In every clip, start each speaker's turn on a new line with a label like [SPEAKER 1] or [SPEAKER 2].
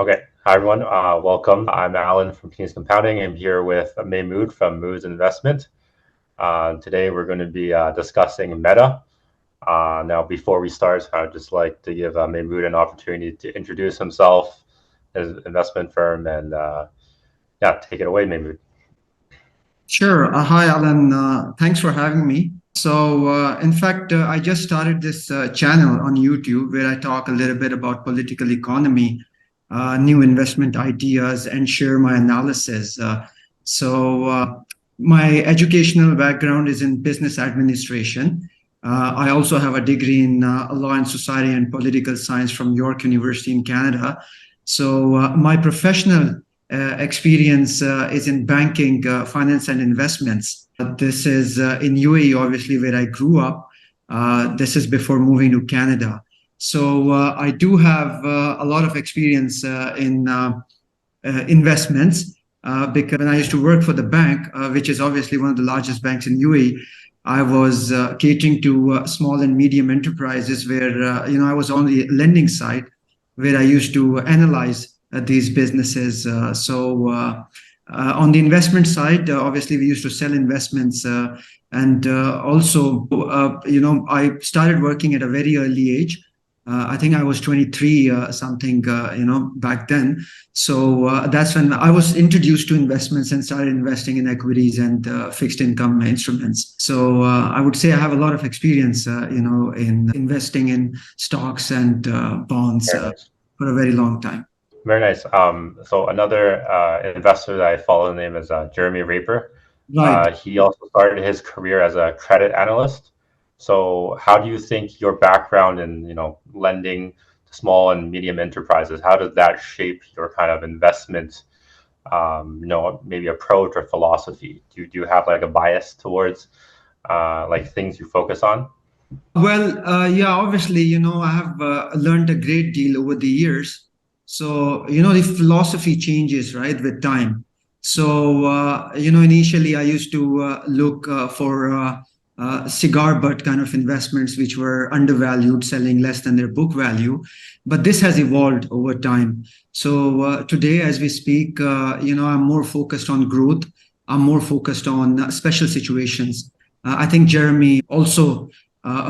[SPEAKER 1] Okay. Hi, everyone. Welcome. I'm Alan from King's Compounding. I'm here with Mehmood from Mood's Investment. Today, we're going to be discussing Meta. Now, before we start, I'd just like to give Mehmood an opportunity to introduce himself, his investment firm, and yeah, take it away, Mehmood.
[SPEAKER 2] Sure. Hi, Alan. Thanks for having me. In fact, I just started this channel on YouTube where I talk a little bit about political economy, new investment ideas, and share my analysis. My educational background is in business administration. I also have a degree in law and society and political science from York University in Canada. My professional experience is in banking, finance, and investments. This is in UAE, obviously, where I grew up. This is before moving to Canada. I do have a lot of experience in investments because when I used to work for the bank, which is obviously one of the largest banks in UAE, I was catering to small and medium enterprises where I was on the lending side, where I used to analyze these businesses. On the investment side, obviously we used to sell investments, and also, I started working at a very early age. I think I was 23 something, back then. That's when I was introduced to investments and started investing in equities and fixed income instruments. I would say I have a lot of experience, in investing in stocks and bonds
[SPEAKER 1] Very nice.
[SPEAKER 2] for a very long time.
[SPEAKER 1] Very nice. So another investor that I follow, the name is Jeremy Raper.
[SPEAKER 2] Right.
[SPEAKER 1] He also started his career as a credit analyst. So how do you think your background in, lending to small and medium enterprises, how does that shape your kind of investment, maybe approach or philosophy? Do you have like a bias towards like things you focus on?
[SPEAKER 2] Well, yeah, obviously, I have learned a great deal over the years. The philosophy changes, right, with time. Initially I used to look for cigar butt kind of investments, which were undervalued, selling less than their book value. But this has evolved over time. Today, as we speak, I'm more focused on growth. I'm more focused on special situations. I think Jeremy also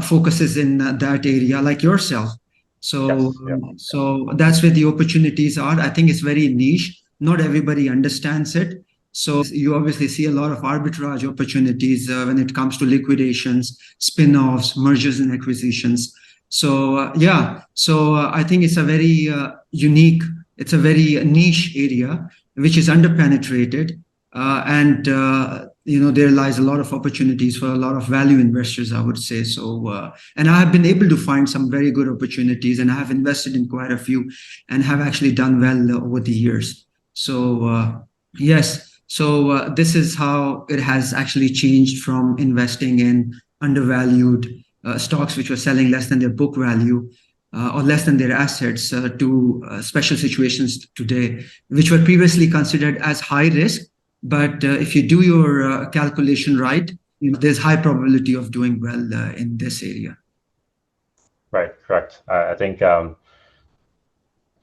[SPEAKER 2] focuses in that area, like yourself. So,
[SPEAKER 1] Yes. Yeah.
[SPEAKER 2] so that's where the opportunities are. I think it's very niche. Not everybody understands it. So you obviously see a lot of arbitrage opportunities when it comes to liquidations, spin-offs, mergers and acquisitions. I think it's a very unique, it's a very niche area which is underpenetrated, and there lies a lot of opportunities for a lot of value investors, I would say. And I have been able to find some very good opportunities, and I have invested in quite a few, and have actually done well over the years. Yes. This is how it has actually changed from investing in undervalued stocks which were selling less than their book value, or less than their assets, to special situations today, which were previously considered as high risk. But if you do your calculation right, there's high probability of doing well in this area.
[SPEAKER 1] Right. Correct. I think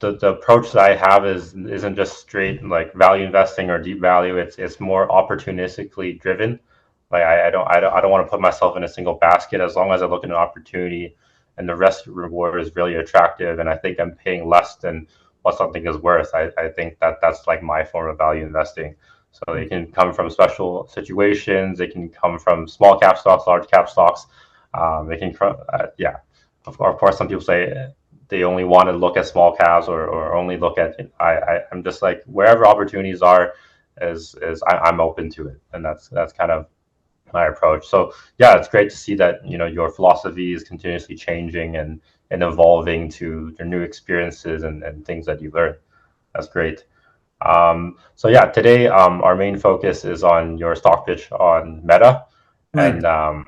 [SPEAKER 1] the approach that I have isn't just straight like value investing or deep value. It's more opportunistically driven. Like I don't want to put myself in a single basket. As long as I look at an opportunity and the risk reward is really attractive, and I think I'm paying less than what something is worth, I think that's like my form of value investing. So they can come from special situations. They can come from small cap stocks, large cap stocks. They can, yeah. Of course, some people say they only want to look at small caps or only look at. I'm just like wherever opportunities are, I'm open to it, and that's kind of my approach. So yeah, it's great to see that your philosophy is continuously changing and evolving to your new experiences and things that you learn. That's great. So yeah, today our main focus is on your stock pitch on Meta,
[SPEAKER 2] Right.
[SPEAKER 1] and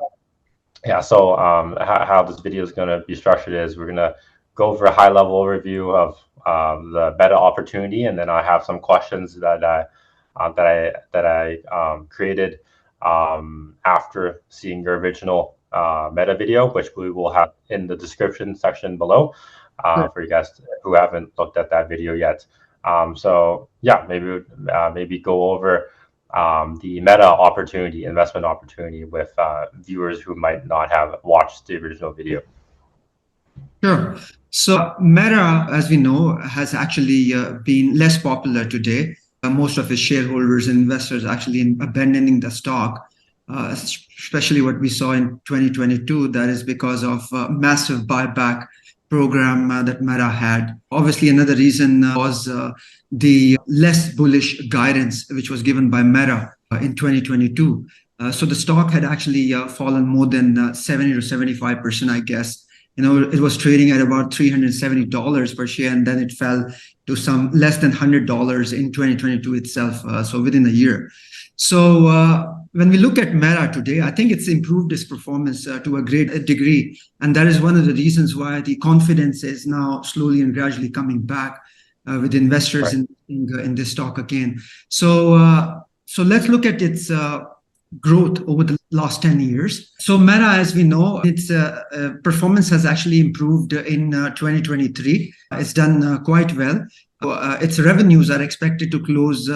[SPEAKER 1] yeah. So how this video is going to be structured is we're going to go over a high level overview of the Meta opportunity, and then I have some questions that I created after seeing your original Meta video, which we will have in the description section below
[SPEAKER 2] Sure.
[SPEAKER 1] for you guys who haven't looked at that video yet. So yeah, maybe go over the meta opportunity, investment opportunity with viewers who might not have watched the original video.
[SPEAKER 2] Sure. So Meta, as we know, has actually been less popular today. Most of its shareholders and investors actually abandoning the stock, especially what we saw in 2022. That is because of massive buyback program that Meta had. Obviously, another reason was the less bullish guidance which was given by Meta in 2022. So the stock had actually fallen more than 70 to 75%, I guess. It was trading at about $370 per share, and then it fell to some less than $100 in 2022 itself, so within a year. So when we look at Meta today, I think it's improved its performance to a great degree, and that is one of the reasons why the confidence is now slowly and gradually coming back with investors
[SPEAKER 1] Right.
[SPEAKER 2] in this stock again. So let's look at its growth over the last 10 years. So Meta, as we know, its performance has actually improved in 2023. It's done quite well. Its revenues are expected to close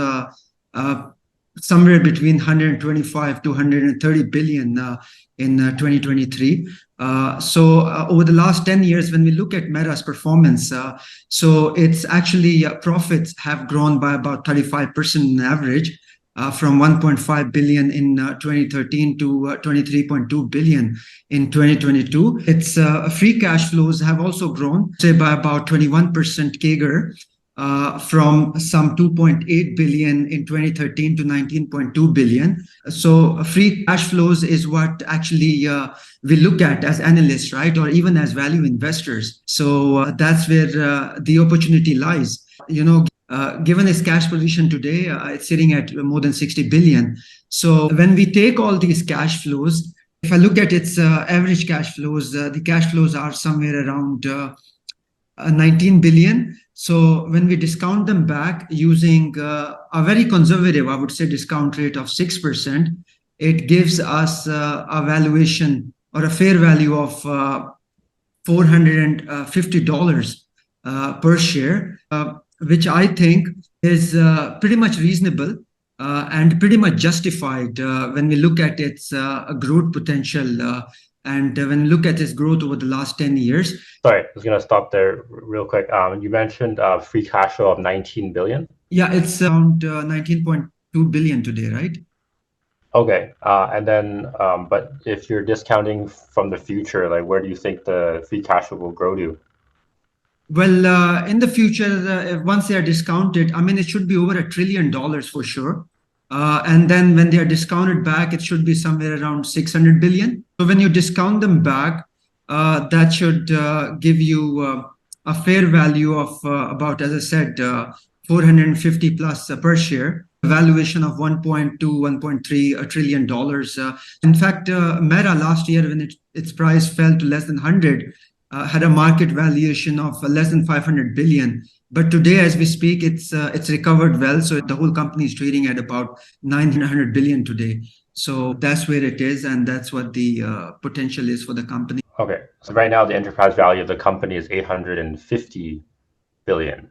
[SPEAKER 2] somewhere between 125 to 130 billion in 2023. Over the last 10 years, when we look at Meta's performance, so its actually profits have grown by about 35% on average, from 1.5 billion in 2013 to 23.2 billion in 2022. Its free cash flows have also grown, say by about 21% CAGR, from some 2.8 billion in 2013 to 19.2 billion. So free cash flows is what actually we look at as analysts, right? Or even as value investors. So that's where the opportunity lies. Given its cash position today, it's sitting at more than 60 billion. So when we take all these cash flows, if I look at its average cash flows, the cash flows are somewhere around 19 billion. So when we discount them back using a very conservative, I would say, discount rate of 6%, it gives us a valuation or a fair value of $450 per share, which I think is pretty much reasonable and pretty much justified when we look at its growth potential and when we look at its growth over the last 10 years.
[SPEAKER 1] Sorry, I was going to stop there real quick. You mentioned free cash flow of 19 billion.
[SPEAKER 2] Yeah, it's around 19.2 billion today, right?
[SPEAKER 1] Okay, and then, but if you're discounting from the future, like where do you think the free cash flow will grow to?
[SPEAKER 2] Well, in the future, once they are discounted, I mean, it should be over $1 trillion for sure. And then when they are discounted back, it should be somewhere around 600 billion. So when you discount them back, that should give you a fair value of about, as I said, 450 plus per share, valuation of 1.2, 1.3 trillion dollars. In fact, Meta last year, when its price fell to less than 100, had a market valuation of less than 500 billion. But today, as we speak, it's recovered well. So the whole company is trading at about 900 billion today. So that's where it is, and that's what the potential is for the company.
[SPEAKER 1] Okay, so right now the enterprise value of the company is 850 billion.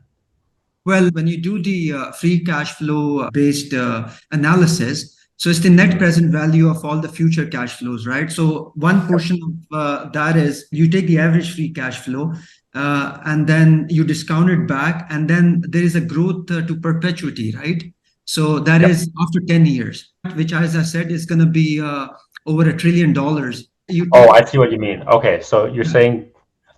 [SPEAKER 2] Well, when you do the free cash flow based analysis, so it's the net present value of all the future cash flows, right? So one portion of that is you take the average free cash flow and then you discount it back, and then there is a growth to perpetuity, right? So that is after 10 years, which, as I said, is going to be over $1 trillion.
[SPEAKER 1] Oh, I see what you mean. Okay, so you're saying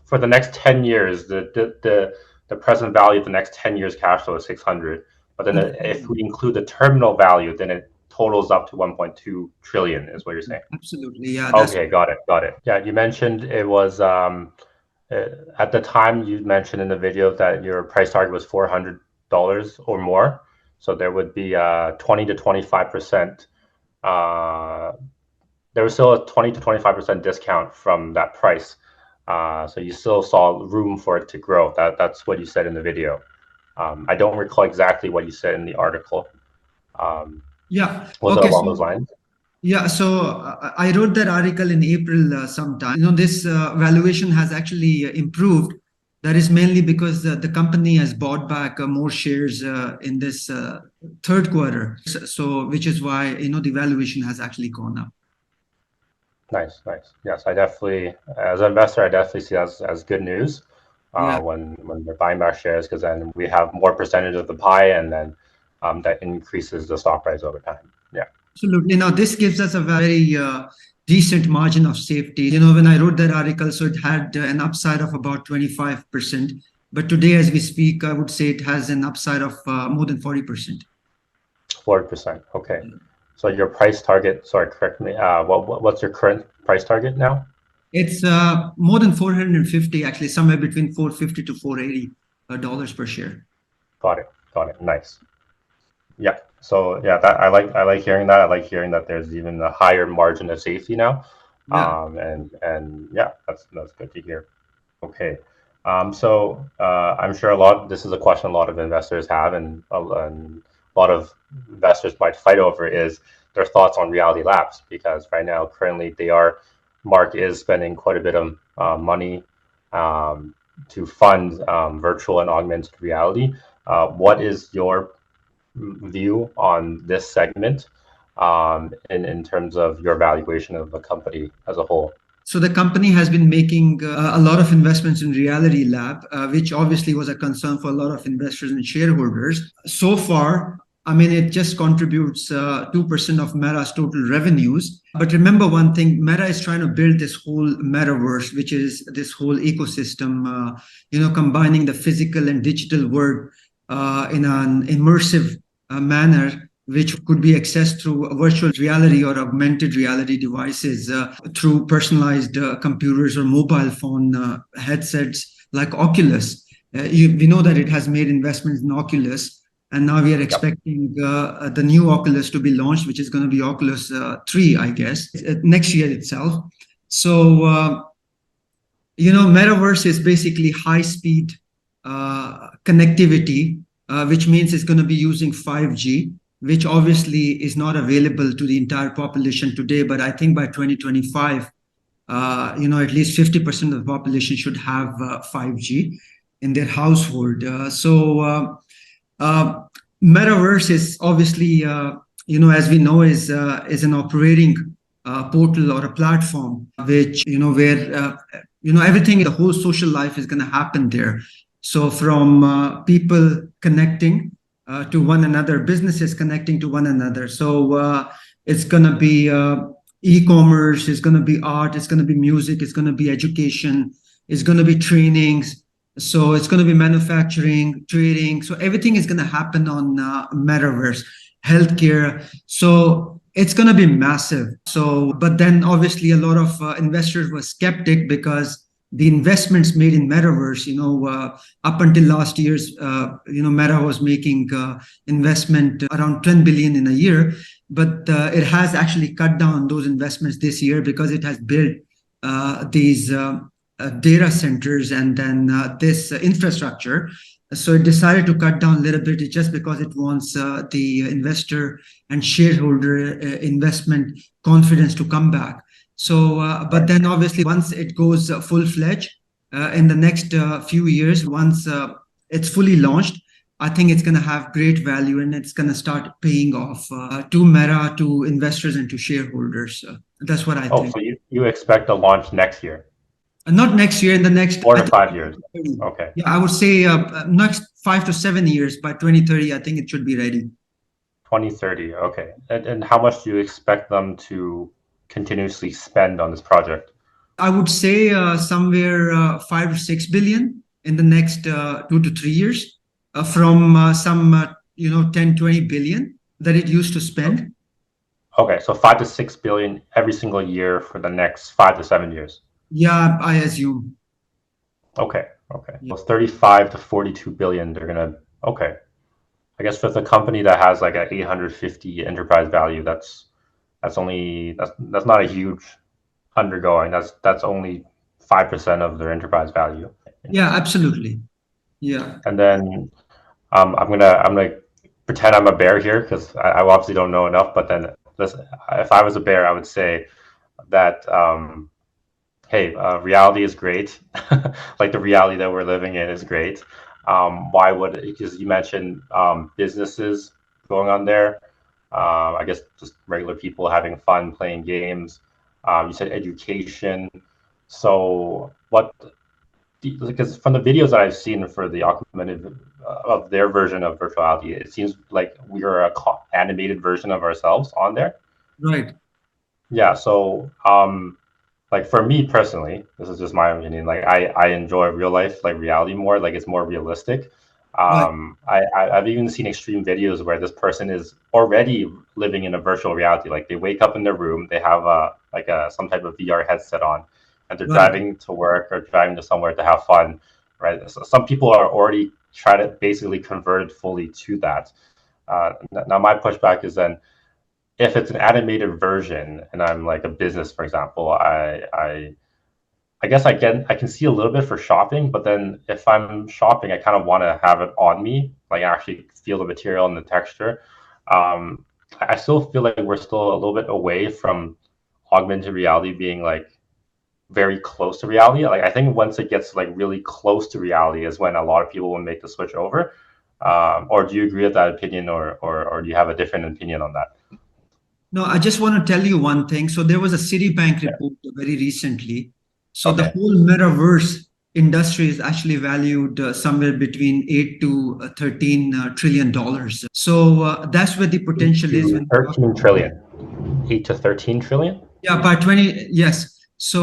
[SPEAKER 1] for the next 10 years, the present value of the next 10 years cash flow is 600, but then if we include the terminal value, then it totals up to 1.2 trillion is what you're saying.
[SPEAKER 2] Absolutely, yeah.
[SPEAKER 1] Okay, got it. Yeah, you mentioned it was at the time you mentioned in the video that your price target was $400 or more, so there would be 20 to 25%. There was still a 20 to 25% discount from that price. So you still saw room for it to grow. That's what you said in the video. I don't recall exactly what you said in the article.
[SPEAKER 2] Yeah.
[SPEAKER 1] Was it
[SPEAKER 2] Okay.
[SPEAKER 1] along those lines?
[SPEAKER 2] Yeah, so I wrote that article in April sometime. This valuation has actually improved. That is mainly because the company has bought back more shares in this third quarter. So, which is why, the valuation has actually gone up.
[SPEAKER 1] Nice, nice. Yes, I definitely, as an investor, I definitely see that as good news
[SPEAKER 2] Yeah,
[SPEAKER 1] when they're buying back shares, because then we have more percentage of the pie, and then that increases the stock price over time. Yeah,
[SPEAKER 2] absolutely. Now, this gives us a very decent margin of safety. When I wrote that article, so it had an upside of about 25%. But today, as we speak, I would say it has an upside of more than 40%.
[SPEAKER 1] 40%. Okay. So your price target, sorry, correct me. What's your current price target now?
[SPEAKER 2] It's more than 450, actually, somewhere between 450 to 480 dollars per share.
[SPEAKER 1] Got it. Got it. Nice. Yeah. So yeah, that I like hearing that. I like hearing that there's even a higher margin of safety now.
[SPEAKER 2] Yeah.
[SPEAKER 1] And yeah, that's good to hear. Okay. I'm sure this is a question a lot of investors have, and a lot of investors might fight over is their thoughts on Reality Labs, because right now, currently, Mark is spending quite a bit of money um, to fund virtual and augmented reality. What is your view on this segment in terms of your valuation of the company as a whole?
[SPEAKER 2] So the company has been making a lot of investments in Reality Lab, which obviously was a concern for a lot of investors and shareholders. So far, I mean, it just contributes 2% of Meta's total revenues. But remember one thing, Meta is trying to build this whole metaverse, which is this whole ecosystem, combining the physical and digital world in an immersive manner, which could be accessed through virtual reality or augmented reality devices, through personalized computers or mobile phone headsets like Oculus. We know that it has made investments in Oculus, and now we are
[SPEAKER 1] Yep.
[SPEAKER 2] expecting the new Oculus to be launched, which is going to be Oculus 3, I guess, next year itself. So, metaverse is basically high speed connectivity, which means it's going to be using 5G, which obviously is not available to the entire population today. But I think by 2025, at least 50% of the population should have 5G in their household. Metaverse is obviously, as we know, is an operating portal or a platform, which, where everything, the whole social life is going to happen there. So from people connecting to one another, businesses connecting to one another. So it's going to be e-commerce, it's going to be art, it's going to be music, it's going to be education, it's going to be trainings. So it's going to be manufacturing, trading. So everything is going to happen on metaverse, healthcare. So it's going to be massive. So, but then obviously a lot of investors were skeptic because the investments made in metaverse, up until last year's, Meta was making investment around 10 billion in a year, but it has actually cut down those investments this year because it has built these data centers and then this infrastructure. So it decided to cut down a little bit just because it wants the investor and shareholder investment confidence to come back. So, but then obviously once it goes full-fledged in the next few years, once it's fully launched, I think it's going to have great value and it's going to start paying off to Meta, to investors, and to shareholders. That's what I
[SPEAKER 1] Oh,
[SPEAKER 2] think.
[SPEAKER 1] so you expect a launch next year?
[SPEAKER 2] Not next year, in the next,
[SPEAKER 1] 4 to 5 years. Okay.
[SPEAKER 2] Yeah, I would say next 5 to 7 years. By 2030, I think it should be ready.
[SPEAKER 1] 2030. Okay. And how much do you expect them to continuously spend on this project?
[SPEAKER 2] I would say somewhere 5 to 6 billion in the next 2 to 3 years, from some 10, 20 billion that it used to spend.
[SPEAKER 1] Okay, so 5 to 6 billion every single year for the next 5 to 7 years.
[SPEAKER 2] Yeah, I assume.
[SPEAKER 1] Okay, okay. So 35 to 42 billion, they're gonna, okay. I guess for the company that has like an 850 enterprise value, that's not a huge undergoing. That's only 5% of their enterprise value.
[SPEAKER 2] Yeah,
[SPEAKER 1] Interesting.
[SPEAKER 2] absolutely. Yeah.
[SPEAKER 1] And then I'm gonna pretend I'm a bear here because I obviously don't know enough. But then, listen, if I was a bear, I would say that hey, reality is great. Like the reality that we're living in is great. Why would, because you mentioned businesses going on there. I guess just regular people having fun playing games. You said education. So what? Because from the videos that I've seen for the augmented of their version of virtuality, it seems like we are a animated version of ourselves on there.
[SPEAKER 2] Right,
[SPEAKER 1] Yeah. So like for me personally, this is just my opinion. Like I enjoy real life, like reality more. Like it's more realistic.
[SPEAKER 2] right,
[SPEAKER 1] I've even seen extreme videos where this person is already living in a virtual reality. Like they wake up in their room, they have a some type of VR headset on, and they're
[SPEAKER 2] right.
[SPEAKER 1] driving to work or driving to somewhere to have fun, right? So some people are already trying to basically convert it fully to that. Now my pushback is then if it's an animated version and I'm like a business, for example, I guess I can see a little bit for shopping, but then if I'm shopping, I kind of want to have it on me, like actually feel the material and the texture. Um, I still feel like we're still a little bit away from augmented reality being like very close to reality. Like I think once it gets like really close to reality is when a lot of people will make the switch over. Or do you agree with that opinion, or do you have a different opinion on that?
[SPEAKER 2] No, I just want to tell you one thing. So there was a Citibank
[SPEAKER 1] Yeah.
[SPEAKER 2] report very recently. So the
[SPEAKER 1] Okay.
[SPEAKER 2] whole metaverse industry is actually valued somewhere between 8 to 13 trillion dollars. So that's where the
[SPEAKER 1] Eight
[SPEAKER 2] potential is
[SPEAKER 1] to
[SPEAKER 2] when we talk
[SPEAKER 1] 13
[SPEAKER 2] about.
[SPEAKER 1] trillion. 8 to 13 trillion?
[SPEAKER 2] Yeah, by 20, yes. So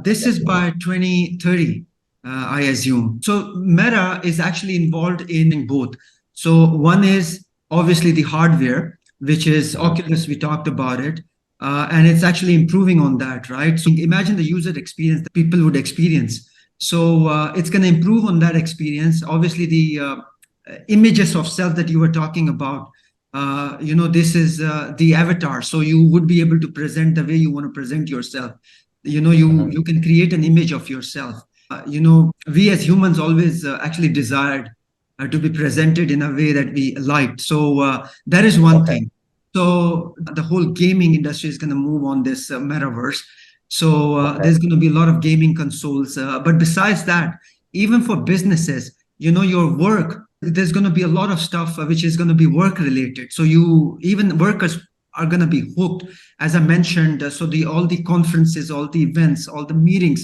[SPEAKER 2] this
[SPEAKER 1] Yeah.
[SPEAKER 2] is by 2030, I assume. So Meta is actually involved in both. So one is obviously the hardware, which is
[SPEAKER 1] Mhm.
[SPEAKER 2] Oculus, we talked about it, and it's actually improving on that, right? So imagine the user experience that people would experience. So it's going to improve on that experience. Obviously, the images of self that you were talking about, this is the avatar, so you would be able to present the way you want to present yourself. You
[SPEAKER 1] Mhm.
[SPEAKER 2] can create an image of yourself. We as humans always actually desired to be presented in a way that we liked. So that is one
[SPEAKER 1] Okay.
[SPEAKER 2] thing. So the whole gaming industry is going to move on this metaverse. So
[SPEAKER 1] Okay.
[SPEAKER 2] there's going to be a lot of gaming consoles, but besides that, even for businesses, your work, there's going to be a lot of stuff which is going to be work related. So you even workers are going to be hooked, as I mentioned. So the all the conferences, all the events, all the meetings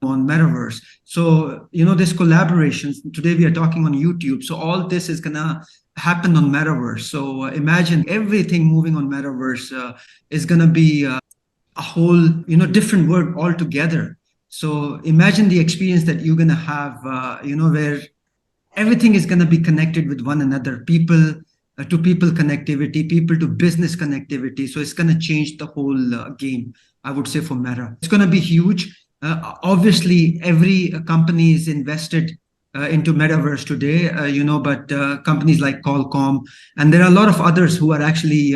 [SPEAKER 2] on metaverse. So this collaborations today we are talking on YouTube. So all this is going to happen on metaverse. So imagine everything moving on metaverse is going to be a whole different world altogether. So imagine the experience that you're going to have where everything is going to be connected with one another, people to people connectivity, people to business connectivity. So it's going to change the whole game, I would say, for Meta. It's going to be huge. Obviously every company is invested into metaverse today, but companies like Qualcomm, and there are a lot of others who are actually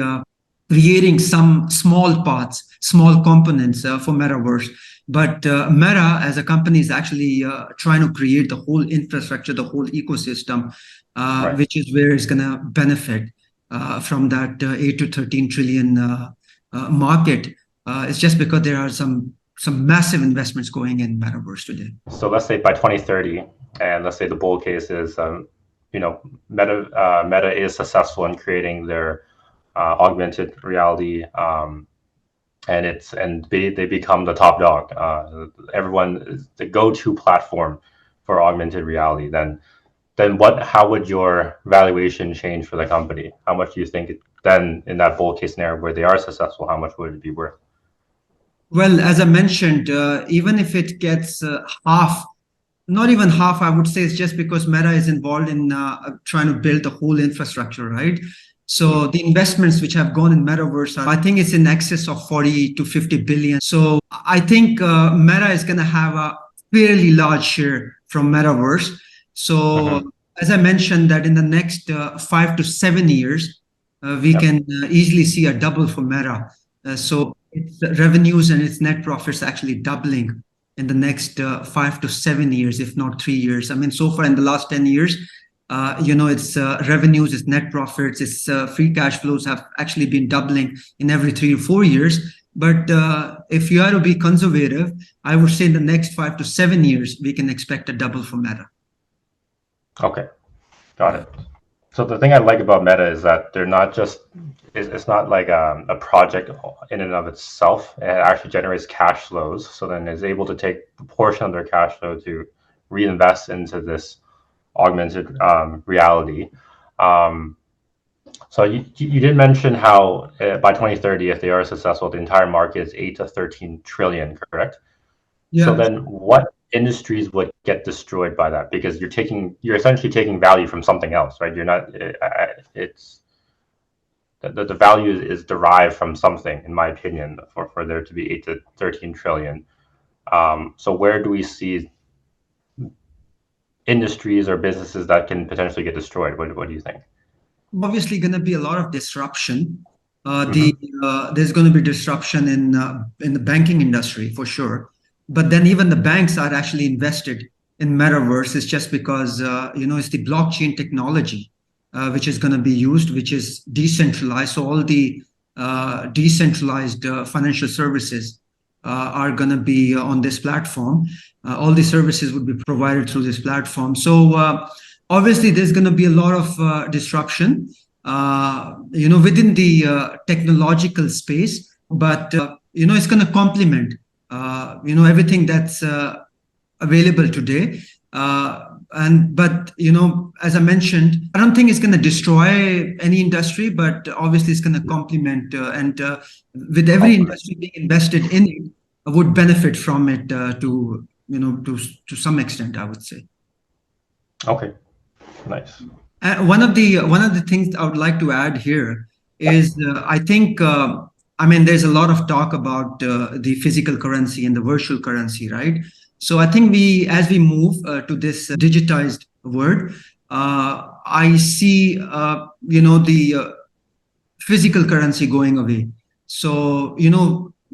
[SPEAKER 2] creating some small parts, small components for metaverse. But Meta as a company is actually trying to create the whole infrastructure, the whole ecosystem,
[SPEAKER 1] Right.
[SPEAKER 2] which is where it's going to benefit from that 8 to 13 trillion market. It's just because there are some massive investments going in metaverse today.
[SPEAKER 1] So let's say by 2030, and let's say the bull case is, Meta is successful in creating their augmented reality, and they become the top dog. Everyone is the go-to platform for augmented reality. Then what? How would your valuation change for the company? How much do you think then in that bull case scenario where they are successful? How much would it be worth?
[SPEAKER 2] Well, as I mentioned, even if it gets half, not even half, I would say it's just because Meta is involved in trying to build the whole infrastructure, right? So the investments which have gone in metaverse, I think it's in excess of 40 to 50 billion. So I think Meta is going to have a fairly large share from metaverse. So
[SPEAKER 1] Mm-hmm.
[SPEAKER 2] as I mentioned, that in the next 5 to 7 years, we
[SPEAKER 1] Yep.
[SPEAKER 2] can easily see a double for Meta. So its revenues and its net profits actually doubling in the next 5 to 7 years, if not 3 years. I mean, so far in the last 10 years, its revenues, its net profits, its free cash flows have actually been doubling in every 3 or 4 years. But if you are to be conservative, I would say in the next 5 to 7 years, we can expect a double for Meta.
[SPEAKER 1] Okay, got it. So the thing I like about Meta is that they're not just it's not like a project in and of itself. It actually generates cash flows. So then is able to take a portion of their cash flow to reinvest into this augmented reality. Um, so you did mention how by 2030, if they are successful, the entire market is 8 to 13 trillion, correct? So
[SPEAKER 2] Yeah.
[SPEAKER 1] then what industries would get destroyed by that? Because you're essentially taking value from something else, right? You're not, it's, the value is derived from something, in my opinion, for there to be 8 to 13 trillion. So where do we see industries or businesses that can potentially get destroyed? What do you think?
[SPEAKER 2] Obviously going to be a lot of disruption.
[SPEAKER 1] Mm-hmm.
[SPEAKER 2] There's going to be disruption in the banking industry for sure. But then even the banks are actually invested in metaverse. It's just because it's the blockchain technology which is going to be used, which is decentralized. So all the decentralized financial services are going to be on this platform. All the services would be provided through this platform. So obviously, there's going to be a lot of disruption, within the technological space, but it's going to complement, everything that's available today. But as I mentioned, I don't think it's going to destroy any industry, but obviously it's going to complement, and with every industry being invested in it, would benefit from it to some extent, I would say.
[SPEAKER 1] Okay, nice.
[SPEAKER 2] One of the things I would like to add here is I think I mean there's a lot of talk about the physical currency and the virtual currency, right? So I think as we move to this digitized world, I see the physical currency going away. So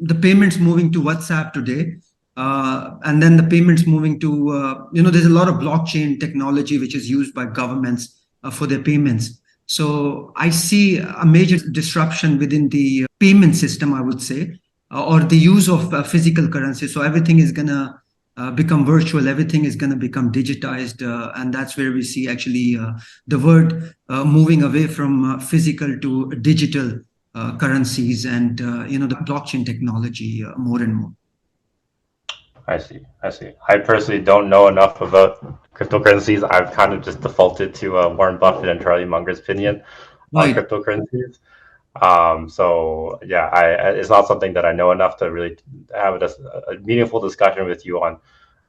[SPEAKER 2] the payments moving to WhatsApp today, and then the payments moving to there's a lot of blockchain technology which is used by governments for their payments. So I see a major disruption within the payment system, I would say, or the use of physical currency. So everything is gonna become virtual. Everything is gonna become digitized, and that's where we see actually the world moving away from physical to digital currencies, and the blockchain technology more and more.
[SPEAKER 1] I see. I see. I personally don't know enough about cryptocurrencies. I've kind of just defaulted to Warren Buffett and Charlie Munger's opinion on
[SPEAKER 2] Right.
[SPEAKER 1] cryptocurrencies. So yeah, it's not something that I know enough to really have a meaningful discussion with you on.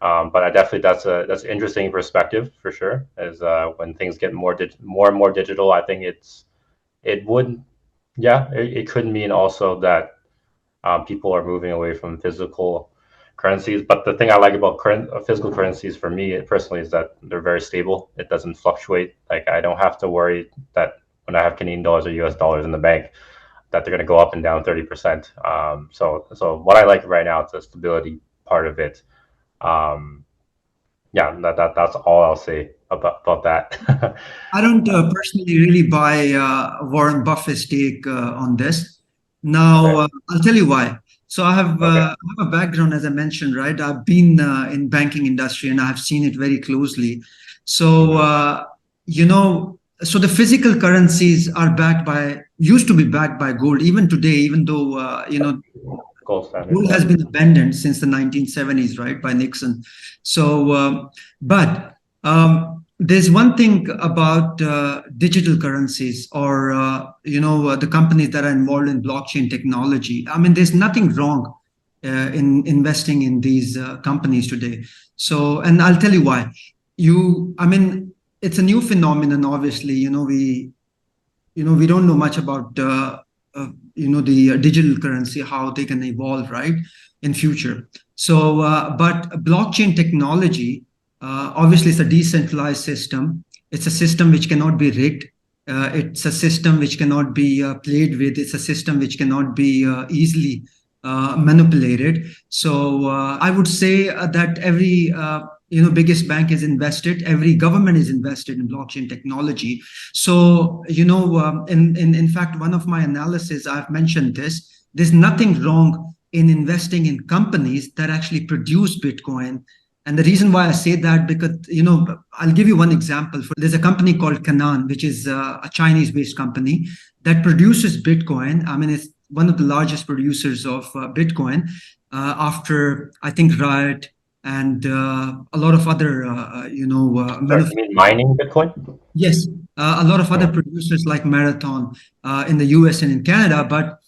[SPEAKER 1] But I definitely that's an interesting perspective for sure. Is when things get more and more digital, I think it would yeah it could mean also that people are moving away from physical currencies. But the thing I like about physical currencies for me personally is that they're very stable. It doesn't fluctuate. Like I don't have to worry that when I have Canadian dollars or US dollars in the bank that they're going to go up and down 30%. So what I like right now is the stability part of it. Yeah, that's all I'll say about that.
[SPEAKER 2] I don't personally really buy Warren Buffett's take on this. Now,
[SPEAKER 1] Okay.
[SPEAKER 2] I'll tell you why. So
[SPEAKER 1] Okay.
[SPEAKER 2] I have a background, as I mentioned, right? I've been in banking industry and I've seen it very closely. So,
[SPEAKER 1] Mm-hmm.
[SPEAKER 2] so the physical currencies are used to be backed by gold, even today, even though,
[SPEAKER 1] Gold standard.
[SPEAKER 2] gold
[SPEAKER 1] Yeah.
[SPEAKER 2] has been abandoned since the 1970s, right, by Nixon. So, but there's one thing about digital currencies, or the companies that are involved in blockchain technology. I mean, there's nothing wrong in investing in these companies today. So, and I'll tell you why. I mean, it's a new phenomenon. Obviously, we don't know much about the digital currency, how they can evolve, right, in future. So but blockchain technology, obviously it's a decentralized system. It's a system which cannot be rigged. It's a system which cannot be played with. It's a system which cannot be easily manipulated. So I would say that every biggest bank is invested, every government is invested in blockchain technology. So in fact, one of my analysis, I've mentioned this, there's nothing wrong in investing in companies that actually produce Bitcoin. And the reason why I say that, because, I'll give you one example. There's a company called Canaan, which is a Chinese-based company that produces Bitcoin. I mean, it's one of the largest producers of Bitcoin after, I think, Riot and a lot of other,
[SPEAKER 1] Sorry, you mean mining Bitcoin?
[SPEAKER 2] yes, a lot of other
[SPEAKER 1] Mm.
[SPEAKER 2] producers like Marathon in the US and in Canada, but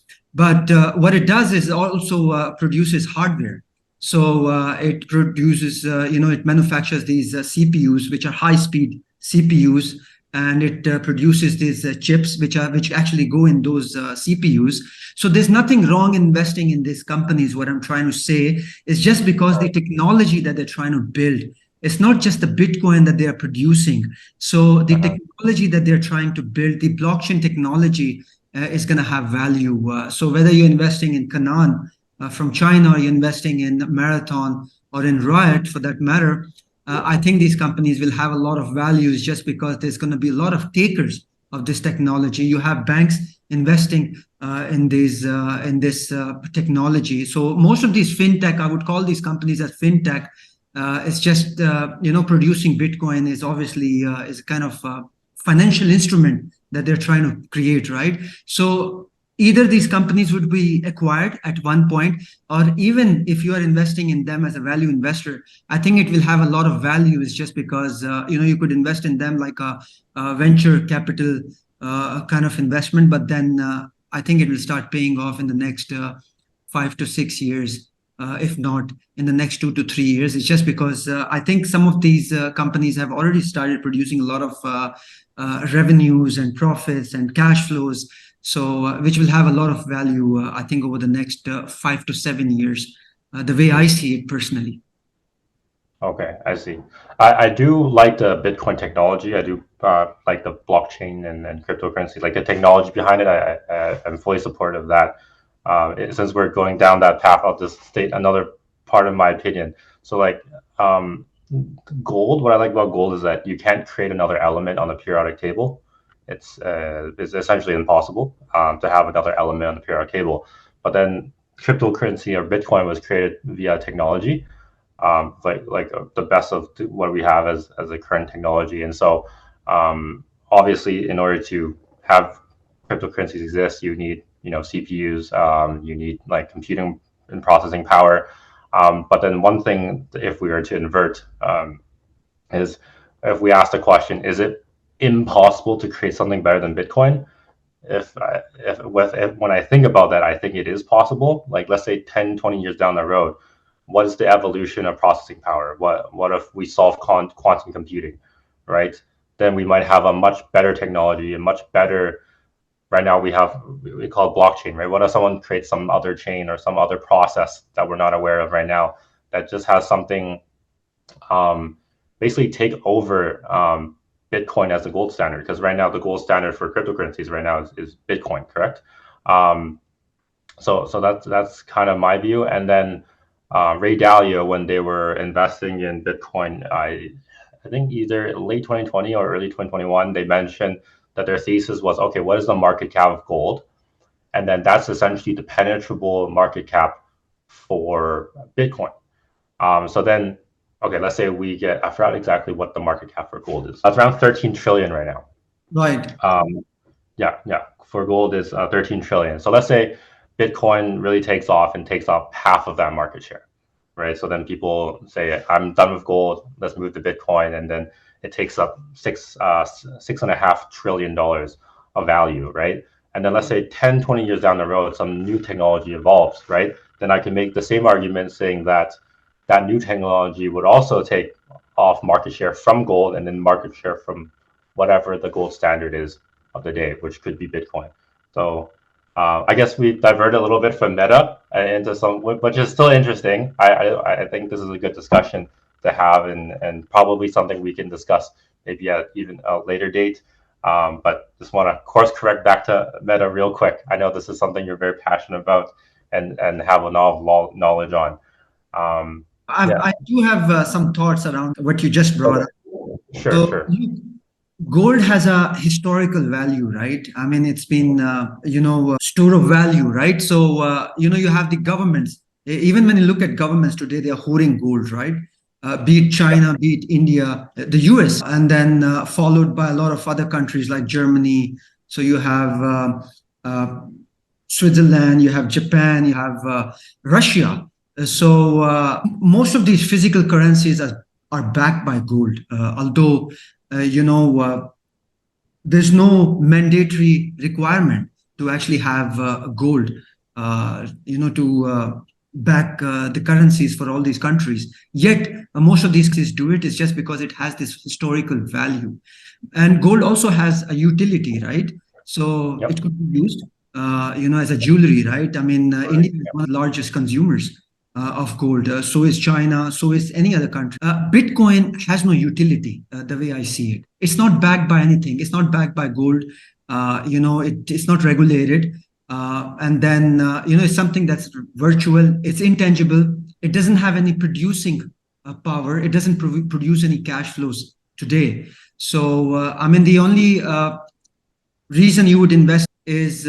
[SPEAKER 2] what it does is also produces hardware. So it produces, it manufactures these CPUs, which are high-speed CPUs, and it produces these chips, which actually go in those CPUs. So there's nothing wrong in investing in these companies. What I'm trying to say is just because the technology that they're trying to build, it's not just the Bitcoin that they are producing. So the
[SPEAKER 1] Uh-huh.
[SPEAKER 2] technology that they're trying to build, the blockchain technology, is going to have value. So whether you're investing in Canaan from China, or you're investing in Marathon or in Riot, for that matter, I think these companies will have a lot of values just because there's going to be a lot of takers of this technology. You have banks investing in this technology. So most of these fintech, I would call these companies as fintech. It's just producing Bitcoin is obviously is kind of a financial instrument that they're trying to create, right? So either these companies would be acquired at one point, or even if you are investing in them as a value investor, I think it will have a lot of value. Is just because you could invest in them like a venture capital kind of investment, but then I think it will start paying off in the next 5 to 6 years, if not in the next 2 to 3 years. It's just because I think some of these companies have already started producing a lot of revenues and profits and cash flows, so which will have a lot of value, I think, over the next 5 to 7 years, the way I see it personally.
[SPEAKER 1] Okay, I see. I do like the Bitcoin technology. I do like the blockchain and cryptocurrency, like the technology behind it. I'm fully supportive of that. Since we're going down that path, I'll just state another part of my opinion. So, like, um, gold, what I like about gold is that you can't create another element on the periodic table. It's essentially impossible to have another element on the periodic table. But then cryptocurrency or Bitcoin was created via technology, the best of what we have as a current technology. And so, obviously, in order to have cryptocurrencies exist, you need CPUs, you need like computing and processing power. But then one thing, if we were to invert, is if we ask the question, is it impossible to create something better than Bitcoin? If when I think about that, I think it is possible. Like, let's say 10, 20 years down the road, what is the evolution of processing power? What if we solve quantum computing, right? Then we might have a much better technology and much better. Right now we call it blockchain, right? What if someone creates some other chain or some other process that we're not aware of right now that just has something, um, basically take over Bitcoin as the gold standard? Because right now the gold standard for cryptocurrencies right now is Bitcoin, correct? Um, so that's kind of my view. And then Ray Dalio, when they were investing in Bitcoin, I think either late 2020 or early 2021, they mentioned that their thesis was, okay, what is the market cap of gold? And then that's essentially the penetrable market cap for Bitcoin. So then, okay, let's say we get, I forgot exactly what the market cap for gold is. It's around 13 trillion right now.
[SPEAKER 2] Right.
[SPEAKER 1] Yeah, for gold is 13 trillion. So let's say Bitcoin really takes off and takes off half of that market share, right? So then people say, I'm done with gold, let's move to Bitcoin. And then it takes up $6.5 trillion of value, right? And then let's say 10, 20 years down the road, some new technology evolves, right? Then I can make the same argument saying that that new technology would also take off market share from gold and then market share from whatever the gold standard is of the day, which could be Bitcoin. So I guess we divert a little bit from meta into some, which is still interesting. I think this is a good discussion to have, and probably something we can discuss maybe at even a later date. But just want to course correct back to meta real quick. I know this is something you're very passionate about and have a lot of knowledge on. Yeah.
[SPEAKER 2] I do have some thoughts around what you just brought
[SPEAKER 1] Okay.
[SPEAKER 2] up.
[SPEAKER 1] Sure,
[SPEAKER 2] So
[SPEAKER 1] sure.
[SPEAKER 2] Gold has a historical value, right? I mean, it's been, store of value, right? So, you have the governments. Even when you look at governments today, they are hoarding gold, right? Be it
[SPEAKER 1] Yeah.
[SPEAKER 2] China, be it India, the US, and then followed by a lot of other countries like Germany. So you have uh, Switzerland, you have Japan, you have Russia. So most of these physical currencies are backed by gold, although there's no mandatory requirement to actually have gold, to back the currencies for all these countries. Yet, most of these countries do it is just because it has this historical value. And gold also has a utility, right? So it
[SPEAKER 1] Yep.
[SPEAKER 2] could be used, as a jewelry, right? I mean, India is one of the largest consumers of gold. So is China. So is any other country. Bitcoin has no utility, the way I see it. It's not backed by anything. It's not backed by gold. It's not regulated. And then, it's something that's virtual. It's intangible. It doesn't have any producing power. It doesn't produce any cash flows today. So, I mean, the only reason you would invest is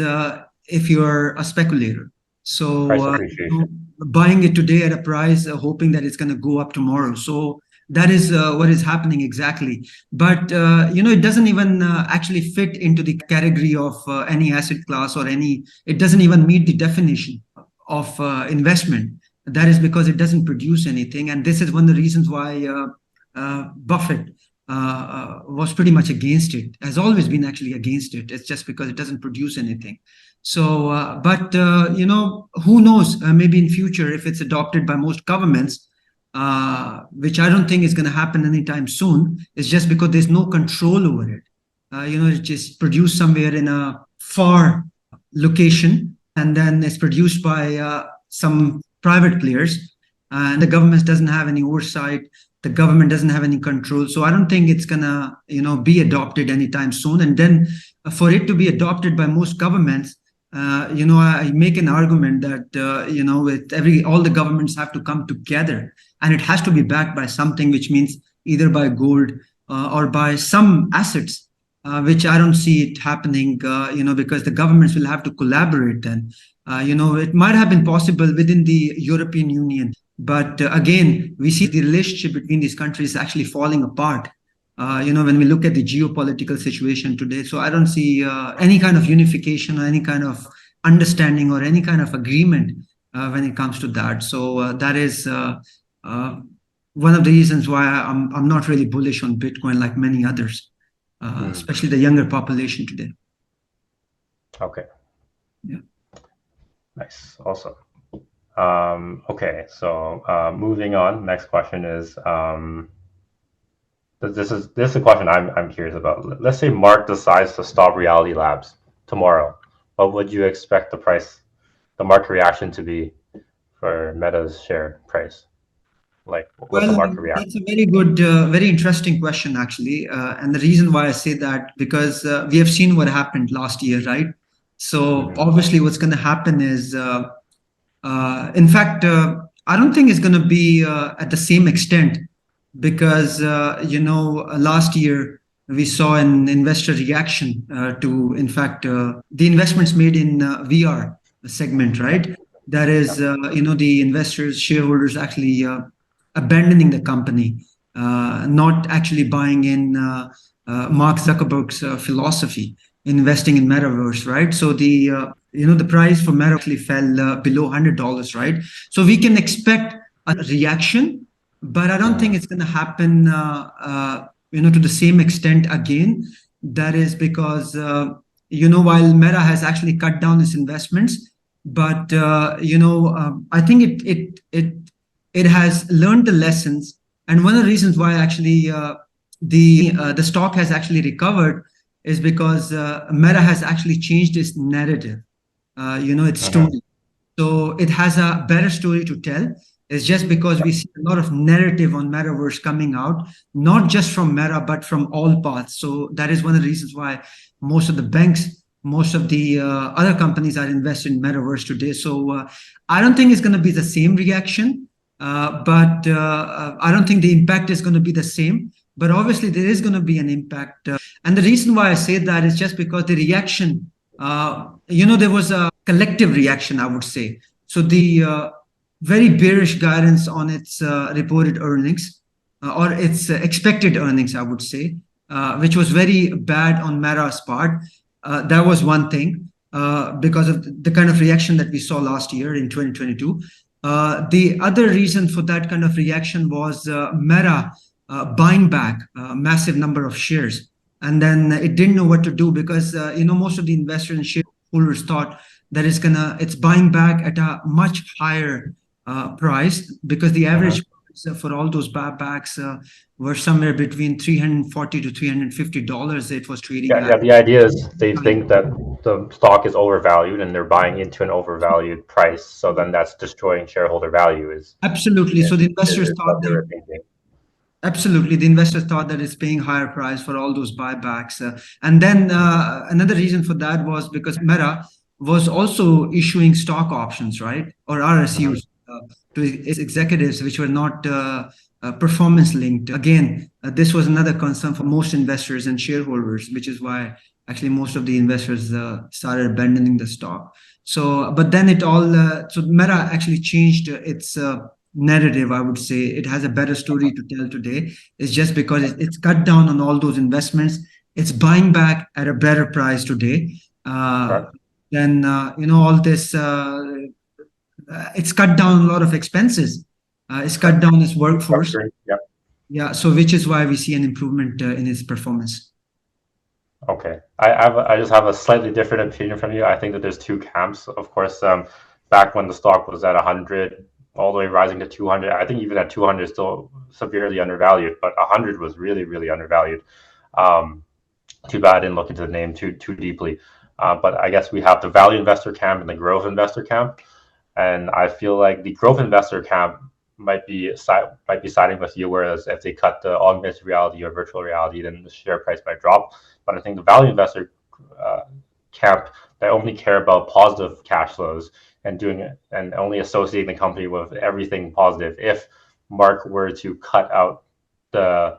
[SPEAKER 2] if you're a speculator. So,
[SPEAKER 1] Price appreciation.
[SPEAKER 2] buying it today at a price, hoping that it's going to go up tomorrow. So that is what is happening exactly. But it doesn't even actually fit into the category of any asset class or any. It doesn't even meet the definition of investment. That is because it doesn't produce anything, and this is one of the reasons why Buffett was pretty much against it, has always been actually against it. It's just because it doesn't produce anything. So, but who knows? Maybe in future, if it's adopted by most governments, which I don't think is going to happen anytime soon, it's just because there's no control over it. It's just produced somewhere in a far location, and then it's produced by some private players, and the government doesn't have any oversight. The government doesn't have any control. So I don't think it's gonna, be adopted anytime soon. And then for it to be adopted by most governments, I make an argument that with all the governments have to come together, and it has to be backed by something, which means either by gold or by some assets, which I don't see it happening. Because the governments will have to collaborate. Then, it might have been possible within the European Union, but again, we see the relationship between these countries actually falling apart. When we look at the geopolitical situation today, so I don't see any kind of unification or any kind of understanding or any kind of agreement when it comes to that. So that is one of the reasons why I'm not really bullish on Bitcoin like many others, especially the younger population today.
[SPEAKER 1] Okay.
[SPEAKER 2] Yeah.
[SPEAKER 1] Nice. Awesome. Okay, so moving on. Next question is this is a question I'm curious about. Let's say Mark decides to stop Reality Labs tomorrow. What would you expect the market reaction to be for Meta's share price? Like, what's the
[SPEAKER 2] Well,
[SPEAKER 1] market reaction?
[SPEAKER 2] that's a very good, very interesting question, actually. And the reason why I say that, because we have seen what happened last year, right? So
[SPEAKER 1] Mm-hmm.
[SPEAKER 2] obviously, what's going to happen is, in fact, I don't think it's going to be at the same extent, because last year we saw an investor reaction to, in fact, the investments made in VR segment,
[SPEAKER 1] Yeah.
[SPEAKER 2] right? That is,
[SPEAKER 1] Yeah.
[SPEAKER 2] the investors, shareholders actually abandoning the company, not actually buying in Mark Zuckerberg's philosophy, investing in metaverse, right? So the price for Meta actually fell below $100, right? So we can expect a reaction, but I don't think
[SPEAKER 1] Mm-hmm.
[SPEAKER 2] it's going to happen, to the same extent again. That is because while Meta has actually cut down its investments, but I think it has learned the lessons, and one of the reasons why actually the stock has actually recovered is because Meta has actually changed its narrative, its
[SPEAKER 1] Mm-hmm.
[SPEAKER 2] story. So it has a better story to tell. It's just because we see a lot of narrative on metaverse coming out, not just from Meta, but from all parts. So that is one of the reasons why most of the banks, most of the other companies are invested in metaverse today. So I don't think it's going to be the same reaction, but I don't think the impact is going to be the same. but obviously there is going to be an impact. And the reason why I say that is just because the reaction, there was a collective reaction, I would say. So the very bearish guidance on its reported earnings or its expected earnings, I would say, which was very bad on Meta's part. That was one thing because of the kind of reaction that we saw last year in 2022. The other reason for that kind of reaction was Meta buying back a massive number of shares. And then it didn't know what to do because, most of the investors and shareholders thought that it's buying back at a much higher price because the average price for all those buybacks were somewhere between $340 to $350. It was trading
[SPEAKER 1] Yeah,
[SPEAKER 2] at.
[SPEAKER 1] yeah. The idea is they think that the stock is overvalued and they're buying into an overvalued price. So then that's destroying shareholder value.
[SPEAKER 2] Absolutely. So the investors
[SPEAKER 1] Is what
[SPEAKER 2] thought
[SPEAKER 1] they
[SPEAKER 2] that.
[SPEAKER 1] were thinking.
[SPEAKER 2] Absolutely. The investors thought that it's paying higher price for all those buybacks. And then another reason for that was because Meta was also issuing stock options, right? Or
[SPEAKER 1] Mhm.
[SPEAKER 2] RSUs to its executives, which were not performance linked. Again, this was another concern for most investors and shareholders, which is why actually most of the investors started abandoning the stock. So, but then so Meta actually changed its narrative, I would say. It has a better story to tell today. It's just because it's cut down on all those investments. It's buying back at a better price today.
[SPEAKER 1] Right.
[SPEAKER 2] Then all this. It's cut down a lot of expenses. It's cut down its workforce.
[SPEAKER 1] Structuring. Yeah.
[SPEAKER 2] Yeah, so which is why we see an improvement in its performance.
[SPEAKER 1] Okay. I just have a slightly different opinion from you. I think that there's two camps. Of course, back when the stock was at 100, all the way rising to 200, I think even at 200 is still severely undervalued, but 100 was really, really undervalued. Um, Too bad I didn't look into the name too deeply. But I guess we have the value investor camp and the growth investor camp. And I feel like the growth investor camp might be siding with you, whereas if they cut the augmented reality or virtual reality, then the share price might drop. But I think the value investor uh, camp, they only care about positive cash flows and doing it and only associating the company with everything positive. If Mark were to cut out the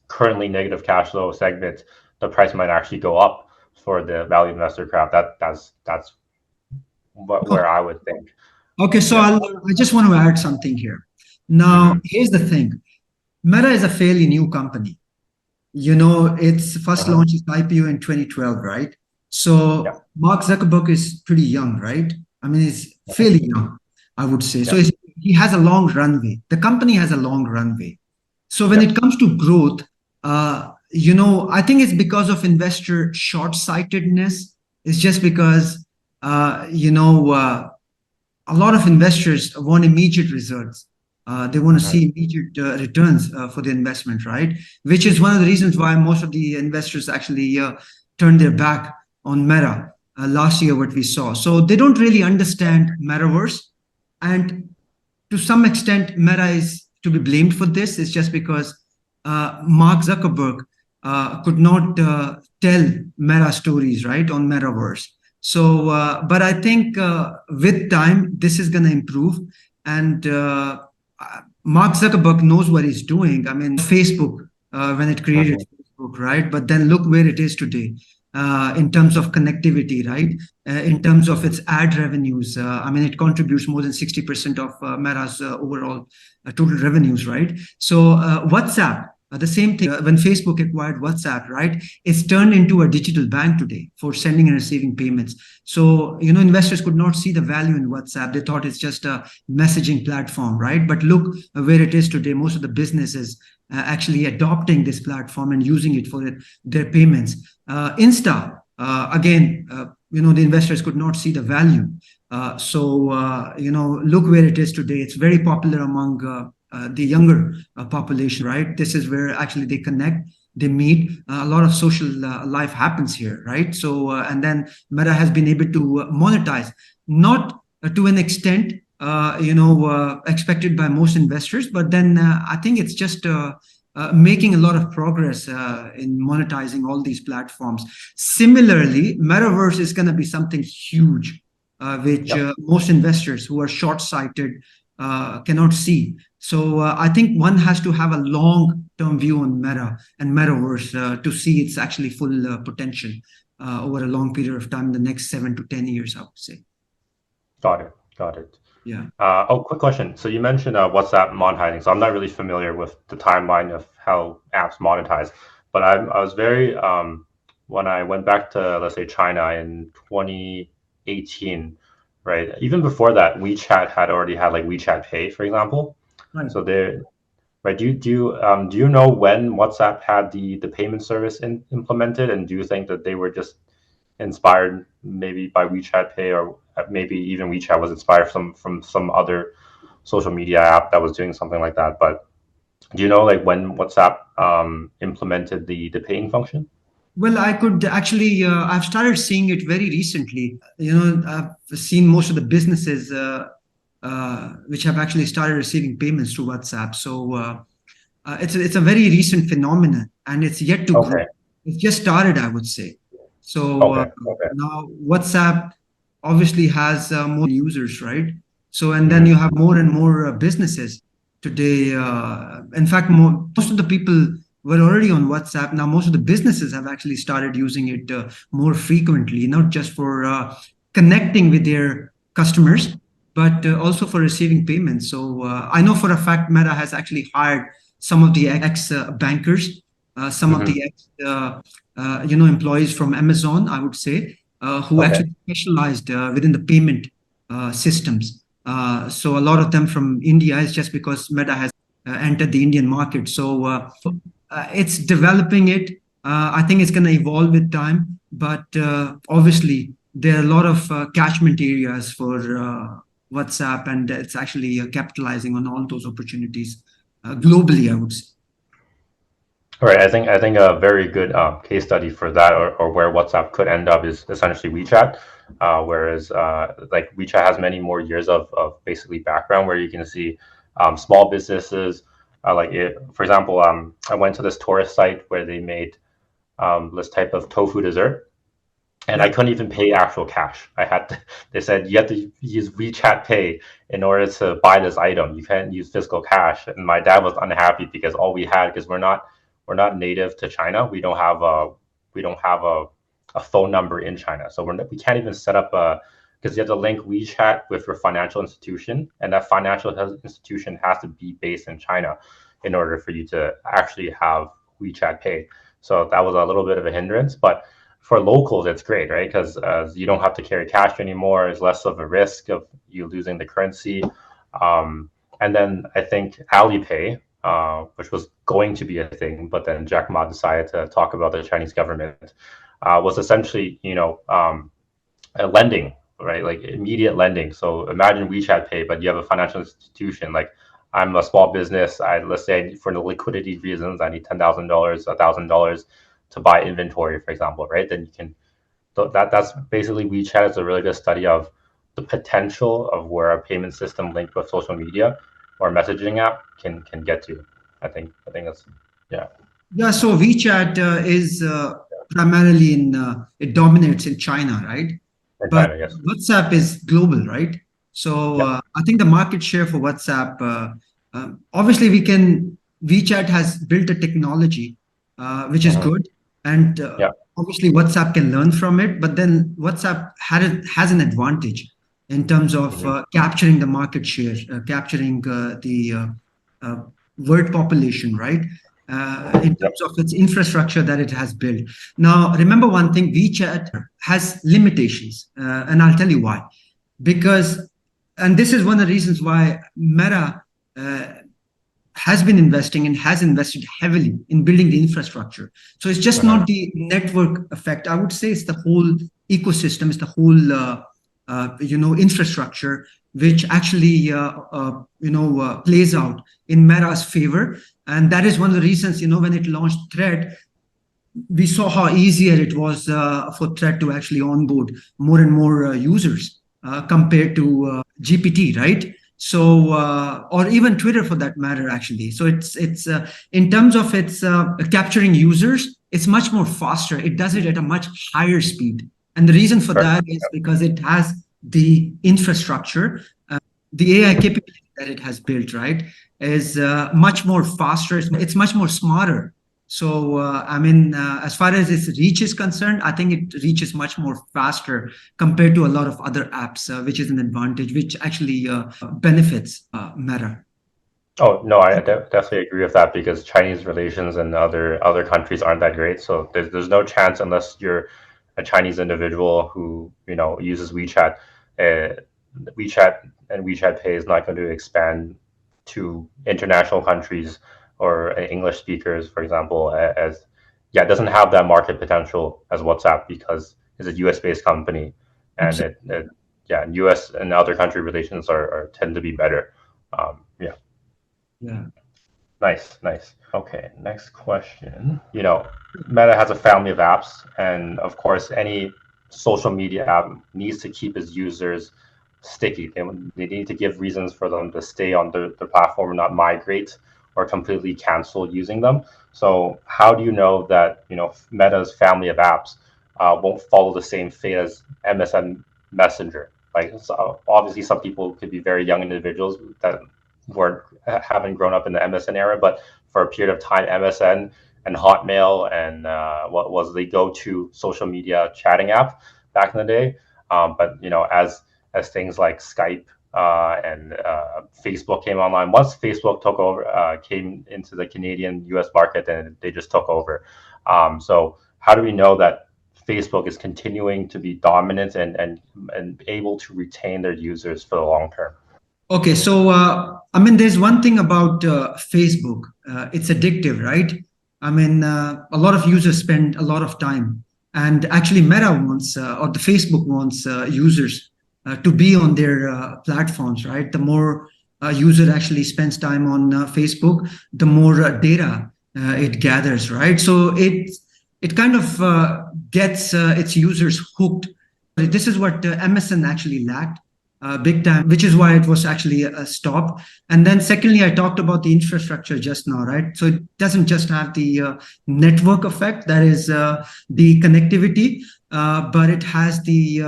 [SPEAKER 1] currently negative cash flow segment, the price might actually go up for the value investor crowd. That's where I would think.
[SPEAKER 2] Okay, so
[SPEAKER 1] Yeah.
[SPEAKER 2] I just want to add something here. Now,
[SPEAKER 1] Mm-hmm.
[SPEAKER 2] here's the thing. Meta is a fairly new company. Its first
[SPEAKER 1] Uh-huh.
[SPEAKER 2] launched its IPO in 2012, right?
[SPEAKER 1] Yeah.
[SPEAKER 2] So Mark Zuckerberg is pretty young, right? I mean, he's
[SPEAKER 1] Uh-huh.
[SPEAKER 2] fairly young, I would say. So
[SPEAKER 1] Yeah.
[SPEAKER 2] he has a long runway. The company has a long runway. So when
[SPEAKER 1] Yeah.
[SPEAKER 2] it comes to growth, I think it's because of investor short-sightedness. It's just because, a lot of investors want immediate results. They want to
[SPEAKER 1] Mm-hmm.
[SPEAKER 2] see immediate returns for the investment, right? Which is one of the reasons why most of the investors actually turned their back on Meta last year, what we saw. So they don't really understand metaverse. And to some extent, Meta is to be blamed for this. It's just because Mark Zuckerberg could not tell Meta stories, right, on metaverse. So, but I think with time, this is going to improve. And Mark Zuckerberg knows what he's doing. I mean, Facebook, when it created
[SPEAKER 1] Mm-hmm.
[SPEAKER 2] Facebook, right? But then look where it is today in terms of connectivity, right? In terms of its ad revenues. I mean, it contributes more than 60% of Meta's overall total revenues, right? So, WhatsApp, the same thing, when Facebook acquired WhatsApp, right? It's turned into a digital bank today for sending and receiving payments. So, investors could not see the value in WhatsApp. They thought it's just a messaging platform, right? But look where it is today. Most of the businesses actually adopting this platform and using it for their payments. Insta, again, the investors could not see the value. Look where it is today. It's very popular among the younger population, right? This is where actually they connect, they meet. A lot of social life happens here, right? So, and then Meta has been able to monetize, not to an extent, expected by most investors, but then I think it's just making a lot of progress in monetizing all these platforms. Similarly, metaverse is going to be something huge, which
[SPEAKER 1] Yep.
[SPEAKER 2] most investors who are short-sighted cannot see. So I think one has to have a long term view on Meta and Metaverse to see its actually full potential over a long period of time, the next 7 to 10 years, I would say.
[SPEAKER 1] Got it. Got it.
[SPEAKER 2] Yeah.
[SPEAKER 1] Quick question. So you mentioned WhatsApp monetizing. So I'm not really familiar with the timeline of how apps monetize, but I was very when I went back to, let's say, China in 2018, right? Even before that, WeChat had already had like WeChat Pay, for example.
[SPEAKER 2] Right.
[SPEAKER 1] So there, right? Do you know when WhatsApp had the payment service implemented, and do you think that they were just inspired maybe by WeChat Pay, or maybe even WeChat was inspired from some other social media app that was doing something like that? But do you know like when WhatsApp implemented the paying function?
[SPEAKER 2] Well, I could actually, I've started seeing it very recently. I've seen most of the businesses which have actually started receiving payments through WhatsApp. So it's a very recent phenomenon, and it's yet to grow.
[SPEAKER 1] Okay.
[SPEAKER 2] It's just started, I would say. So
[SPEAKER 1] Okay. Okay.
[SPEAKER 2] now WhatsApp obviously has more users, right? So and then
[SPEAKER 1] Hmm.
[SPEAKER 2] you have more and more businesses today. In fact, most of the people were already on WhatsApp. Now most of the businesses have actually started using it more frequently, not just for connecting with their customers, but also for receiving payments. So I know for a fact Meta has actually hired some of the ex bankers, some of
[SPEAKER 1] Hmm.
[SPEAKER 2] the ex employees from Amazon, I would say, who
[SPEAKER 1] Okay.
[SPEAKER 2] actually specialized within the payment systems. So a lot of them from India is just because Meta has entered the Indian market. So it's developing it. I think it's going to evolve with time, but obviously there are a lot of catchment areas for WhatsApp, and it's actually capitalizing on all those opportunities globally, I would say.
[SPEAKER 1] All right. I think a very good case study for that, or where WhatsApp could end up, is essentially WeChat. Whereas like WeChat has many more years of basically background where you can see small businesses like it. For example, I went to this tourist site where they made this type of tofu dessert, and I
[SPEAKER 2] Yeah.
[SPEAKER 1] couldn't even pay actual cash. I had to, they said you have to use WeChat Pay in order to buy this item. You can't use physical cash. And my dad was unhappy because all we had, because we're not native to China. We don't have a phone number in China, so we can't even set up a, because you have to link WeChat with your financial institution, and that financial institution has to be based in China in order for you to actually have WeChat Pay. So that was a little bit of a hindrance, but for locals, it's great, right? Because you don't have to carry cash anymore. It's less of a risk of you losing the currency. And then I think Alipay, which was going to be a thing, but then Jack Ma decided to talk about the Chinese government, was essentially, a lending, right? Like immediate lending. So imagine WeChat Pay, but you have a financial institution. Like I'm a small business. Let's say for the liquidity reasons, I need $10,000, $1,000 to buy inventory, for example, right? Then you can. So that's basically WeChat is a really good study of the potential of where a payment system linked with social media or messaging app can get to. I think that's, yeah.
[SPEAKER 2] Yeah, so WeChat is primarily it dominates in China, right?
[SPEAKER 1] In
[SPEAKER 2] But
[SPEAKER 1] China, yes.
[SPEAKER 2] WhatsApp is global, right? So
[SPEAKER 1] Yep.
[SPEAKER 2] I think the market share for WhatsApp, obviously WeChat has built a technology which is
[SPEAKER 1] Hmm.
[SPEAKER 2] good. And
[SPEAKER 1] Yep.
[SPEAKER 2] obviously WhatsApp can learn from it, but then WhatsApp has an advantage in terms of
[SPEAKER 1] Hmm.
[SPEAKER 2] capturing the market share, capturing the uh, word population, right? In
[SPEAKER 1] Yep.
[SPEAKER 2] terms of its infrastructure that it has built. Now, remember one thing, WeChat has limitations, and I'll tell you why. Because, and this is one of the reasons why Meta uh, has been investing and has invested heavily in building the infrastructure. So it's just
[SPEAKER 1] Hmm.
[SPEAKER 2] not the network effect. I would say it's the whole ecosystem, it's the whole infrastructure which actually plays out in Meta's favor. And that is one of the reasons, when it launched Thread, we saw how easier it was for Thread to actually onboard more and more users compared to GPT, right? So, or even Twitter for that matter, actually. So it's in terms of its capturing users, it's much more faster. It does it at a much higher speed, and the reason for
[SPEAKER 1] Correct.
[SPEAKER 2] that is because it has the infrastructure the AI capability that it has built, right, is much more faster. It's much more smarter. So, I mean, as far as its reach is concerned, I think it reaches much more faster compared to a lot of other apps, which is an advantage, which actually benefits Meta.
[SPEAKER 1] Oh no, I definitely agree with that because Chinese relations and other countries aren't that great. So there's no chance unless you're a Chinese individual who uses WeChat. Uh, WeChat and WeChat Pay is not going to expand to international countries or English speakers, for example. As yeah, it doesn't have that market potential as WhatsApp because it's a U.S. based company, and
[SPEAKER 2] Absolutely.
[SPEAKER 1] yeah, U.S. and other country relations are tend to be better. Yeah.
[SPEAKER 2] Yeah.
[SPEAKER 1] Nice, nice. Okay, next question. Meta has a family of apps, and of course, any social media app needs to keep its users sticky. They need to give reasons for them to stay on the platform and not migrate or completely cancel using them. So, how do you know that Meta's family of apps won't follow the same fate as MSN Messenger? Like, so obviously, some people could be very young individuals that weren't haven't grown up in the MSN era, but for a period of time, MSN and Hotmail and what was the go-to social media chatting app back in the day. But as things like Skype and Facebook came online, once Facebook took over, came into the Canadian U.S. market, then they just took over. So how do we know that Facebook is continuing to be dominant and able to retain their users for the long term?
[SPEAKER 2] Okay, so I mean, there's one thing about Facebook. It's addictive, right? I mean, a lot of users spend a lot of time, and actually, Meta wants or the Facebook wants users to be on their platforms, right? The more a user actually spends time on Facebook, the more data it gathers, right? So it kind of gets its users hooked. This is what MSN actually lacked big time, which is why it was actually stopped. And then, secondly, I talked about the infrastructure just now, right? So it doesn't just have the network effect, that is the connectivity, but it has the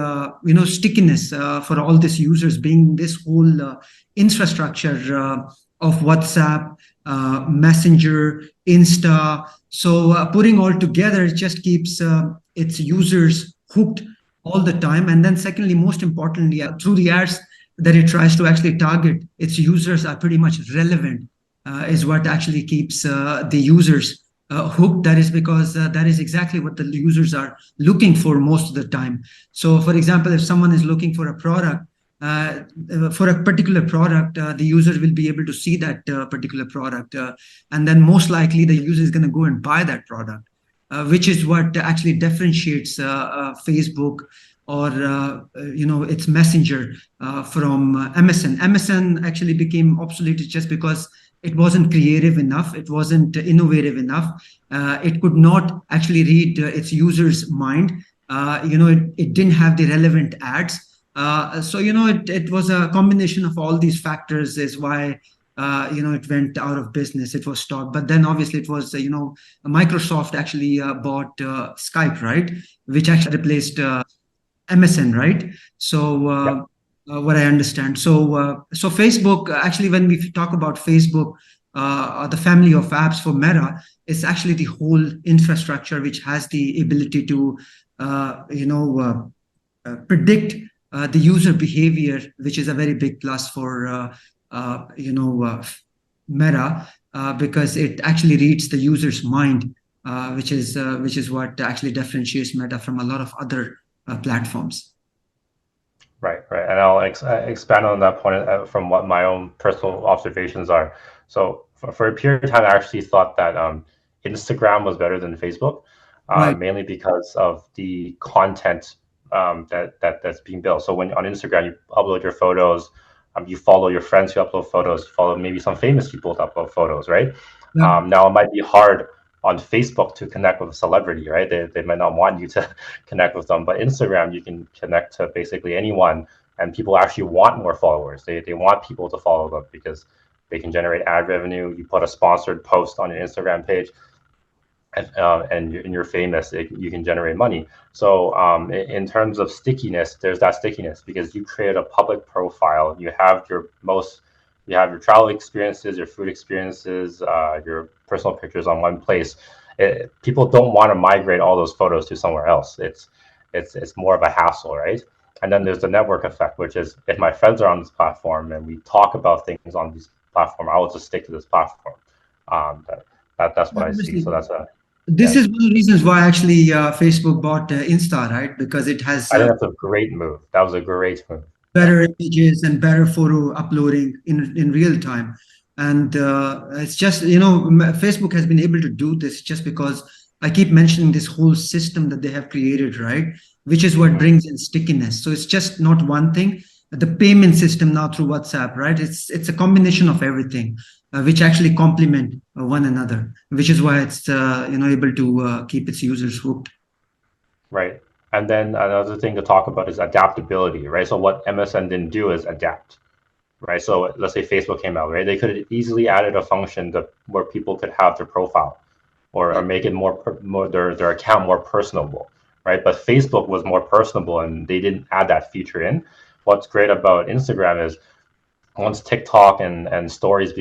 [SPEAKER 2] stickiness for all these users, being this whole infrastructure of WhatsApp, Messenger, Insta. So putting all together, it just keeps its users hooked all the time. And then, secondly, most importantly, through the ads that it tries to actually target, its users are pretty much relevant, is what actually keeps the users hooked. That is because that is exactly what the users are looking for most of the time. So, for example, if someone is looking for a product, for a particular product, the user will be able to see that particular product. And then, most likely, the user is going to go and buy that product. Which is what actually differentiates Facebook or its messenger from MSN. MSN actually became obsolete just because it wasn't creative enough, it wasn't innovative enough, it could not actually read its users' mind. It didn't have the relevant ads. So it was a combination of all these factors is why it went out of business. It was stopped. But then obviously it was, Microsoft actually bought Skype, right? Which actually replaced MSN, right? So
[SPEAKER 1] Yeah.
[SPEAKER 2] what I understand. So Facebook actually, when we talk about Facebook, the family of apps for Meta, is actually the whole infrastructure which has the ability to, predict the user behavior, which is a very big plus for Meta, because it actually reads the user's mind, which is what actually differentiates Meta from a lot of other platforms.
[SPEAKER 1] Right, right. And I'll expand on that point from what my own personal observations are. So for a period of time, I actually thought that Instagram was better than Facebook,
[SPEAKER 2] Right.
[SPEAKER 1] mainly because of the content that's being built. So when on Instagram you upload your photos, you follow your friends who upload photos, you follow maybe some famous people to upload photos, right?
[SPEAKER 2] Yeah.
[SPEAKER 1] Now it might be hard on Facebook to connect with a celebrity, right? They might not want you to connect with them, but Instagram you can connect to basically anyone, and people actually want more followers. They want people to follow them because they can generate ad revenue. You put a sponsored post on your Instagram page, and you're famous, you can generate money. So in terms of stickiness, there's that stickiness because you create a public profile. You have your travel experiences, your food experiences, your personal pictures on one place. People don't want to migrate all those photos to somewhere else. It's more of a hassle, right? And then there's the network effect, which is if my friends are on this platform and we talk about things on this platform, I will just stick to this platform. That's what I see. So
[SPEAKER 2] Obviously,
[SPEAKER 1] that's a
[SPEAKER 2] this
[SPEAKER 1] yeah.
[SPEAKER 2] is one of the reasons why actually Facebook bought Insta, right? Because it has
[SPEAKER 1] I think that's a great move. That was a great move. Yeah.
[SPEAKER 2] better images and better photo uploading in real time. And it's just, Facebook has been able to do this just because I keep mentioning this whole system that they have created, right? Which is what
[SPEAKER 1] Mhm.
[SPEAKER 2] brings in stickiness. So it's just not one thing. The payment system now through WhatsApp, right? It's a combination of everything, which actually complement one another, which is why it's able to keep its users hooked.
[SPEAKER 1] Right. And then another thing to talk about is adaptability, right? So what MSN didn't do is adapt, right? So let's say Facebook came out, right? They could have easily added a function where people could have their profile or make it more their account more personable, right? But Facebook was more personable and they didn't add that feature in. What's great about Instagram is once TikTok and stories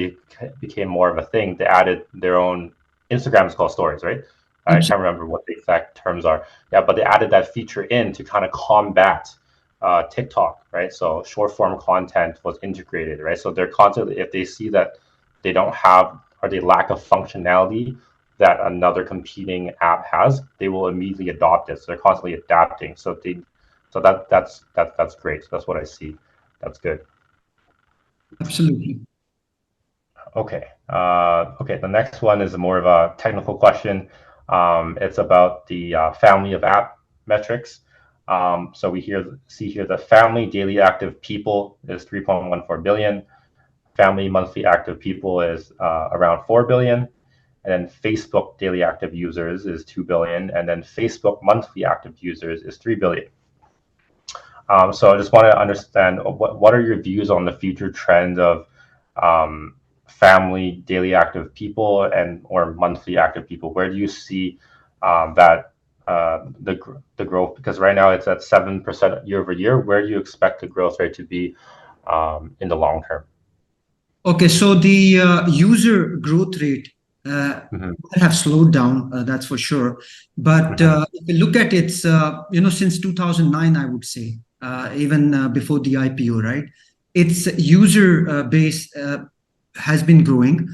[SPEAKER 1] became more of a thing, they added their own. Instagram is called stories, right? I can't remember what the exact terms are. Yeah, but they added that feature in to kind of combat TikTok, right? So short form content was integrated, right? So they're constantly, if they see that they don't have or they lack of functionality that another competing app has, they will immediately adopt it. So they're constantly adapting. That's great. So that's what I see. That's good.
[SPEAKER 2] Absolutely.
[SPEAKER 1] Okay. Okay. The next one is more of a technical question. It's about the family of app metrics. So see here the family daily active people is 3.14 billion. Family monthly active people is around 4 billion. And then Facebook daily active users is 2 billion. And then Facebook monthly active users is 3 billion. So I just want to understand what are your views on the future trend of family daily active people and or monthly active people? Where do you see that the growth? Because right now it's at 7% year over year. Where do you expect the growth rate to be in the long term?
[SPEAKER 2] Okay, so the user growth rate
[SPEAKER 1] Hmm.
[SPEAKER 2] have slowed down, that's for sure. But
[SPEAKER 1] Hmm.
[SPEAKER 2] if you look at its, since 2009, I would say, even before the IPO, right? Its user base has been growing.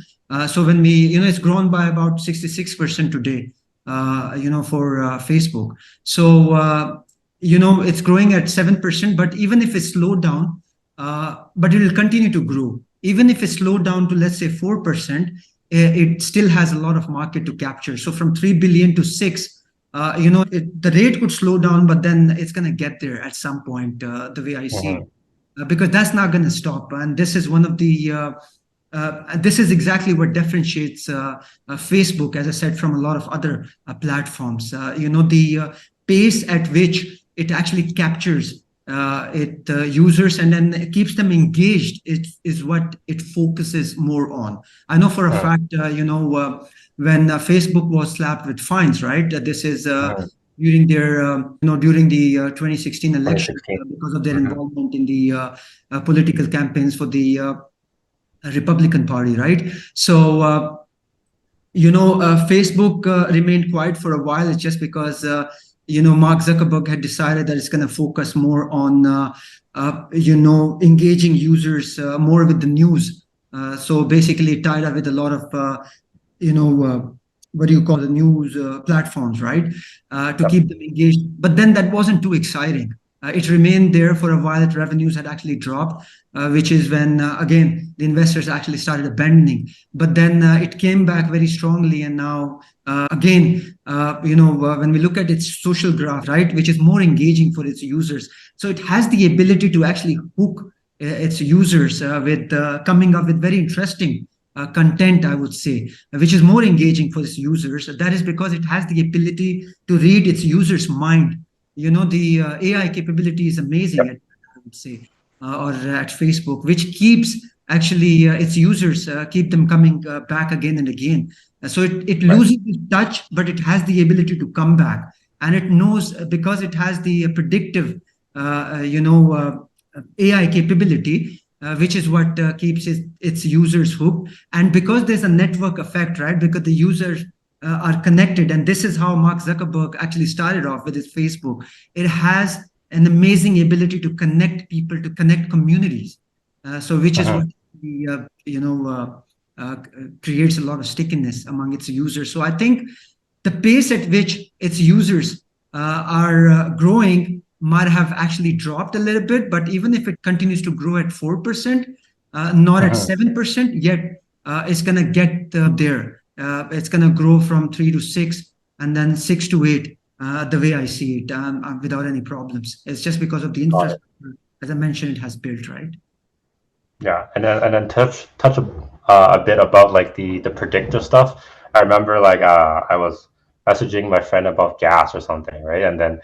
[SPEAKER 2] So when it's grown by about 66% today, for Facebook. So, it's growing at 7%, but even if it slowed down, but it will continue to grow. Even if it slowed down to, let's say, 4%, it still has a lot of market to capture. So from 3 billion to 6, the rate could slow down, but then it's going to get there at some point, the way I see it.
[SPEAKER 1] Hmm.
[SPEAKER 2] Because that's not going to stop. And this is one of the this is exactly what differentiates Facebook, as I said, from a lot of other platforms. The pace at which it actually captures users and then it keeps them engaged is what it focuses more on. I know for a fact, when Facebook was slapped with fines, right? This is
[SPEAKER 1] Hmm.
[SPEAKER 2] during their, during the 2016 election
[SPEAKER 1] 2016.
[SPEAKER 2] because of their
[SPEAKER 1] Hmm.
[SPEAKER 2] involvement in the political campaigns for the Republican Party, right? So, Facebook remained quiet for a while. It's just because, Mark Zuckerberg had decided that it's going to focus more on, engaging users more with the news. So basically tied up with a lot of, you know, uh, what do you call the news platforms, right? To
[SPEAKER 1] Yep.
[SPEAKER 2] keep them engaged. But then that wasn't too exciting. It remained there for a while. Its revenues had actually dropped, which is when, again, the investors actually started abandoning. But then it came back very strongly. And now, again, when we look at its social graph, right, which is more engaging for its users. So it has the ability to actually hook its users with coming up with very interesting content, I would say, which is more engaging for its users. That is because it has the ability to read its users' mind. The AI capability is amazing,
[SPEAKER 1] Yep.
[SPEAKER 2] I would say, or at Facebook, which keeps actually its users keep them coming back again and again. So it
[SPEAKER 1] Right.
[SPEAKER 2] loses its touch, but it has the ability to come back. And it knows, because it has the predictive, AI capability, which is what keeps its users hooked. And because there's a network effect, right? Because the users are connected, and this is how Mark Zuckerberg actually started off with his Facebook. It has an amazing ability to connect people, to connect communities. So, which is what
[SPEAKER 1] Mhm.
[SPEAKER 2] the creates a lot of stickiness among its users. So I think the pace at which its users are growing might have actually dropped a little bit, but even if it continues to grow at 4%, not at
[SPEAKER 1] Mhm.
[SPEAKER 2] 7%, yet it's going to get there. It's going to grow from 3 to 6 and then 6 to 8, the way I see it, without any problems. It's just because of the
[SPEAKER 1] Got it.
[SPEAKER 2] infrastructure, as I mentioned, it has built, right?
[SPEAKER 1] Yeah, and then touch a bit about like the predictive stuff. I remember like I was messaging my friend about gas or something, right? And then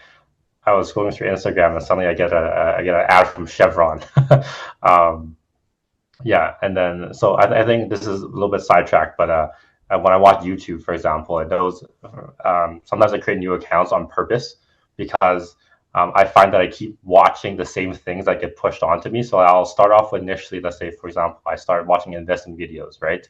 [SPEAKER 1] I was going through Instagram and suddenly I get an ad from Chevron. um, yeah, and then so I think this is a little bit sidetracked, but when I watch YouTube, for example, and those sometimes I create new accounts on purpose because I find that I keep watching the same things that get pushed onto me. So I'll start off with initially, let's say, for example, I started watching investing videos, right?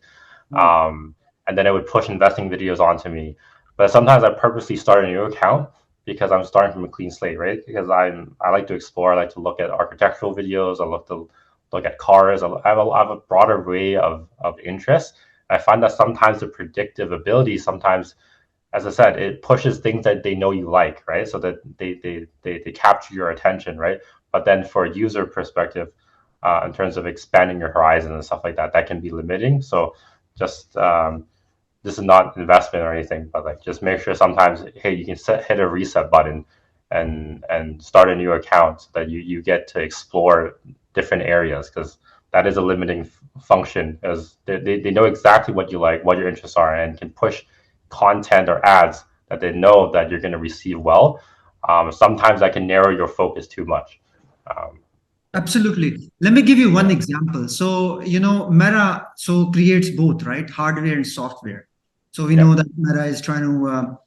[SPEAKER 2] Right.
[SPEAKER 1] Um, and then it would push investing videos onto me. But sometimes I purposely start a new account because I'm starting from a clean slate, right? Because I like to explore, I like to look at architectural videos, I look at cars. I have a broader array of interests. I find that sometimes the predictive ability, sometimes, as I said, it pushes things that they know you like, right? So that they capture your attention, right? But then for a user perspective, in terms of expanding your horizon and stuff like that, that can be limiting. So just this is not investment or anything, but like just make sure sometimes, hey, you can hit a reset button and start a new account so that you get to explore different areas because that is a limiting function as they know exactly what you like, what your interests are, and can push content or ads that they know that you're going to receive well. Sometimes that can narrow your focus too much. Um, yeah.
[SPEAKER 2] Absolutely. Let me give you one
[SPEAKER 1] Yeah.
[SPEAKER 2] example. So, Meta creates both, right? Hardware and software. So we
[SPEAKER 1] Yeah.
[SPEAKER 2] know that Meta is trying to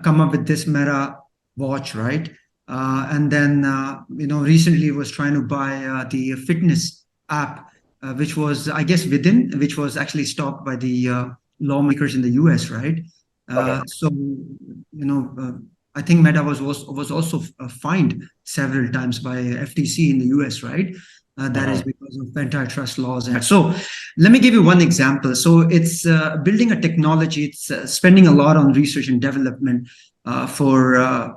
[SPEAKER 2] come up with this Meta watch, right? And then, recently was trying to buy the fitness app, which was, I guess, which was actually stopped by the lawmakers in the US, right?
[SPEAKER 1] Okay.
[SPEAKER 2] So, I think Meta was also fined several times by FTC in the US, right? That is
[SPEAKER 1] Hmm.
[SPEAKER 2] because of antitrust laws. And so, let me give you one example. So, it's building a technology. It's spending a lot on research and development for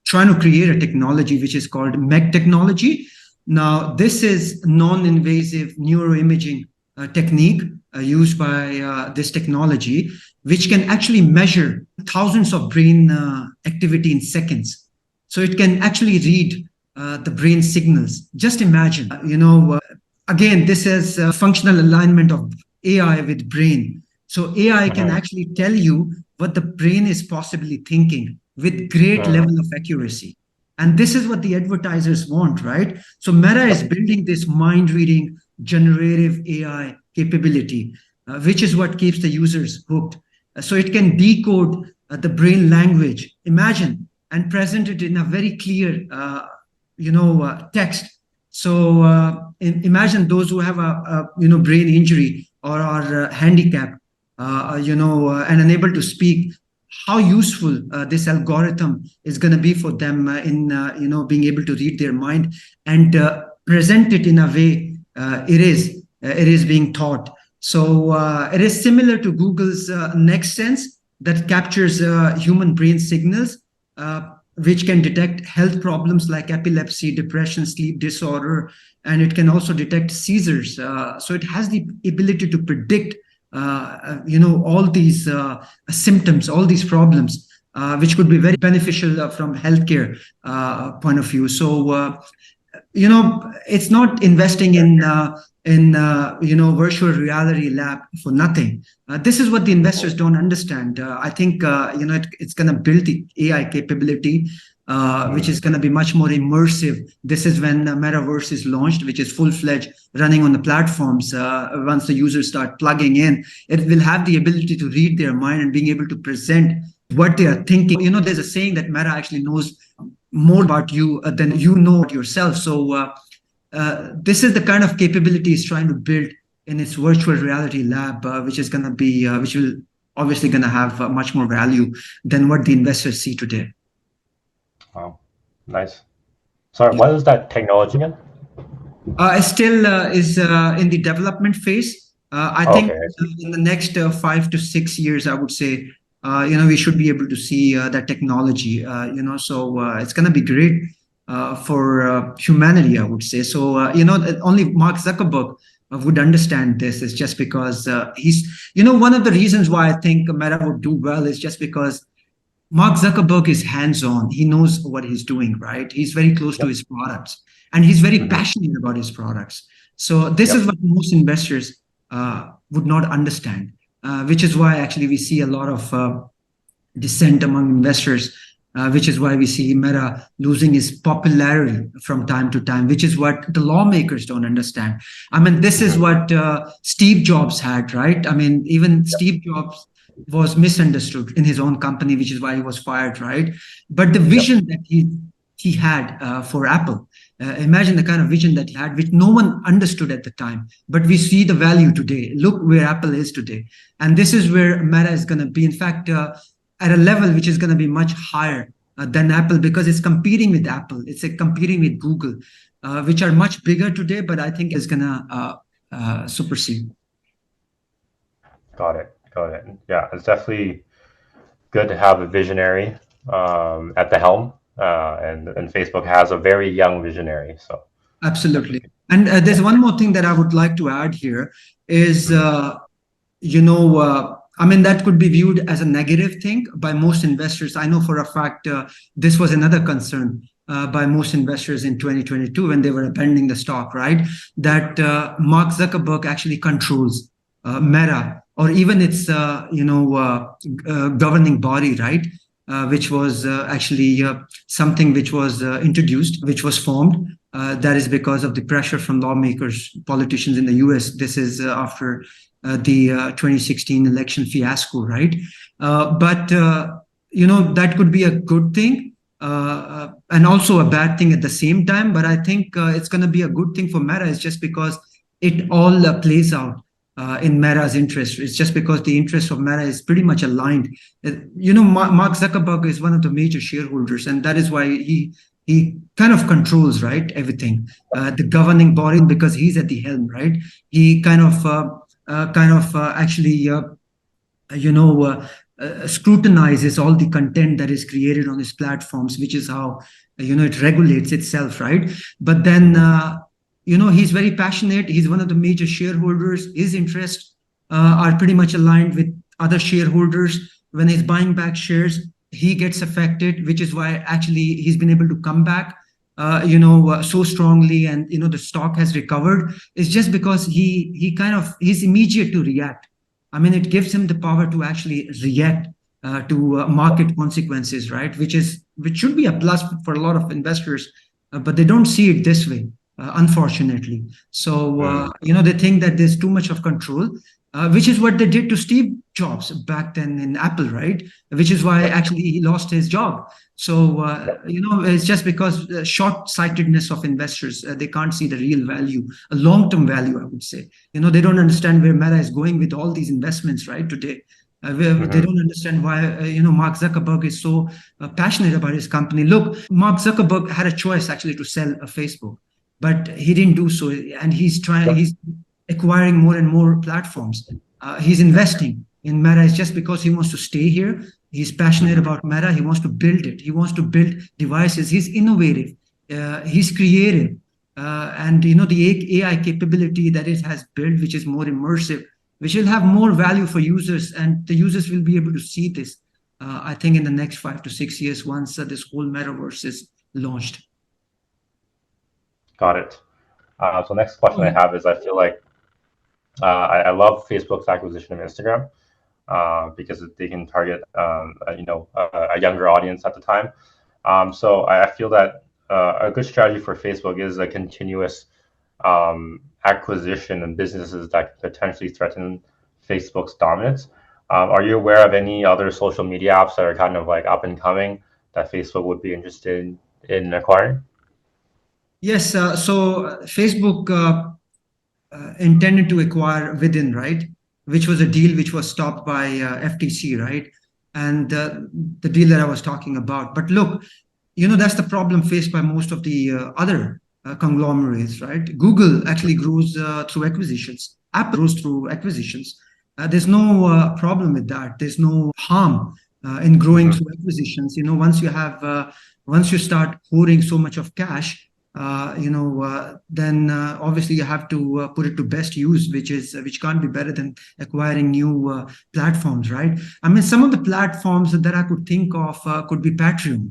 [SPEAKER 2] trying to create a technology which is called MEG technology. Now, this is non-invasive neuroimaging technique used by this technology, which can actually measure thousands of brain activity in seconds. So it can actually read the brain signals. Just imagine, again, this is functional alignment of AI with brain. So AI can
[SPEAKER 1] Hmm.
[SPEAKER 2] actually tell you what the brain is possibly thinking with great
[SPEAKER 1] Hmm.
[SPEAKER 2] level of accuracy. And this is what the advertisers want, right? So Meta is
[SPEAKER 1] Yep.
[SPEAKER 2] building this mind reading generative AI capability, which is what keeps the users hooked. So it can decode the brain language. Imagine and present it in a very clear, text. So imagine those who have a brain injury or are handicapped, and unable to speak. How useful this algorithm is going to be for them in being able to read their mind and present it in a way it is being taught. So it is similar to Google's Next Sense that captures human brain signals, which can detect health problems like epilepsy, depression, sleep disorder, and it can also detect seizures. So it has the ability to predict, all these symptoms, all these problems, which could be very beneficial from healthcare point of view. So it's not investing in virtual reality lab for nothing. This is what the investors don't understand. I think it's going to build the AI capability, which
[SPEAKER 1] Mm.
[SPEAKER 2] is going to be much more immersive. This is when the metaverse is launched, which is full-fledged running on the platforms. Once the users start plugging in, it will have the ability to read their mind and being able to present what they are thinking. There's a saying that Meta actually knows more about you than you know yourself. So this is the kind of capability it's trying to build in its virtual reality lab, which is going to be, which will obviously going to have much more value than what the investors see today.
[SPEAKER 1] Wow, nice. Sorry,
[SPEAKER 2] Yeah.
[SPEAKER 1] what is that technology again?
[SPEAKER 2] It still is in the development phase. I
[SPEAKER 1] Oh,
[SPEAKER 2] think
[SPEAKER 1] okay, I see.
[SPEAKER 2] in the next 5 to 6 years, I would say, we should be able to see that technology. So it's going to be great for humanity, I would say. So only Mark Zuckerberg would understand this. Is just because one of the reasons why I think Meta would do well is just because Mark Zuckerberg is hands on. He knows what he's doing, right? He's very close to
[SPEAKER 1] Yep.
[SPEAKER 2] his products and he's very
[SPEAKER 1] Hmm.
[SPEAKER 2] passionate about his products. So, this is
[SPEAKER 1] Yep.
[SPEAKER 2] what most investors would not understand, which is why actually we see a lot of dissent among investors, which is why we see Meta losing its popularity from time to time, which is what the lawmakers don't understand. I mean, this is
[SPEAKER 1] Hmm.
[SPEAKER 2] what Steve Jobs had, right? I mean, even Steve Jobs was misunderstood in his own company, which is why he was fired, right? But the
[SPEAKER 1] Yep.
[SPEAKER 2] vision that he had for Apple. Imagine the kind of vision that he had, which no one understood at the time. But we see the value today. Look where Apple is today. And this is where Meta is going to be. In fact, at a level which is going to be much higher than Apple because it's competing with Apple. It's competing with Google, which are much bigger today, but I think is going to supersede.
[SPEAKER 1] Got it. Got it. Yeah, it's definitely good to have a visionary at the helm, and Facebook has a very young visionary, so
[SPEAKER 2] Absolutely.
[SPEAKER 1] definitely.
[SPEAKER 2] And there's
[SPEAKER 1] Yeah.
[SPEAKER 2] one more thing that I would like to add here is,
[SPEAKER 1] Hmm.
[SPEAKER 2] I mean, that could be viewed as a negative thing by most investors. I know for a fact this was another concern by most investors in 2022 when they were abandoning the stock, right? That Mark Zuckerberg actually controls Meta or even its, governing body, right? Which was actually something which was introduced, which was formed. That is because of the pressure from lawmakers, politicians in the US. This is after the 2016 election fiasco, right? But that could be a good thing and also a bad thing at the same time. But I think it's going to be a good thing for Meta, is just because it all plays out in Meta's interest. It's just because the interest of Meta is pretty much aligned. Mark Zuckerberg is one of the major shareholders, and that is why he kind of controls, right, everything, the governing body, because he's at the helm, right? He actually scrutinizes all the content that is created on his platforms, which is how it regulates itself, right? But then
[SPEAKER 1] Hmm.
[SPEAKER 2] he's very passionate. He's one of the major shareholders. His interests are pretty much aligned with other shareholders. When he's buying back shares, he gets affected, which is why actually he's been able to come back so strongly, and the stock has recovered. It's just because he's immediate to react. I mean, it gives him the power to actually react to market consequences, right? Which should be a plus for a lot of investors, but they don't see it this way, unfortunately. So
[SPEAKER 1] Hmm.
[SPEAKER 2] they think that there's too much of control, which is what they did to Steve Jobs back then in Apple, right? Which is why
[SPEAKER 1] Yep.
[SPEAKER 2] actually he lost his job. So
[SPEAKER 1] Yep.
[SPEAKER 2] it's just because short-sightedness of investors. They can't see the real value, a long-term value, I would say. They don't understand where Meta is going with all these investments right today. They
[SPEAKER 1] Hmm.
[SPEAKER 2] don't understand why Mark Zuckerberg is so passionate about his company. Look, Mark Zuckerberg had a choice actually to sell Facebook, but he didn't do so, and
[SPEAKER 1] Yep.
[SPEAKER 2] he's acquiring more and more platforms. He's investing in Meta. It's just because he wants to stay here. He's passionate
[SPEAKER 1] Hmm.
[SPEAKER 2] about Meta. He wants to build it. He wants to build devices. He's innovative. He's creative. And the AI capability that it has built, which is more immersive, which will have more value for users, and the users will be able to see this. I think in the next 5 to 6 years, once this whole metaverse is launched.
[SPEAKER 1] Got it. So next question I have is, I feel like I love Facebook's acquisition of Instagram because they can target a younger audience at the time. So I feel that a good strategy for Facebook is a continuous acquisition and businesses that could potentially threaten Facebook's dominance. Are you aware of any other social media apps that are kind of like up and coming that Facebook would be interested in acquiring?
[SPEAKER 2] Yes, Facebook intended to acquire Within, right? Which was a deal which was stopped by FTC, right? And the deal that I was talking about. But look, that's the problem faced by most of the other conglomerates, right? Google actually grows through acquisitions. Apple grows through acquisitions. There's no problem with that. There's no harm in growing
[SPEAKER 1] Hmm.
[SPEAKER 2] through acquisitions. Once you start hoarding so much of cash, then obviously you have to put it to best use, which can't be better than acquiring new platforms, right? I mean, some of the platforms that I could think of could be Patreon,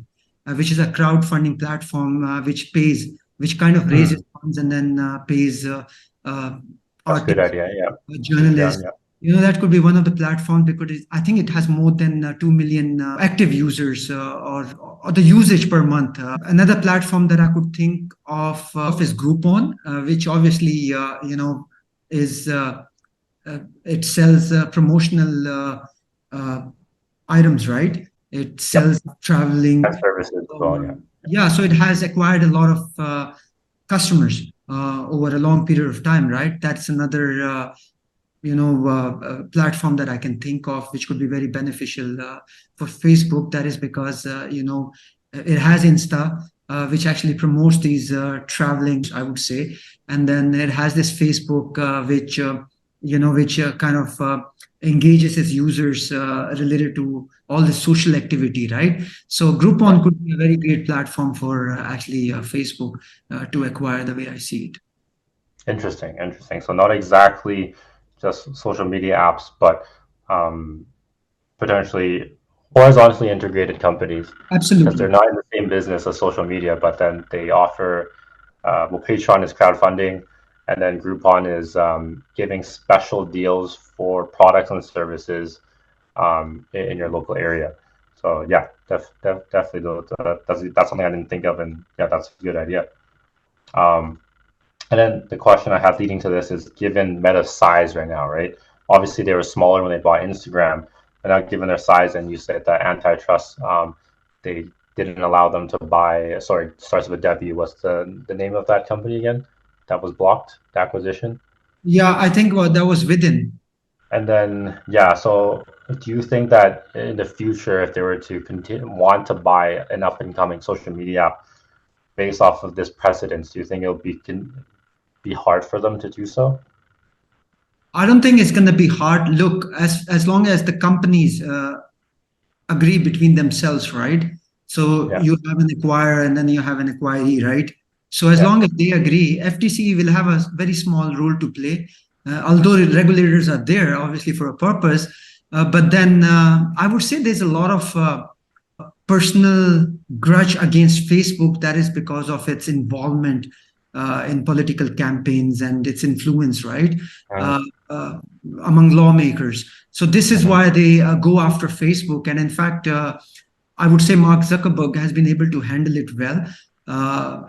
[SPEAKER 2] which is a crowdfunding platform which kind of raises
[SPEAKER 1] Hmm.
[SPEAKER 2] funds and then pays uh,
[SPEAKER 1] That's a good
[SPEAKER 2] artists,
[SPEAKER 1] idea. Yeah. Patreon.
[SPEAKER 2] journalists.
[SPEAKER 1] Yeah.
[SPEAKER 2] That could be one of the platforms because I think it has more than 2 million active users or the usage per month. Another platform that I could think of is Groupon, which obviously, is it sells promotional uh, items, right? It
[SPEAKER 1] Yep.
[SPEAKER 2] sells traveling.
[SPEAKER 1] And services as well. Yeah.
[SPEAKER 2] Yeah, so it has acquired a lot of customers over a long period of time, right? That's another platform that I can think of, which could be very beneficial for Facebook. That is because it has Insta, which actually promotes these traveling, I would say, and then it has this Facebook, which kind of engages its users related to all the social activity, right? So
[SPEAKER 1] Yeah.
[SPEAKER 2] Groupon could be a very great platform for actually Facebook to acquire, the way I see it.
[SPEAKER 1] Interesting. Interesting. So not exactly just social media apps, but um, potentially horizontally integrated companies because they're
[SPEAKER 2] Absolutely.
[SPEAKER 1] not in the same business as social media, but then they offer, well, Patreon is crowdfunding, and then Groupon is giving special deals for products and services in your local area. So yeah, definitely that's something I didn't think of, and yeah, that's a good idea. Um, and then the question I had leading to this is given Meta's size right now, right? Obviously, they were smaller when they bought Instagram, but now given their size, and you said that antitrust, they didn't allow them to buy. Sorry, starts with a W. What's the name of that company again? That was blocked, the acquisition.
[SPEAKER 2] Yeah, I think that was Within.
[SPEAKER 1] And then yeah, so do you think that in the future, if they were to continue want to buy an up and coming social media app based off of this precedence, do you think it'll be hard for them to do so?
[SPEAKER 2] I don't think it's going to be hard. Look, as long as the companies agree between themselves, right? So
[SPEAKER 1] Yeah.
[SPEAKER 2] you have an acquirer and then you have an acquiree, right? So as
[SPEAKER 1] Yeah.
[SPEAKER 2] long as they agree, FTC will have a very small role to play. Although the regulators are there, obviously for a purpose, but then I would say there's a lot of personal grudge against Facebook that is because of its involvement in political campaigns and its influence, right?
[SPEAKER 1] Mhm.
[SPEAKER 2] Uh, uh, Among lawmakers. So this is
[SPEAKER 1] Mhm.
[SPEAKER 2] why they go after Facebook. And in fact, I would say Mark Zuckerberg has been able to handle it well.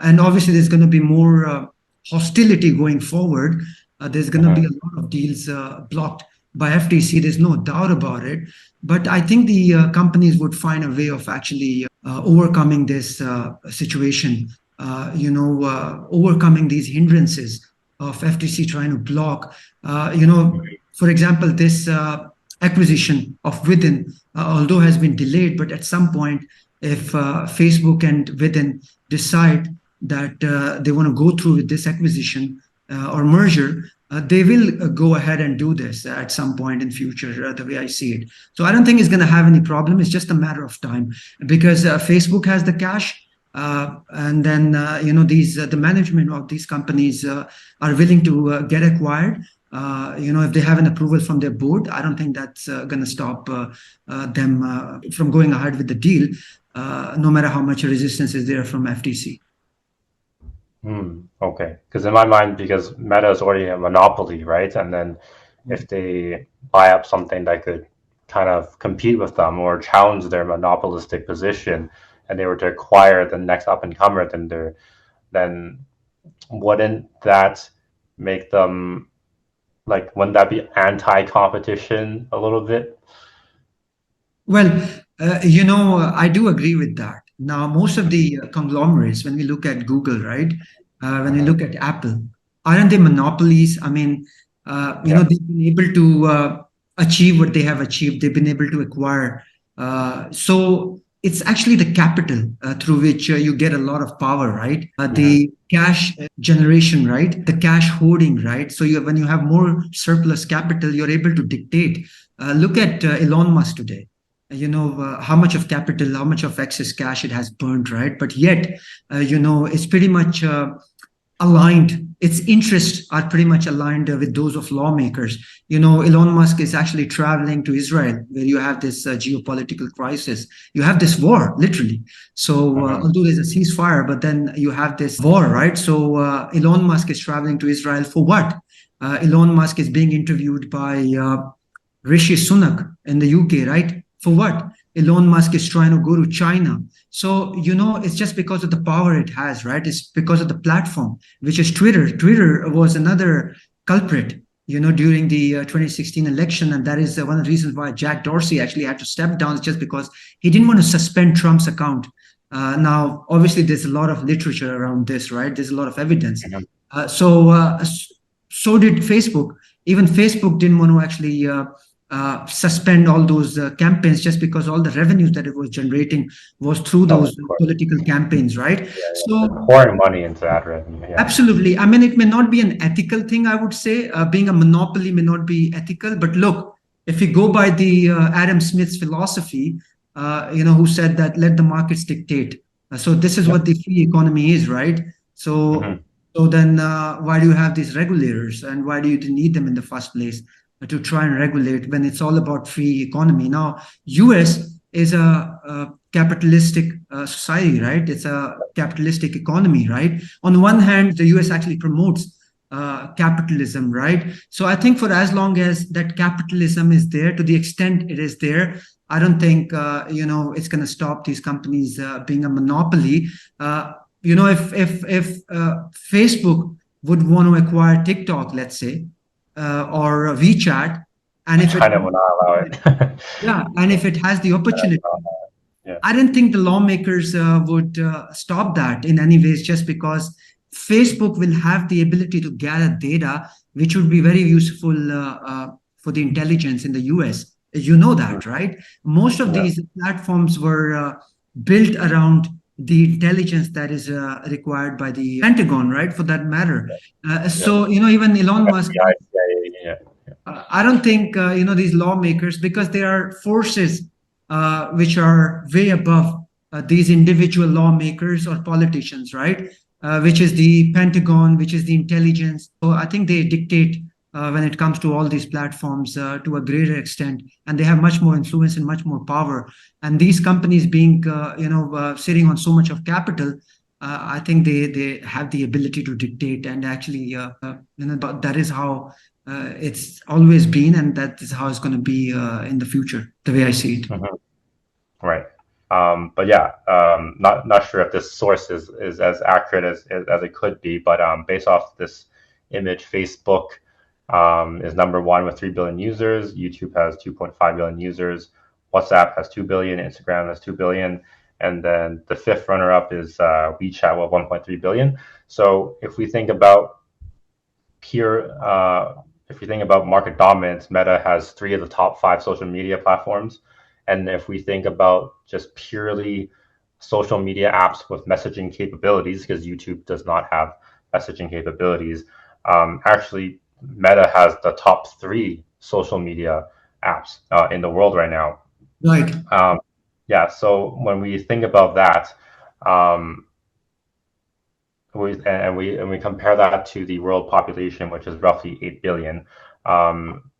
[SPEAKER 2] And obviously, there's going to be more hostility going forward. There's going to be a
[SPEAKER 1] Mhm.
[SPEAKER 2] lot of deals blocked by FTC. There's no doubt about it. But I think the companies would find a way of actually overcoming this situation, overcoming these hindrances of FTC trying to block. For example, this acquisition of Within, although has been delayed, but at some point, if Facebook and Within decide that they want to go through with this acquisition or merger, they will go ahead and do this at some point in future, the way I see it. So I don't think it's going to have any problem. It's just a matter of time because Facebook has the cash. And then these the management of these companies are willing to get acquired. If they have an approval from their board, I don't think that's going to stop them from going ahead with the deal, no matter how much resistance is there from FTC.
[SPEAKER 1] Hmm. Okay. Because in my mind, because Meta is already a monopoly, right? And then if they buy up something that could kind of compete with them or challenge their monopolistic position, and they were to acquire the next up and comer, then wouldn't that make them, like, wouldn't that be anti-competition a little bit?
[SPEAKER 2] Well, I do agree with that. Now, most of the conglomerates, when we look at Google, right, when we
[SPEAKER 1] Mhm.
[SPEAKER 2] look at Apple, aren't they monopolies? I mean,
[SPEAKER 1] Yeah.
[SPEAKER 2] they've been able to achieve what they have achieved. They've been able to acquire. So it's actually the capital through which you get a lot of power, right?
[SPEAKER 1] Hmm.
[SPEAKER 2] The cash generation, right? The cash hoarding, right? So when you have more surplus capital, you're able to dictate. Look at Elon Musk today, how much of capital, how much of excess cash it has burnt, right? But yet, it's pretty much aligned. Its interests are pretty much aligned with those of lawmakers. Elon Musk is actually traveling to Israel, where you have this geopolitical crisis. You have this war, literally. So,
[SPEAKER 1] Hmm.
[SPEAKER 2] although there's a ceasefire, but then you have this war, right? So, Elon Musk is traveling to Israel for what? Elon Musk is being interviewed by Rishi Sunak in the UK, right? For what? Elon Musk is trying to go to China. So, it's just because of the power it has, right? It's because of the platform, which is Twitter. Twitter was another culprit, during the 2016 election. And that is one of the reasons why Jack Dorsey actually had to step down, just because he didn't want to suspend Trump's account. Now, obviously, there's a lot of literature around this, right? There's a lot of evidence.
[SPEAKER 1] Hmm.
[SPEAKER 2] So did Facebook. Even Facebook didn't want to actually suspend all those campaigns, just because all the revenues that it was generating was through
[SPEAKER 1] Oh,
[SPEAKER 2] those
[SPEAKER 1] of course.
[SPEAKER 2] political campaigns, right?
[SPEAKER 1] Yeah, yeah. They're
[SPEAKER 2] So
[SPEAKER 1] pouring money into ad revenue. Yeah.
[SPEAKER 2] absolutely. I mean, it may not be an ethical thing, I would say. Being a monopoly may not be ethical, but look, if you go by the Adam Smith's philosophy, who said that let the markets dictate. So this is
[SPEAKER 1] Yep.
[SPEAKER 2] what the free economy is, right? So,
[SPEAKER 1] Hmm.
[SPEAKER 2] so then why do you have these regulators, and why do you need them in the first place to try and regulate when it's all about free economy? Now, US is a capitalistic society, right? It's a capitalistic economy, right? On one hand, the US actually promotes capitalism, right? So I think for as long as that capitalism is there, to the extent it is there, I don't think it's going to stop these companies being a monopoly. If Facebook would want to acquire TikTok, let's say, or WeChat, and if it
[SPEAKER 1] China will not allow it.
[SPEAKER 2] yeah, and if it has the opportunity,
[SPEAKER 1] Yeah.
[SPEAKER 2] I don't think the lawmakers would stop that in any ways, just because Facebook will have the ability to gather data, which would be very useful for the intelligence in the US. You know
[SPEAKER 1] Mhm.
[SPEAKER 2] that, right? Most of
[SPEAKER 1] Yeah.
[SPEAKER 2] these platforms were built around the intelligence that is required by the Pentagon, right? For that matter.
[SPEAKER 1] Yeah.
[SPEAKER 2] So, even Elon Musk,
[SPEAKER 1] FBI, CIA, yeah.
[SPEAKER 2] I don't think these lawmakers, because there are forces which are way above these individual lawmakers or politicians, right? Which is the Pentagon, which is the intelligence. So I think they dictate when it comes to all these platforms to a greater extent, and they have much more influence and much more power. And these companies being, sitting on so much of capital. I think they have the ability to dictate, and actually, that is how it's always been, and that is how it's going to be in the future, the way I see it.
[SPEAKER 1] Mhm. Right. But yeah, not sure if this source is as accurate as it could be, but based off this image, Facebook is number one with 3 billion users. YouTube has 2.5 billion users. WhatsApp has 2 billion. Instagram has 2 billion. And then the fifth runner up is WeChat with 1.3 billion. So pure, if we think about market dominance, Meta has three of the top five social media platforms. And if we think about just purely social media apps with messaging capabilities, because YouTube does not have messaging capabilities, actually, Meta has the top three social media apps in the world right now.
[SPEAKER 2] Right.
[SPEAKER 1] Um, yeah, so when we think about that, um, we compare that to the world population, which is roughly 8 billion.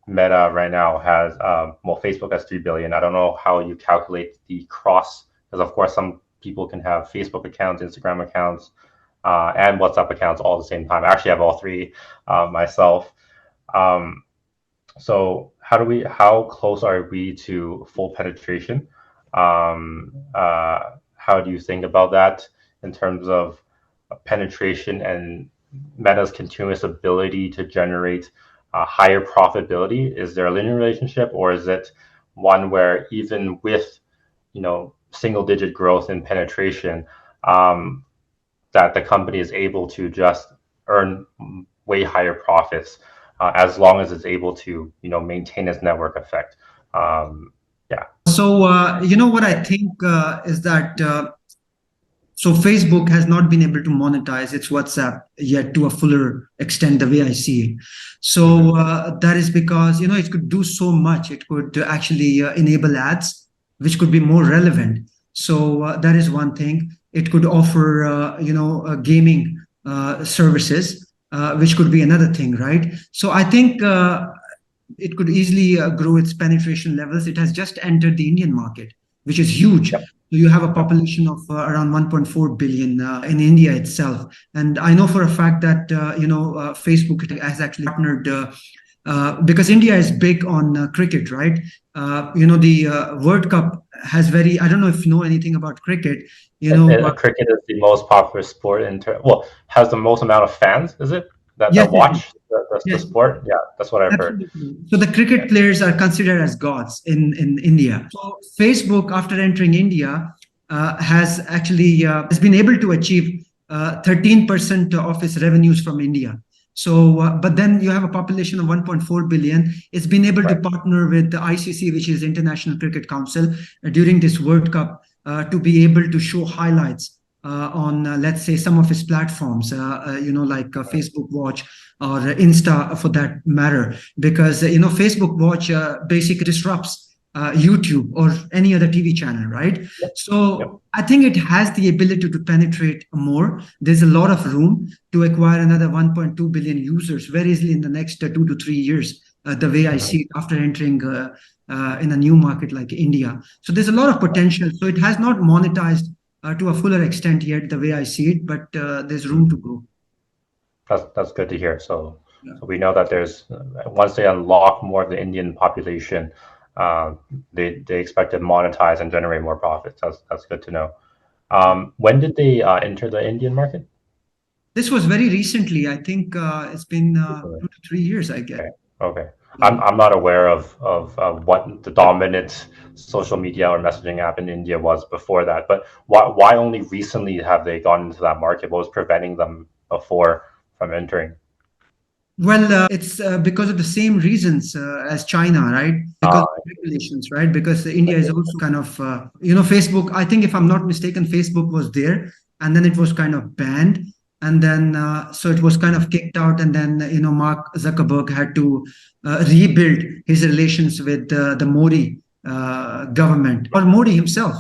[SPEAKER 1] Meta right now has, well, Facebook has 3 billion. I don't know how you calculate the cross, because of course some people can have Facebook accounts, Instagram accounts, and WhatsApp accounts all at the same time. I actually have all three myself. Um, so how close are we to full penetration? how do you think about that in terms of penetration and Meta's continuous ability to generate higher profitability? Is there a linear relationship, or is it one where even with single digit growth in penetration, that the company is able to just earn way higher profits as long as it's able to maintain its network effect? Yeah.
[SPEAKER 2] So, what I think is that so Facebook has not been able to monetize its WhatsApp yet to a fuller extent, the way I see it. So that is because it could do so much. It could actually enable ads, which could be more relevant. So that is one thing. It could offer gaming services, which could be another thing, right? So I think it could easily grow its penetration levels. It has just entered the Indian market, which is huge.
[SPEAKER 1] Yep.
[SPEAKER 2] You have a population of around 1.4 billion in India itself. And I know for a fact that, Facebook has actually partnered because India is big on cricket, right? The World Cup has I don't know if you know anything about cricket.
[SPEAKER 1] Cricket is the most popular sport has the most amount of fans, is it? That
[SPEAKER 2] Yes,
[SPEAKER 1] watch the
[SPEAKER 2] yes,
[SPEAKER 1] sport? Yeah, that's what I've heard.
[SPEAKER 2] absolutely. So the cricket players are considered as gods in India. So Facebook, after entering India, has been able to achieve 13% of its revenues from India. So, but then you have a population of 1.4 billion. It's been able to
[SPEAKER 1] Right.
[SPEAKER 2] partner with the ICC, which is International Cricket Council, during this World Cup to be able to show highlights on, let's say, some of its platforms, like Facebook Watch or Insta for that matter, because Facebook Watch basically disrupts YouTube or any other TV channel, right? So
[SPEAKER 1] Yep.
[SPEAKER 2] I think it has the ability to penetrate more. There's a lot of room to acquire another 1.2 billion users very easily in the next 2 to 3 years, the way I see it after entering in a new market like India. So there's a lot of potential. So it has not monetized to a fuller extent yet, the way I see it, but there's room to grow.
[SPEAKER 1] That's good to hear. So,
[SPEAKER 2] Yeah.
[SPEAKER 1] so we know that there's once they unlock more of the Indian population, they expect to monetize and generate more profits. That's good to know. When did they enter the Indian market?
[SPEAKER 2] This was very recently. I think it's been 2 to 3 years, I guess.
[SPEAKER 1] Okay. Okay. I'm not aware of what the dominant social media or messaging app in India was before that, but why only recently have they gone into that market? What was preventing them before from entering?
[SPEAKER 2] Well, it's because of the same reasons as China, right? Because of regulations, right? Because India is also kind of, Facebook. I think if I'm not mistaken, Facebook was there, and then it was kind of banned, and then so it was kind of kicked out, and then Mark Zuckerberg had to rebuild his relations with the Modi government or Modi himself.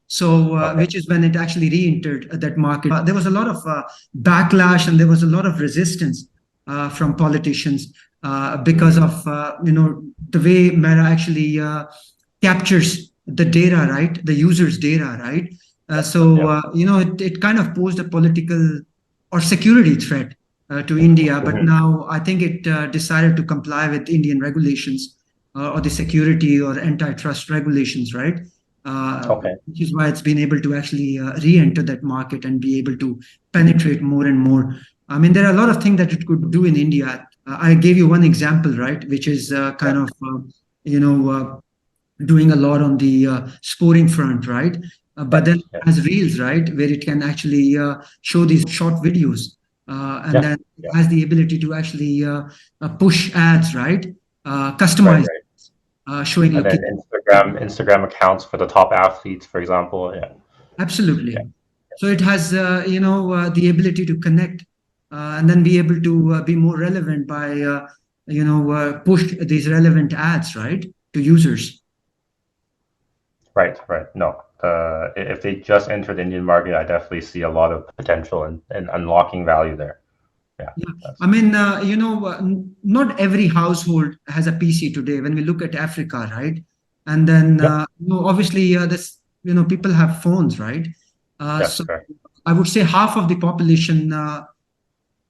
[SPEAKER 2] So, which is when it actually re-entered that market. There was a lot of backlash, and there was a lot of resistance from politicians because of the way Meta actually captures the data, right? The user's data, right? It kind of posed a political or security threat to India, but now I think it decided to comply with Indian regulations or the security or antitrust regulations, right? Which is why it's been able to actually re-enter that market and be able to penetrate more and more. I mean, there are a lot of things that it could do in India. I gave you one example, right, which is doing a lot on the sporting front, right? But then it has Reels, right, where it can actually show these short videos, and then it has the ability to actually push ads, right? Customize, showing
[SPEAKER 1] and
[SPEAKER 2] location.
[SPEAKER 1] then Instagram accounts for the top athletes, for example. Yeah.
[SPEAKER 2] Absolutely. So it has, the ability to connect and then be able to be more relevant by, push these relevant ads, right, to users.
[SPEAKER 1] Right. No, if they just entered the Indian market, I definitely see a lot of potential in unlocking value there. Yeah.
[SPEAKER 2] I mean, not every household has a PC today. When we look at Africa, right, and then obviously this, people have phones, right? So I would say half of the population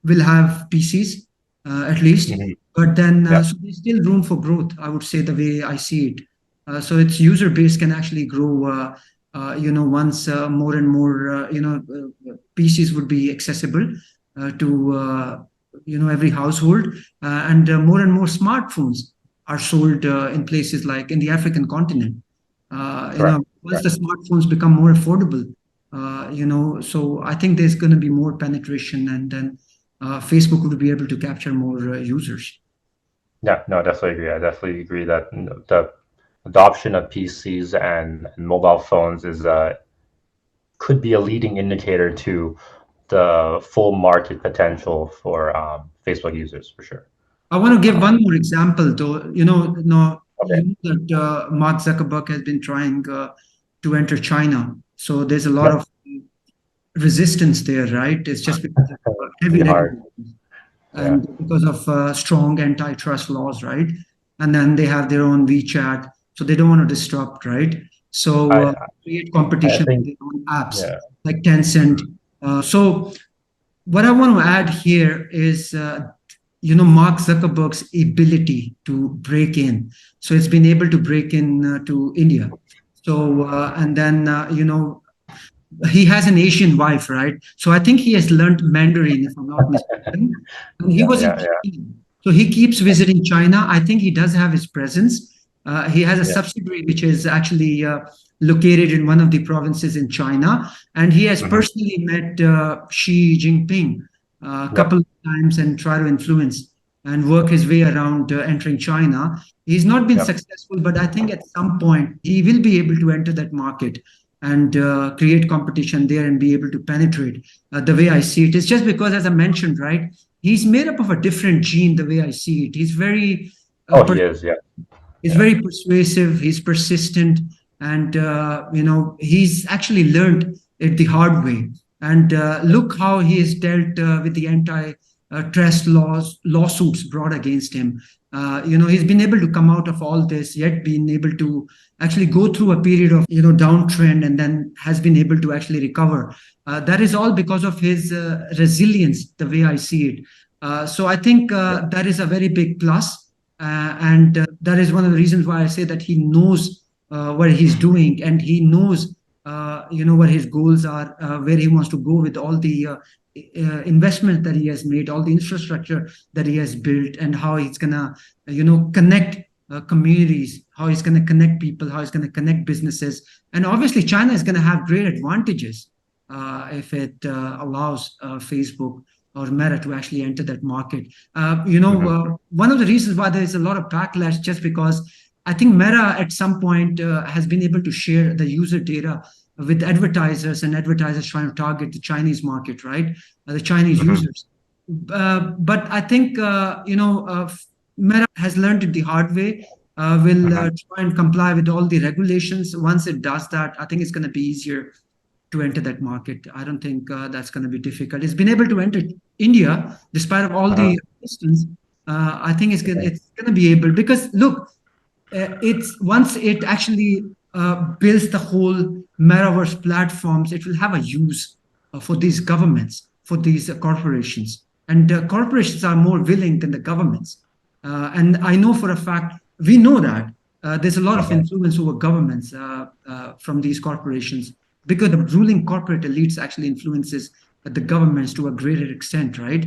[SPEAKER 2] will have PCs at least, but then so there's still room for growth. I would say the way I see it. So its user base can actually grow once more and more, PCs would be accessible to, every household, and more and more smartphones are sold in places like in the African continent.
[SPEAKER 1] Correct.
[SPEAKER 2] Once the smartphones become more affordable, so I think there's going to be more penetration, and then Facebook would be able to capture more users.
[SPEAKER 1] Yeah, no, I definitely agree. I definitely agree that the adoption of PCs and mobile phones is could be a leading indicator to the full market potential for Facebook users for sure.
[SPEAKER 2] I want to give
[SPEAKER 1] Um,
[SPEAKER 2] one more example, though. No,
[SPEAKER 1] okay.
[SPEAKER 2] that Mark Zuckerberg has been trying to enter China. So there's a lot
[SPEAKER 1] Yep.
[SPEAKER 2] of resistance there, right? It's just because of
[SPEAKER 1] It'd be
[SPEAKER 2] heavy
[SPEAKER 1] hard.
[SPEAKER 2] regulations
[SPEAKER 1] Yeah.
[SPEAKER 2] and because of strong antitrust laws, right? And then they have their own WeChat, so they don't want to disrupt, right? So
[SPEAKER 1] I
[SPEAKER 2] create
[SPEAKER 1] I
[SPEAKER 2] competition with
[SPEAKER 1] think
[SPEAKER 2] their own apps
[SPEAKER 1] yeah.
[SPEAKER 2] like Tencent.
[SPEAKER 1] Mhm.
[SPEAKER 2] So what I want to add here is, Mark Zuckerberg's ability to break in. So it's been able to break in to India. So and then he has an Asian wife, right? So I think he has learned Mandarin, if I'm not mistaken. And he
[SPEAKER 1] Yeah,
[SPEAKER 2] was in
[SPEAKER 1] yeah, yeah,
[SPEAKER 2] China. So he keeps visiting China. I think he does have his presence. He has a
[SPEAKER 1] yeah.
[SPEAKER 2] subsidiary which is actually located in one of the provinces in China. And he has
[SPEAKER 1] Hmm.
[SPEAKER 2] personally met Xi Jinping a couple
[SPEAKER 1] Yep,
[SPEAKER 2] of times and try to influence and work his way around entering China. He's not been
[SPEAKER 1] yep.
[SPEAKER 2] successful, but I think at some point he will be able to enter that market and create competition there and be able to penetrate. The way I see it is just because, as I mentioned, right, he's made up of a different gene. The way I see it,
[SPEAKER 1] Oh, he is. Yeah,
[SPEAKER 2] he's
[SPEAKER 1] yeah.
[SPEAKER 2] very persuasive. He's persistent, and he's actually learned it the hard way. And look how he has dealt with the anti-trust lawsuits brought against him. He's been able to come out of all this, yet been able to actually go through a period of downtrend, and then has been able to actually recover. That is all because of his resilience, the way I see it. So I think that is a very big plus, and that is one of the reasons why I say that he knows what he's doing, and he knows what his goals are, where he wants to go with all the investment that he has made, all the infrastructure that he has built, and how he's gonna connect communities, how he's going to connect people, how he's going to connect businesses. And obviously China is going to have great advantages if it allows Facebook or Meta to actually enter that market.
[SPEAKER 1] Hmm.
[SPEAKER 2] One of the reasons why there is a lot of backlash, just because I think Meta at some point has been able to share the user data with advertisers, and advertisers trying to target the Chinese market, right? The Chinese
[SPEAKER 1] Hmm.
[SPEAKER 2] users. But I think, Meta has learned it the hard way. Will
[SPEAKER 1] Hmm.
[SPEAKER 2] try and comply with all the regulations. Once it does that, I think it's going to be easier to enter that market. I don't think that's going to be difficult. It's been able to enter India despite of all
[SPEAKER 1] Hmm.
[SPEAKER 2] the resistance. I think it's going to be able, because look, it's once it actually builds the whole metaverse platforms, it will have a use for these governments, for these corporations, and corporations are more willing than the governments. And I know for a fact, we know that there's a lot of
[SPEAKER 1] Hmm.
[SPEAKER 2] influence over governments from these corporations, because the ruling corporate elites actually influences the governments to a greater extent, right?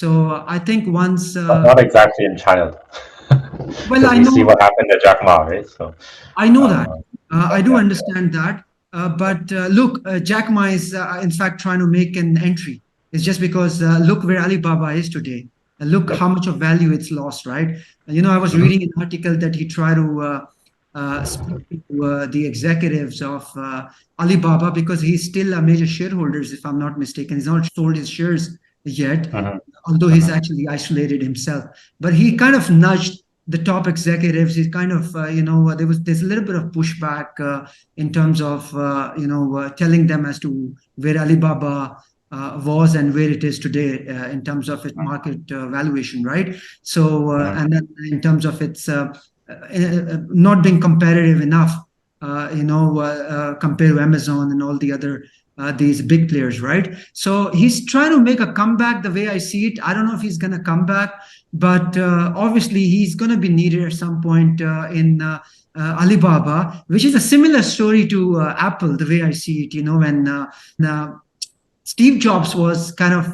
[SPEAKER 2] So I think once,
[SPEAKER 1] Not exactly in China,
[SPEAKER 2] well,
[SPEAKER 1] because we see what happened to Jack Ma, right? So,
[SPEAKER 2] I know that.
[SPEAKER 1] uh,
[SPEAKER 2] I do
[SPEAKER 1] yeah.
[SPEAKER 2] understand that. But look, Jack Ma is, in fact, trying to make an entry. It's just because look where Alibaba is today. Look
[SPEAKER 1] Yep.
[SPEAKER 2] how much of value it's lost, right? I was
[SPEAKER 1] Hmm.
[SPEAKER 2] reading an article that he tried to speak to the executives of Alibaba, because he's still a major shareholder, if I'm not mistaken. He's not sold his shares yet,
[SPEAKER 1] Hmm.
[SPEAKER 2] although he's
[SPEAKER 1] Hmm.
[SPEAKER 2] actually isolated himself. But he kind of nudged the top executives. He kind of, there's a little bit of pushback in terms of, telling them as to where Alibaba was and where it is today in terms of its market valuation, right? So,
[SPEAKER 1] Hmm.
[SPEAKER 2] and then in terms of its not being competitive enough, compared to Amazon and all the other these big players, right? So he's trying to make a comeback. The way I see it, I don't know if he's going to come back, but obviously he's going to be needed at some point in Alibaba, which is a similar story to Apple, the way I see it. When Steve Jobs was kind of,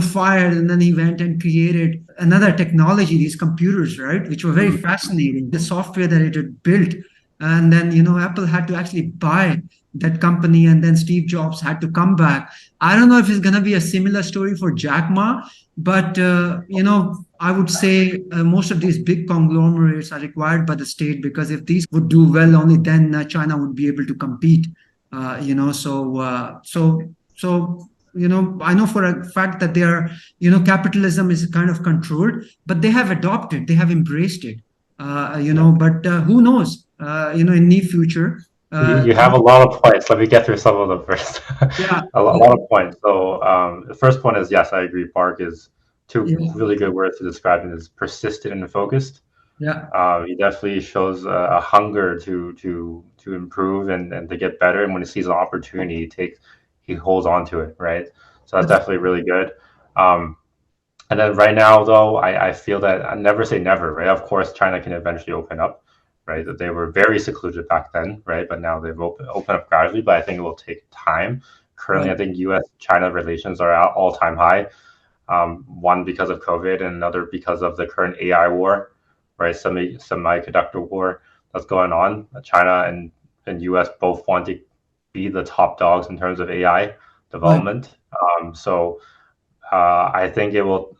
[SPEAKER 2] fired, and then he went and created another technology, these computers, right, which were very
[SPEAKER 1] Mm.
[SPEAKER 2] fascinating. The software that it had built, and then Apple had to actually buy that company, and then Steve Jobs had to come back. I don't know if it's going to be a similar story for Jack Ma, but I would say most of these big conglomerates are required by the state, because if these would do well, only then China would be able to compete. I know for a fact that capitalism is kind of controlled, but they have adopted, they have embraced it.
[SPEAKER 1] Yeah.
[SPEAKER 2] But who knows? In near future.
[SPEAKER 1] You have a lot of points. Let me get through some of them first.
[SPEAKER 2] Yeah,
[SPEAKER 1] A lot of points. So the first one is yes, I agree. Bark is two
[SPEAKER 2] yeah,
[SPEAKER 1] really good words to describe it, is persistent and focused.
[SPEAKER 2] yeah.
[SPEAKER 1] He definitely shows a hunger to improve and to get better. And when he sees an opportunity, he holds on to it, right? So that's
[SPEAKER 2] That's
[SPEAKER 1] definitely really good. Um, and then right now, though, I feel that I never say never, right? Of course, China can eventually open up, right? That they were very secluded back then, right? But now they've opened up gradually, but I think it will take time. Currently,
[SPEAKER 2] right.
[SPEAKER 1] I think U.S.-China relations are at all-time high. One because of COVID, and another because of the current AI war, right? Semiconductor war that's going on. China and U.S. both want to be the top dogs in terms of AI
[SPEAKER 2] Right.
[SPEAKER 1] development. So I think it will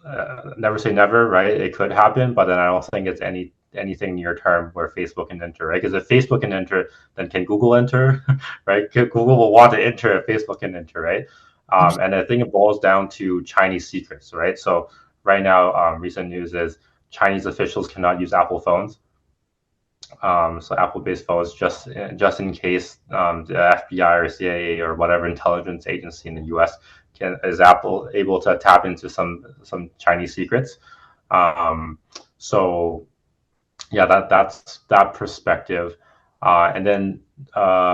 [SPEAKER 1] never say never, right? It could happen, but then I don't think it's anything near term where Facebook can enter, right? Because if Facebook can enter, then can Google enter, right? Google will want to enter if Facebook can enter, right? And I think it boils down to Chinese secrets, right? So right now, recent news is Chinese officials cannot use Apple phones. So Apple-based phones, just in case the FBI or CIA or whatever intelligence agency in the U.S. is Apple able to tap into some Chinese secrets. Um, so yeah, that's that perspective. And then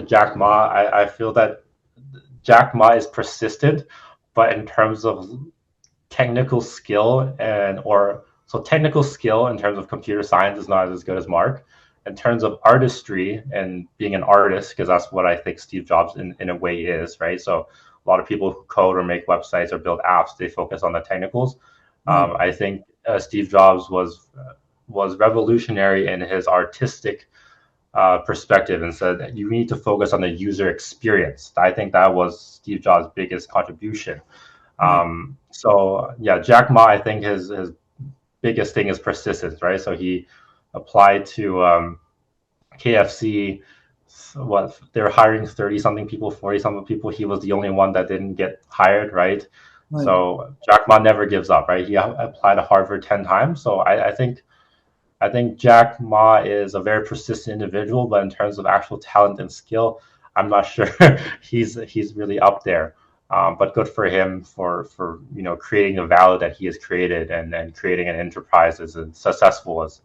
[SPEAKER 1] Jack Ma, I feel that Jack Ma is persistent, but in terms of technical skill technical skill in terms of computer science is not as good as Mark. In terms of artistry and being an artist, because that's what I think Steve Jobs in a way is, right? So a lot of people who code or make websites or build apps, they focus on the technicals.
[SPEAKER 2] Right.
[SPEAKER 1] I think Steve Jobs was revolutionary in his artistic perspective, and said that you need to focus on the user experience. I think that was Steve Jobs' biggest contribution.
[SPEAKER 2] Right.
[SPEAKER 1] So yeah, Jack Ma, I think his biggest thing is persistence, right? So he applied to KFC. What they were hiring 30 something people, 40 something people. He was the only one that didn't get hired, right?
[SPEAKER 2] Right.
[SPEAKER 1] So Jack Ma never gives up, right? He applied to Harvard 10 times. So I think Jack Ma is a very persistent individual, but in terms of actual talent and skill, I'm not sure he's really up there. But good for him for creating the value that he has created, and creating an enterprise as successful as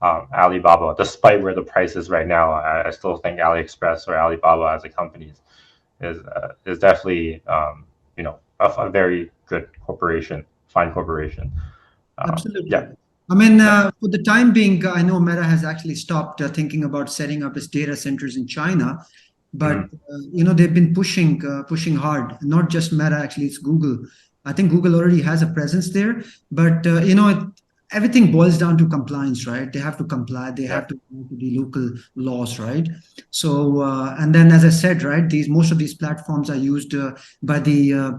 [SPEAKER 1] Alibaba. Despite where the price is right now, I still think AliExpress or Alibaba as a company is definitely a very good corporation, fine corporation.
[SPEAKER 2] Absolutely.
[SPEAKER 1] Yeah.
[SPEAKER 2] I mean,
[SPEAKER 1] Yeah.
[SPEAKER 2] for the time being, I know Meta has actually stopped thinking about setting up its data centers in China, but
[SPEAKER 1] Mhm.
[SPEAKER 2] they've been pushing hard. Not just Meta, actually, it's Google. I think Google already has a presence there, but everything boils down to compliance, right? They have to comply. They
[SPEAKER 1] Yeah.
[SPEAKER 2] have to go to the local laws, right? So, and then, as I said, right, these most of these platforms are used by the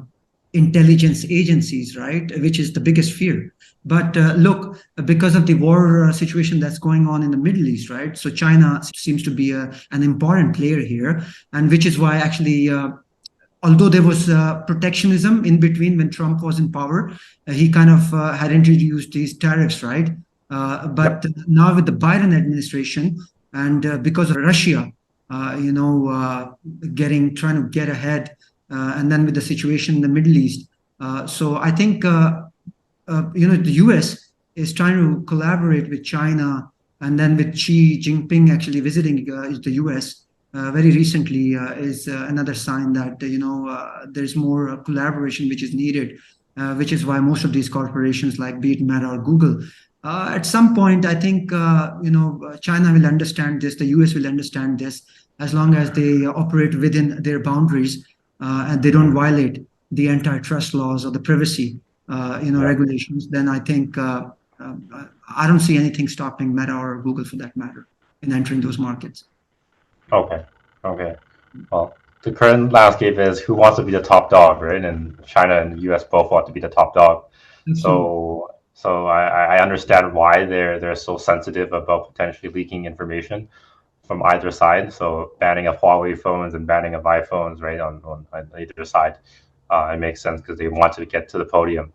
[SPEAKER 2] intelligence agencies, right, which is the biggest fear. But look, because of the war situation that's going on in the Middle East, right? So China seems to be an important player here, and which is why actually, although there was protectionism in between when Trump was in power, he kind of had introduced these tariffs, right? But
[SPEAKER 1] Yep.
[SPEAKER 2] now with the Biden administration, and because of Russia, trying to get ahead, and then with the situation in the Middle East, so I think the US is trying to collaborate with China, and then with Xi Jinping actually visiting the US very recently is another sign that there's more collaboration which is needed, which is why most of these corporations, like be it Meta or Google, At some point, I think China will understand this, the US will understand this, as long as they operate within their boundaries and they don't violate the antitrust laws or the privacy
[SPEAKER 1] Yeah.
[SPEAKER 2] regulations. Then I think I don't see anything stopping Meta or Google, for that matter, in entering those markets.
[SPEAKER 1] Okay. Okay. Well, the current landscape is who wants to be the top dog, right? And China and the US both want to be the top dog.
[SPEAKER 2] Absolutely.
[SPEAKER 1] So I understand why they're so sensitive about potentially leaking information from either side. So banning of Huawei phones and banning of iPhones, right, on either side, it makes sense because they want to get to the podium.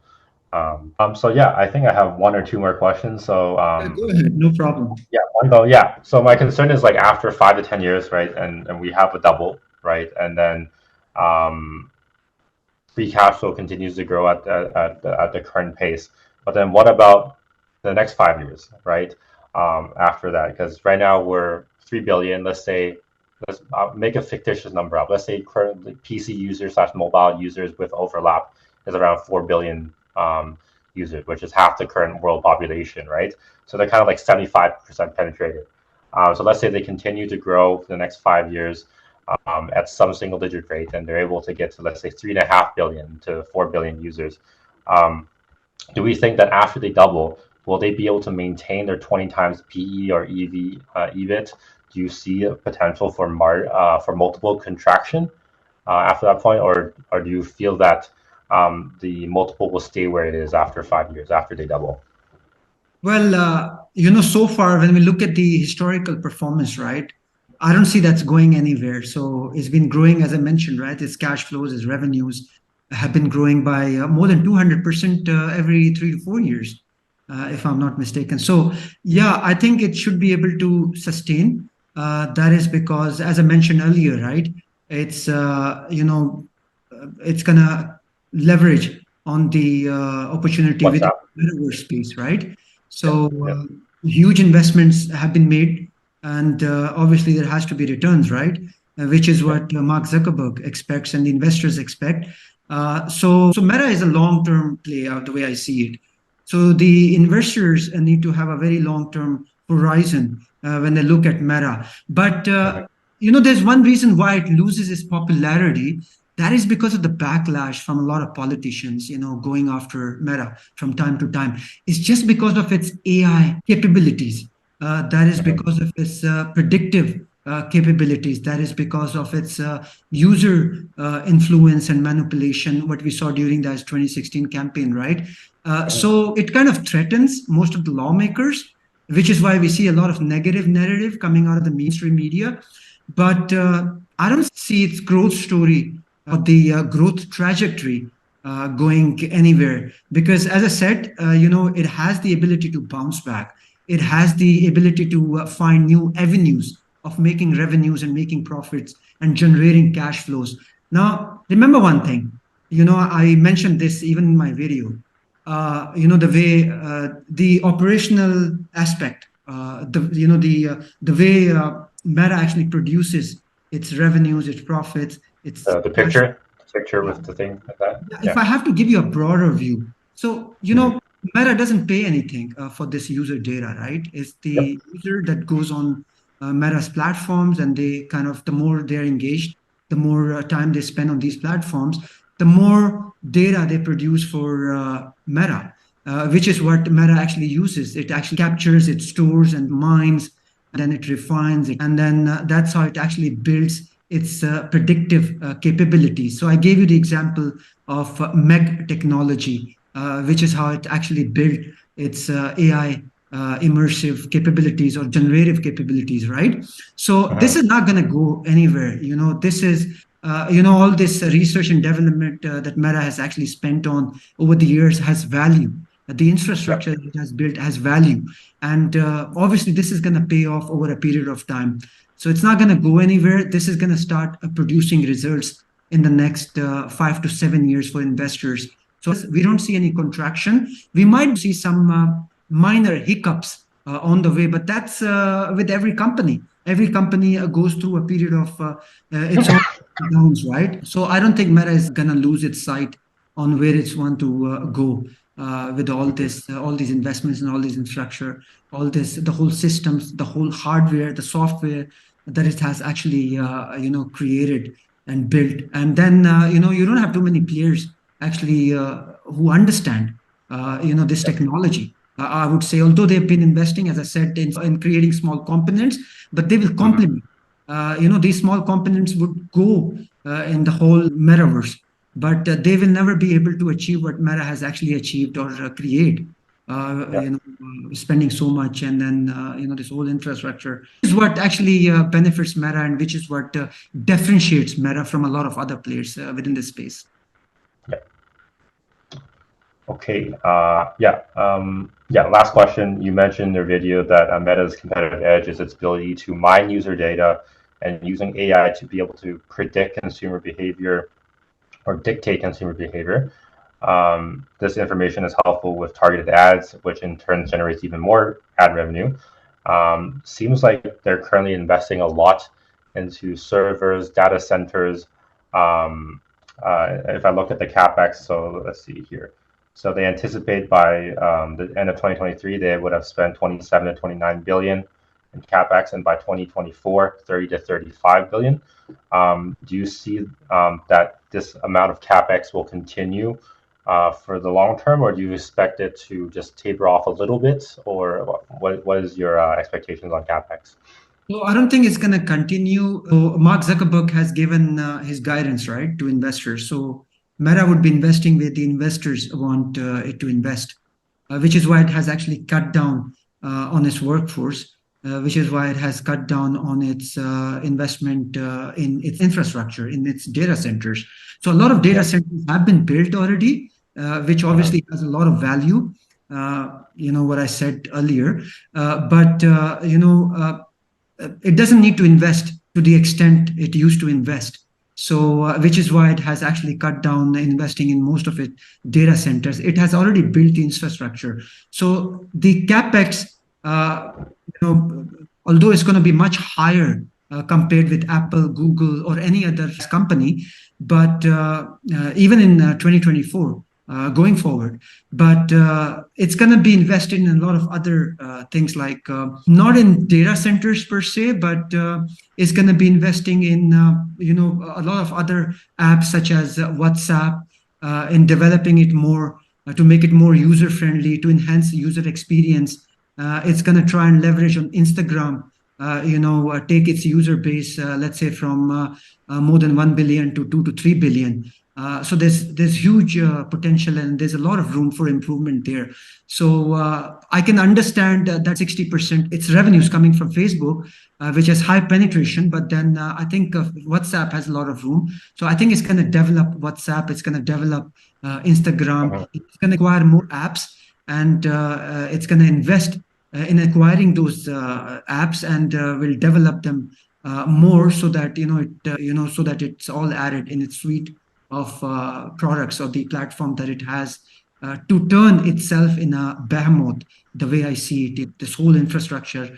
[SPEAKER 1] So yeah, I think I have one or two more questions. So
[SPEAKER 2] Yeah, go ahead, no problem.
[SPEAKER 1] yeah, so yeah. So my concern is like after 5 to 10 years, right, and we have a double, right, and then um, free cash flow continues to grow at the current pace. But then what about the next 5 years, right? After that, because right now we're 3 billion. Let's say, let's make a fictitious number up. Let's say currently PC users slash mobile users with overlap is around 4 billion users, which is half the current world population, right? So they're kind of like 75% penetrated. So let's say they continue to grow for the next 5 years at some single digit rate, and they're able to get to, let's say, 3.5 billion to 4 billion users. Um, do we think that after they double, will they be able to maintain their 20 times PE or EBIT? Do you see a potential for multiple contraction after that point, or do you feel that the multiple will stay where it is after 5 years after they double?
[SPEAKER 2] Well, so far when we look at the historical performance, right, I don't see that's going anywhere. So it's been growing, as I mentioned, right? Its cash flows, its revenues have been growing by more than 200% every 3 to 4 years, if I'm not mistaken. So yeah, I think it should be able to sustain. That is because, as I mentioned earlier, right, it's it's gonna leverage on the opportunity
[SPEAKER 1] What's
[SPEAKER 2] within
[SPEAKER 1] up?
[SPEAKER 2] the metaverse space, right?
[SPEAKER 1] Yep,
[SPEAKER 2] So
[SPEAKER 1] yep,
[SPEAKER 2] huge investments have been made, and obviously there has to be returns, right? Which is
[SPEAKER 1] yep.
[SPEAKER 2] what Mark Zuckerberg expects and the investors expect. So Meta is a long-term play out the way I see it. So the investors need to have a very long-term horizon when they look at Meta. But
[SPEAKER 1] Mhm.
[SPEAKER 2] there's one reason why it loses its popularity. That is because of the backlash from a lot of politicians, going after Meta from time to time. It's just because of its AI capabilities. That is
[SPEAKER 1] Mhm.
[SPEAKER 2] because of its predictive capabilities. That is because of its user influence and manipulation, what we saw during that 2016 campaign, right? So it kind of threatens most of the lawmakers, which is why we see a lot of negative narrative coming out of the mainstream media. But I don't see its growth story or the growth trajectory going anywhere because, as I said, it has the ability to bounce back. It has the ability to find new avenues of making revenues and making profits and generating cash flows. Now, remember one thing. I mentioned this even in my video. The way the operational aspect, the way Meta actually produces its revenues, its profits, its
[SPEAKER 1] The
[SPEAKER 2] cash.
[SPEAKER 1] picture
[SPEAKER 2] Yeah.
[SPEAKER 1] with the thing like that.
[SPEAKER 2] Yeah, if
[SPEAKER 1] Yeah.
[SPEAKER 2] I have to give you a broader view, so
[SPEAKER 1] Mhm.
[SPEAKER 2] Meta doesn't pay anything for this user data, right? It's
[SPEAKER 1] Yep.
[SPEAKER 2] the user that goes on Meta's platforms, and they kind of, the more they're engaged, the more time they spend on these platforms, the more data they produce for Meta, which is what Meta actually uses. It actually captures, it stores and mines, and then it refines it, and then that's how it actually builds its predictive capabilities. So I gave you the example of MEG technology, which is how it actually built its AI immersive capabilities or generative capabilities, right? So this
[SPEAKER 1] Mhm.
[SPEAKER 2] is not going to go anywhere. This is, all this research and development that Meta has actually spent on over the years has value. The
[SPEAKER 1] Yep.
[SPEAKER 2] infrastructure that it has built has value. And obviously, this is going to pay off over a period of time. So it's not going to go anywhere. This is going to start producing results in the next 5 to 7 years for investors. So we don't see any contraction. We might see some minor hiccups on the way, but that's with every company. Every company goes through a period of its own downs, right? So I don't think Meta is going to lose its sight on where it's want to go. with all this, all these investments and all these infrastructure, all this, the whole systems, the whole hardware, the software that it has actually, created and built. And then, you don't have too many players actually who understand, this technology. I would say, although they've been investing, as I said, in creating small components, but they will
[SPEAKER 1] Mhm.
[SPEAKER 2] complement. These small components would go in the whole metaverse, but they will never be able to achieve what Meta has actually achieved or create.
[SPEAKER 1] Yeah.
[SPEAKER 2] Spending so much, and then this whole infrastructure is what actually benefits Meta, and which is what differentiates Meta from a lot of other players within this space.
[SPEAKER 1] Yeah. Okay. Yeah. Yeah. Last question. You mentioned in your video that Meta's competitive edge is its ability to mine user data and using AI to be able to predict consumer behavior or dictate consumer behavior. This information is helpful with targeted ads, which in turn generates even more ad revenue. Seems like they're currently investing a lot into servers, data centers. Um, if I look at the capex, so let's see here. So they anticipate by the end of 2023, they would have spent 27 to 29 billion in capex, and by 2024, 30 to 35 billion. Do you see that this amount of capex will continue for the long term, or do you expect it to just taper off a little bit, or what is your expectations on capex?
[SPEAKER 2] So I don't think it's going to continue. So Mark Zuckerberg has given his guidance, right, to investors. So Meta would be investing where the investors want it to invest, which is why it has actually cut down on its workforce, which is why it has cut down on its investment in its infrastructure, in its data centers. So a lot of data
[SPEAKER 1] Yeah.
[SPEAKER 2] centers have been built already, which
[SPEAKER 1] Uh-huh.
[SPEAKER 2] obviously has a lot of value. What I said earlier, but it doesn't need to invest to the extent it used to invest. So, which is why it has actually cut down investing in most of its data centers. It has already built the infrastructure. So the capex, although it's going to be much higher compared with Apple, Google, or any other company, but even in 2024, going forward, but it's going to be invested in a lot of other things, like not in data centers per se, but it's going to be investing in a lot of other apps such as WhatsApp, in developing it more to make it more user friendly, to enhance the user experience. It's going to try and leverage on Instagram, take its user base, let's say from more than 1 billion to 2 to 3 billion. So there's huge potential, and there's a lot of room for improvement there. So I can understand that 60% its revenues coming from Facebook, which has high penetration, but then I think WhatsApp has a lot of room. So I think it's going to develop WhatsApp, it's going to develop Instagram,
[SPEAKER 1] Uh-huh.
[SPEAKER 2] it's going to acquire more apps, and it's going to invest in acquiring those apps, and will develop them more, so that so that it's all added in its suite of products, or the platform that it has, to turn itself in a behemoth, the way I see it. This whole infrastructure,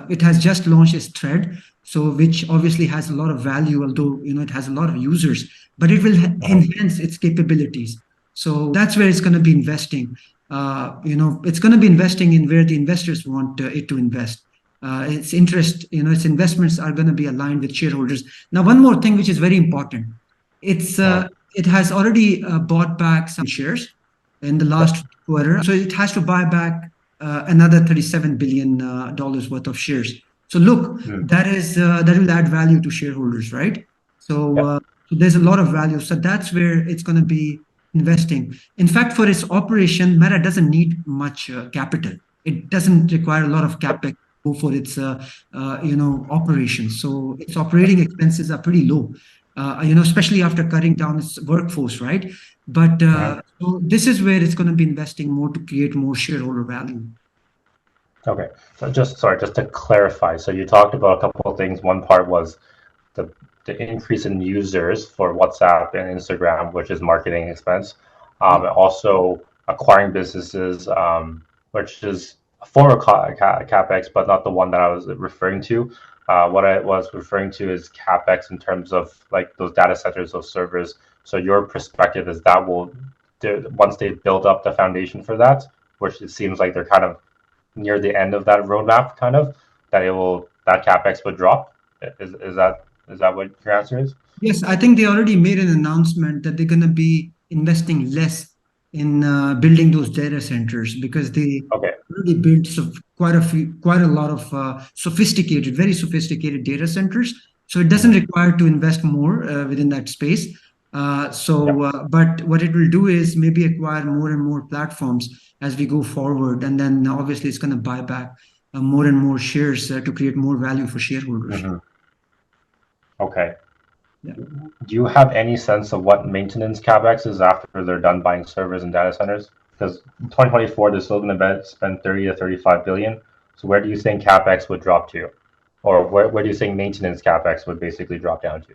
[SPEAKER 2] it has just launched its thread, so which obviously has a lot of value, although it has a lot of users, but it will
[SPEAKER 1] Uh-huh.
[SPEAKER 2] enhance its capabilities. So that's where it's going to be investing. It's going to be investing in where the investors want it to invest. Its interest, its investments are going to be aligned with shareholders. Now, one more thing which is very important, it's
[SPEAKER 1] Uh-huh.
[SPEAKER 2] it has already bought back some shares in the
[SPEAKER 1] Yeah.
[SPEAKER 2] last quarter, so it has to buy back another 37 billion dollars worth of shares. So look,
[SPEAKER 1] Mm.
[SPEAKER 2] that will add value to shareholders, right? So,
[SPEAKER 1] Yeah.
[SPEAKER 2] so there's a lot of value. So that's where it's going to be investing. In fact, for its operation, Meta doesn't need much capital. It doesn't require a lot of capex for its operations. So its operating expenses are pretty low, especially after cutting down its workforce, right? But
[SPEAKER 1] Uh-huh.
[SPEAKER 2] so this is where it's going to be investing more to create more shareholder value.
[SPEAKER 1] Okay. So just sorry, just to clarify. So you talked about a couple of things. One part was the the increase in users for WhatsApp and Instagram, which is marketing expense,
[SPEAKER 2] Yeah.
[SPEAKER 1] and also acquiring businesses, which is a form of capex, but not the one that I was referring to. What I was referring to is capex in terms of like those data centers, those servers. So your perspective is that will once they build up the foundation for that, which it seems like they're kind of near the end of that roadmap, kind of, that capex would drop. Is that what your answer is?
[SPEAKER 2] Yes, I think they already made an announcement that they're going to be investing less in building those data centers because they
[SPEAKER 1] Okay.
[SPEAKER 2] already built quite a lot of very sophisticated data centers. So it doesn't
[SPEAKER 1] Mm-hmm.
[SPEAKER 2] require to invest more within that space.
[SPEAKER 1] Yep.
[SPEAKER 2] But what it will do is maybe acquire more and more platforms as we go forward, and then obviously it's going to buy back more and more shares to create more value for shareholders.
[SPEAKER 1] Mm-hmm. Okay.
[SPEAKER 2] Yeah.
[SPEAKER 1] Do you have any sense of what maintenance capex is after they're done buying servers and data centers? Because in 2024, they're still going to spend 30 to 35 billion. So where do you think capex would drop to? Or where do you think maintenance capex would basically drop down to?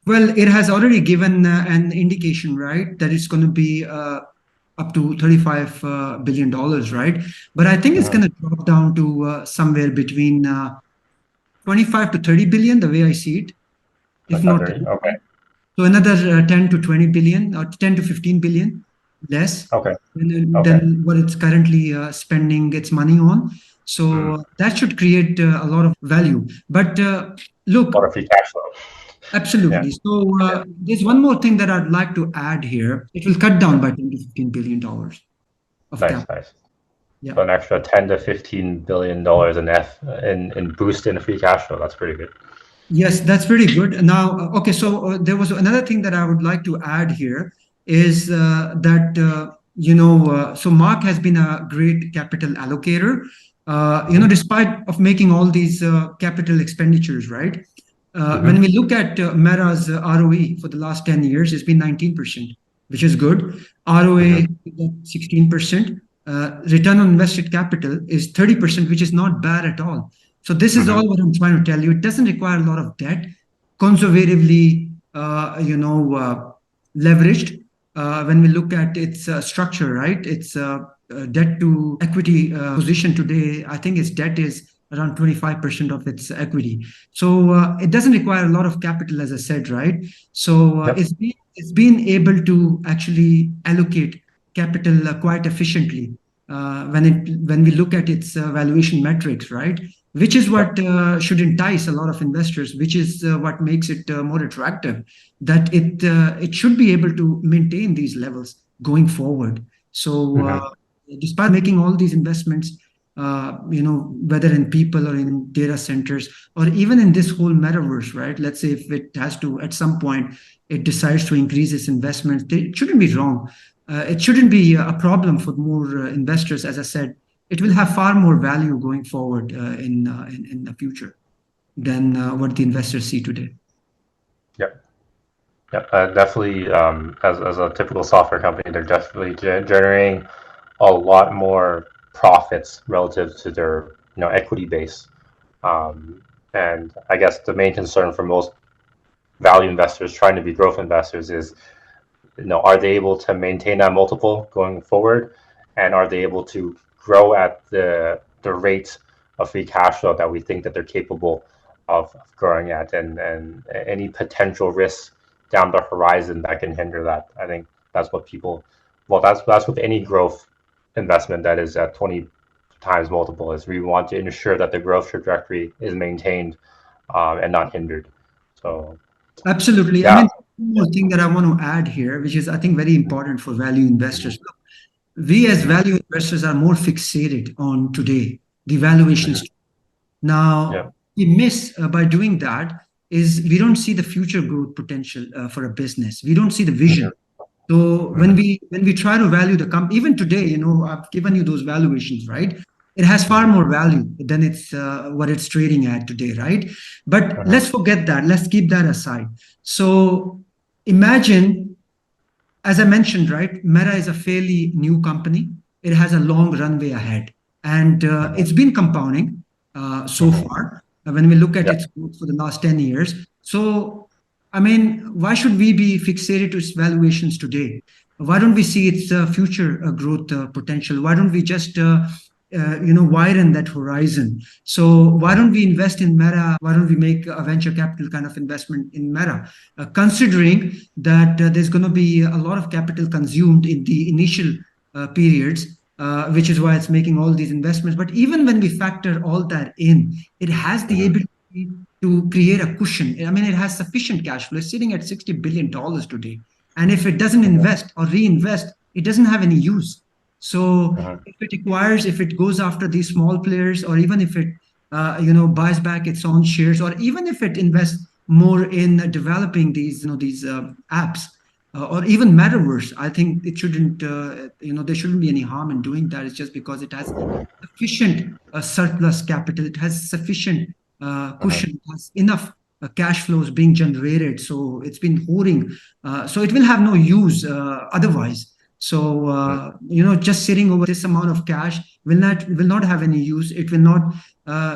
[SPEAKER 2] Well, it has already given an indication, right, that it's going to be up to $35 billion, right? But I think it's
[SPEAKER 1] Mm-hmm.
[SPEAKER 2] going to drop down to somewhere between 25 to 30 billion, the way I see it, if not
[SPEAKER 1] 30. Okay.
[SPEAKER 2] 35. So another 10 to 20 billion or 10 to 15 billion less
[SPEAKER 1] Okay. Okay.
[SPEAKER 2] than what it's currently spending its money on. So
[SPEAKER 1] Mm.
[SPEAKER 2] that should create a lot of value. But
[SPEAKER 1] A lot
[SPEAKER 2] look,
[SPEAKER 1] of free cash flow. Yeah.
[SPEAKER 2] absolutely. So
[SPEAKER 1] Yeah.
[SPEAKER 2] there's one more thing that I'd like to add here. It will cut down by 10 to 15 billion dollars of
[SPEAKER 1] Nice.
[SPEAKER 2] cap.
[SPEAKER 1] Nice.
[SPEAKER 2] Yeah.
[SPEAKER 1] So an extra 10 to 15 billion dollars in boost in free cash flow. That's pretty good.
[SPEAKER 2] Yes, that's pretty good. Now, okay, so there was another thing that I would like to add here is that so Mark has been a great capital allocator.
[SPEAKER 1] Mm-hmm.
[SPEAKER 2] Despite of making all these capital expenditures, right? When
[SPEAKER 1] Mm-hmm.
[SPEAKER 2] we look at Meta's ROE for the last 10 years, it's been 19%, which is good. ROA
[SPEAKER 1] Mm-hmm.
[SPEAKER 2] is at 16%. Return on invested capital is 30%, which is not bad at all. So this is
[SPEAKER 1] Mm-hmm.
[SPEAKER 2] all what I'm trying to tell you. It doesn't require a lot of debt, conservatively, leveraged. When we look at its structure, right? Its debt to equity position today, I think its debt is around 25% of its equity. So it doesn't require a lot of capital, as I said, right? So
[SPEAKER 1] Yep.
[SPEAKER 2] it's been able to actually allocate capital quite efficiently when we look at its valuation metrics, right? Which is
[SPEAKER 1] Yep.
[SPEAKER 2] what should entice a lot of investors, which is what makes it more attractive, that it should be able to maintain these levels going forward. So
[SPEAKER 1] Mm-hmm.
[SPEAKER 2] despite making all these investments, whether in people or in data centers or even in this whole metaverse, right? Let's say if it has to, at some point, it decides to increase its investments, it shouldn't be wrong. It shouldn't be a problem for more investors. As I said, it will have far more value going forward in the future than what the investors see today.
[SPEAKER 1] Yep. Yep. Definitely. As a typical software company, they're definitely generating a lot more profits relative to their equity base. And I guess the main concern for most value investors trying to be growth investors is, are they able to maintain that multiple going forward, and are they able to grow at the rate of free cash flow that we think that they're capable of growing at, and any potential risks down the horizon that can hinder that. I think that's what people, well, that's with any growth investment that is at 20 times multiple, is we want to ensure that the growth trajectory is maintained and not hindered. So
[SPEAKER 2] Absolutely. I
[SPEAKER 1] yeah.
[SPEAKER 2] mean, one more thing that I want to add here, which is I think very important for value investors.
[SPEAKER 1] Mm-hmm.
[SPEAKER 2] We as
[SPEAKER 1] Mm-hmm.
[SPEAKER 2] value investors are more fixated on today, the valuations.
[SPEAKER 1] Mm-hmm. Yeah.
[SPEAKER 2] Now, we miss by doing that is we don't see the future growth potential for a business. We don't see the vision.
[SPEAKER 1] Mm-hmm.
[SPEAKER 2] So
[SPEAKER 1] Mm-hmm.
[SPEAKER 2] when we try to value the company, even today, I've given you those valuations, right? It has far
[SPEAKER 1] Mm-hmm.
[SPEAKER 2] more value than it's what it's trading at today, right? But
[SPEAKER 1] Mm-hmm.
[SPEAKER 2] let's forget that. Let's keep that aside. So imagine, as I mentioned, right, Meta is a fairly new company. It has a long runway ahead, and
[SPEAKER 1] Mm-hmm.
[SPEAKER 2] it's been compounding so
[SPEAKER 1] Mm-hmm.
[SPEAKER 2] far when we look at
[SPEAKER 1] Yeah.
[SPEAKER 2] its growth for the last 10 years. So, I mean, why should we be fixated to its valuations today? Why don't we see its future growth potential? Why don't we just widen that horizon. So why don't we invest in Meta? Why don't we make a venture capital kind of investment in Meta, considering that there's going to be a lot of capital consumed in the initial periods, which is why it's making all these investments. But even when we factor all that in, it has the
[SPEAKER 1] Mm-hmm.
[SPEAKER 2] ability to create a cushion. I mean, it has sufficient cash flow. It's sitting at $60 billion today. And if it doesn't
[SPEAKER 1] Mm-hmm.
[SPEAKER 2] invest or reinvest, it doesn't have any use. So
[SPEAKER 1] Mm-hmm.
[SPEAKER 2] if it goes after these small players, or even if it, buys back its own shares, or even if it invests more in developing these apps, or even metaverse, I think it shouldn't, there shouldn't be any harm in doing that. It's just because it has sufficient surplus capital, it has sufficient
[SPEAKER 1] Mm-hmm.
[SPEAKER 2] cushion, it has enough cash flows being generated. So it's been hoarding. So it will have no use otherwise. So just sitting over this amount of cash will not have any use. It will not.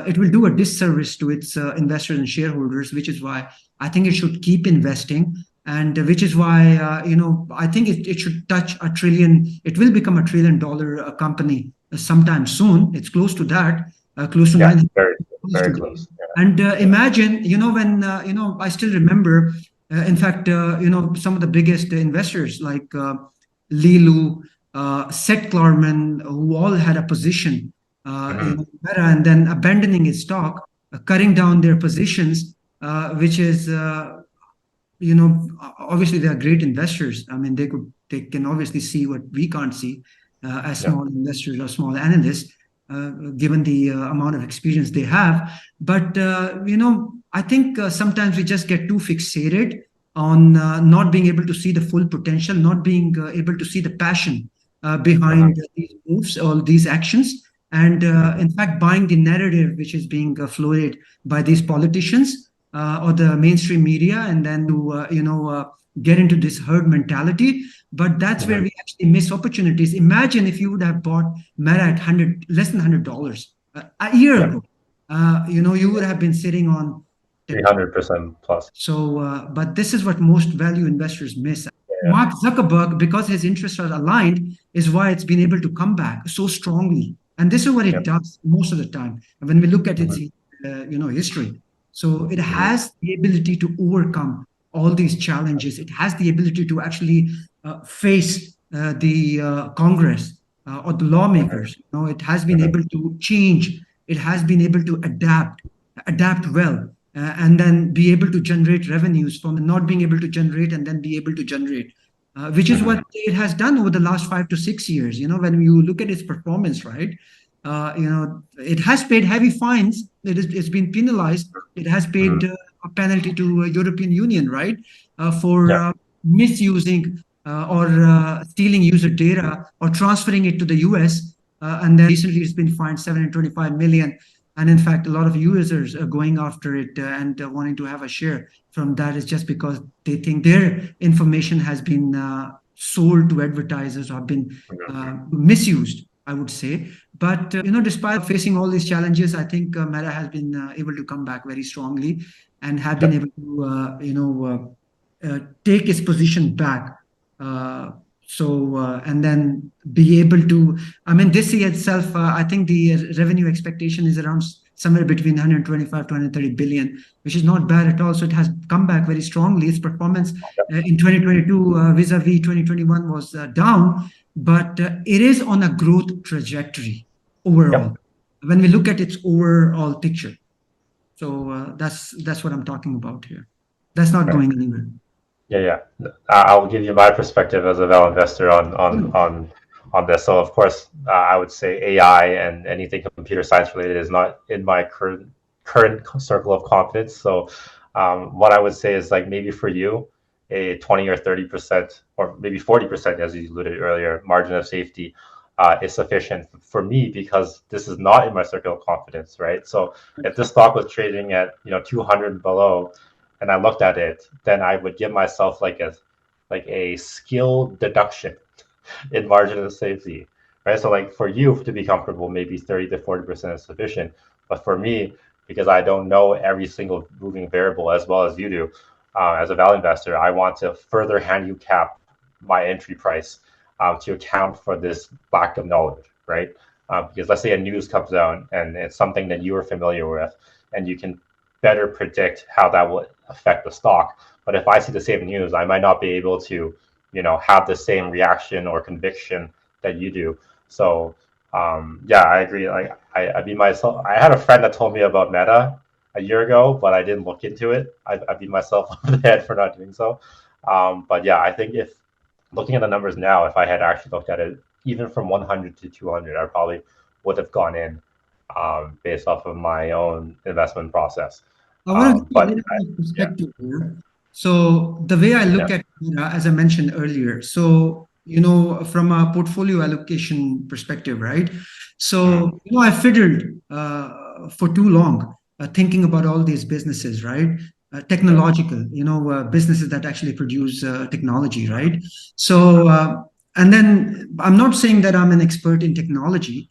[SPEAKER 2] It will do a disservice to its investors and shareholders, which is why I think it should keep investing, and which is why I think it should touch a trillion. It will become $1 trillion company sometime soon. It's close to that, close to
[SPEAKER 1] Yeah,
[SPEAKER 2] 900.
[SPEAKER 1] very,
[SPEAKER 2] Close
[SPEAKER 1] very
[SPEAKER 2] to that.
[SPEAKER 1] close.
[SPEAKER 2] And
[SPEAKER 1] Yeah.
[SPEAKER 2] imagine, when I still remember. In fact, some of the biggest investors like Lilu, Seth Klarman, who all had a position,
[SPEAKER 1] Mm-hmm.
[SPEAKER 2] Meta, and then abandoning its stock, cutting down their positions, which is, obviously they are great investors. I mean, they can obviously see what we can't see as
[SPEAKER 1] Yeah.
[SPEAKER 2] small investors or small analysts, given the amount of experience they have. But I think sometimes we just get too fixated on not being able to see the full potential, not being able to see the passion
[SPEAKER 1] Mm-hmm.
[SPEAKER 2] behind these moves or these actions, and in fact, buying the narrative which is being floated by these politicians or the mainstream media, and then to get into this herd mentality. But that's where
[SPEAKER 1] Mm-hmm.
[SPEAKER 2] we actually miss opportunities. Imagine if you would have bought Meta at less than $100 a year
[SPEAKER 1] Yeah.
[SPEAKER 2] ago. You would have been sitting on.
[SPEAKER 1] 300% plus.
[SPEAKER 2] So, but this is what most value investors miss.
[SPEAKER 1] Yeah.
[SPEAKER 2] Mark Zuckerberg, because his interests are aligned, is why it's been able to come back so strongly. And this is what
[SPEAKER 1] Yeah.
[SPEAKER 2] it does most of the time. And when we look at its,
[SPEAKER 1] Mm-hmm.
[SPEAKER 2] history, so it
[SPEAKER 1] Mm-hmm.
[SPEAKER 2] has the ability to overcome all these challenges. It has the ability to actually face the Congress or the
[SPEAKER 1] Mm-hmm.
[SPEAKER 2] lawmakers. It has been
[SPEAKER 1] Mm-hmm.
[SPEAKER 2] able to change. It has been able to adapt well, and then be able to generate revenues from not being able to generate and then be able to generate, which is
[SPEAKER 1] Mm-hmm.
[SPEAKER 2] what it has done over the last 5 to 6 years. When you look at its performance, right? It has paid heavy fines. It's been penalized. It has
[SPEAKER 1] Mm-hmm.
[SPEAKER 2] paid a penalty to European Union, right, for
[SPEAKER 1] Yeah.
[SPEAKER 2] misusing or stealing user data or transferring it to the US. And then recently, it's been fined 725 million. And in fact, a lot of users are going after it and wanting to have a share from that is just because they think their information has been sold to advertisers or have been
[SPEAKER 1] Mm-hmm.
[SPEAKER 2] misused, I would say. But despite facing all these challenges, I think Meta has been able to come back very strongly and have been
[SPEAKER 1] Yeah.
[SPEAKER 2] able to take its position back. And then be able to, I mean, this year itself, I think the revenue expectation is around somewhere between 125 to 130 billion, which is not bad at all. So it has come back very strongly. Its performance in 2022 vis-a-vis 2021 was down, but it is on a growth trajectory
[SPEAKER 1] Yep.
[SPEAKER 2] overall when we look at its overall picture. So that's what I'm talking about here. That's not
[SPEAKER 1] Right.
[SPEAKER 2] going anywhere.
[SPEAKER 1] Yeah, yeah. I'll give you my perspective as a value investor on this. So, of course, I would say AI and anything computer science related is not in my current circle of confidence. So, what I would say is like maybe for you, a 20 or 30%, or maybe 40%, as you alluded earlier, margin of safety is sufficient for me because this is not in my circle of confidence, right? So, if this stock was trading at 200 below and I looked at it, then I would give myself like a skill deduction in margin of safety, right? So like for you to be comfortable, maybe 30 to 40% is sufficient, but for me, because I don't know every single moving variable as well as you do, as a value investor, I want to further handicap my entry price to account for this lack of knowledge, right? because let's say a news comes out and it's something that you are familiar with, and you can better predict how that will affect the stock. But if I see the same news, I might not be able to, have the same reaction or conviction that you do. So yeah, I agree. Like I beat myself. I had a friend that told me about Meta a year ago, but I didn't look into it. I beat myself over the head for not doing so. But yeah, I think if looking at the numbers now, if I had actually looked at it even from 100 to 200, I probably would have gone in based off of my own investment process.
[SPEAKER 2] I want to give you a
[SPEAKER 1] But
[SPEAKER 2] little bit of
[SPEAKER 1] yeah,
[SPEAKER 2] perspective here. So the way I
[SPEAKER 1] yeah,
[SPEAKER 2] look at Mira, as I mentioned earlier, so from a portfolio allocation perspective, right?
[SPEAKER 1] mhm,
[SPEAKER 2] So I fiddled for too long thinking about all these businesses, right?
[SPEAKER 1] yeah,
[SPEAKER 2] Technological, businesses that actually produce technology,
[SPEAKER 1] mhm,
[SPEAKER 2] right? So and then I'm not saying that I'm an expert in technology.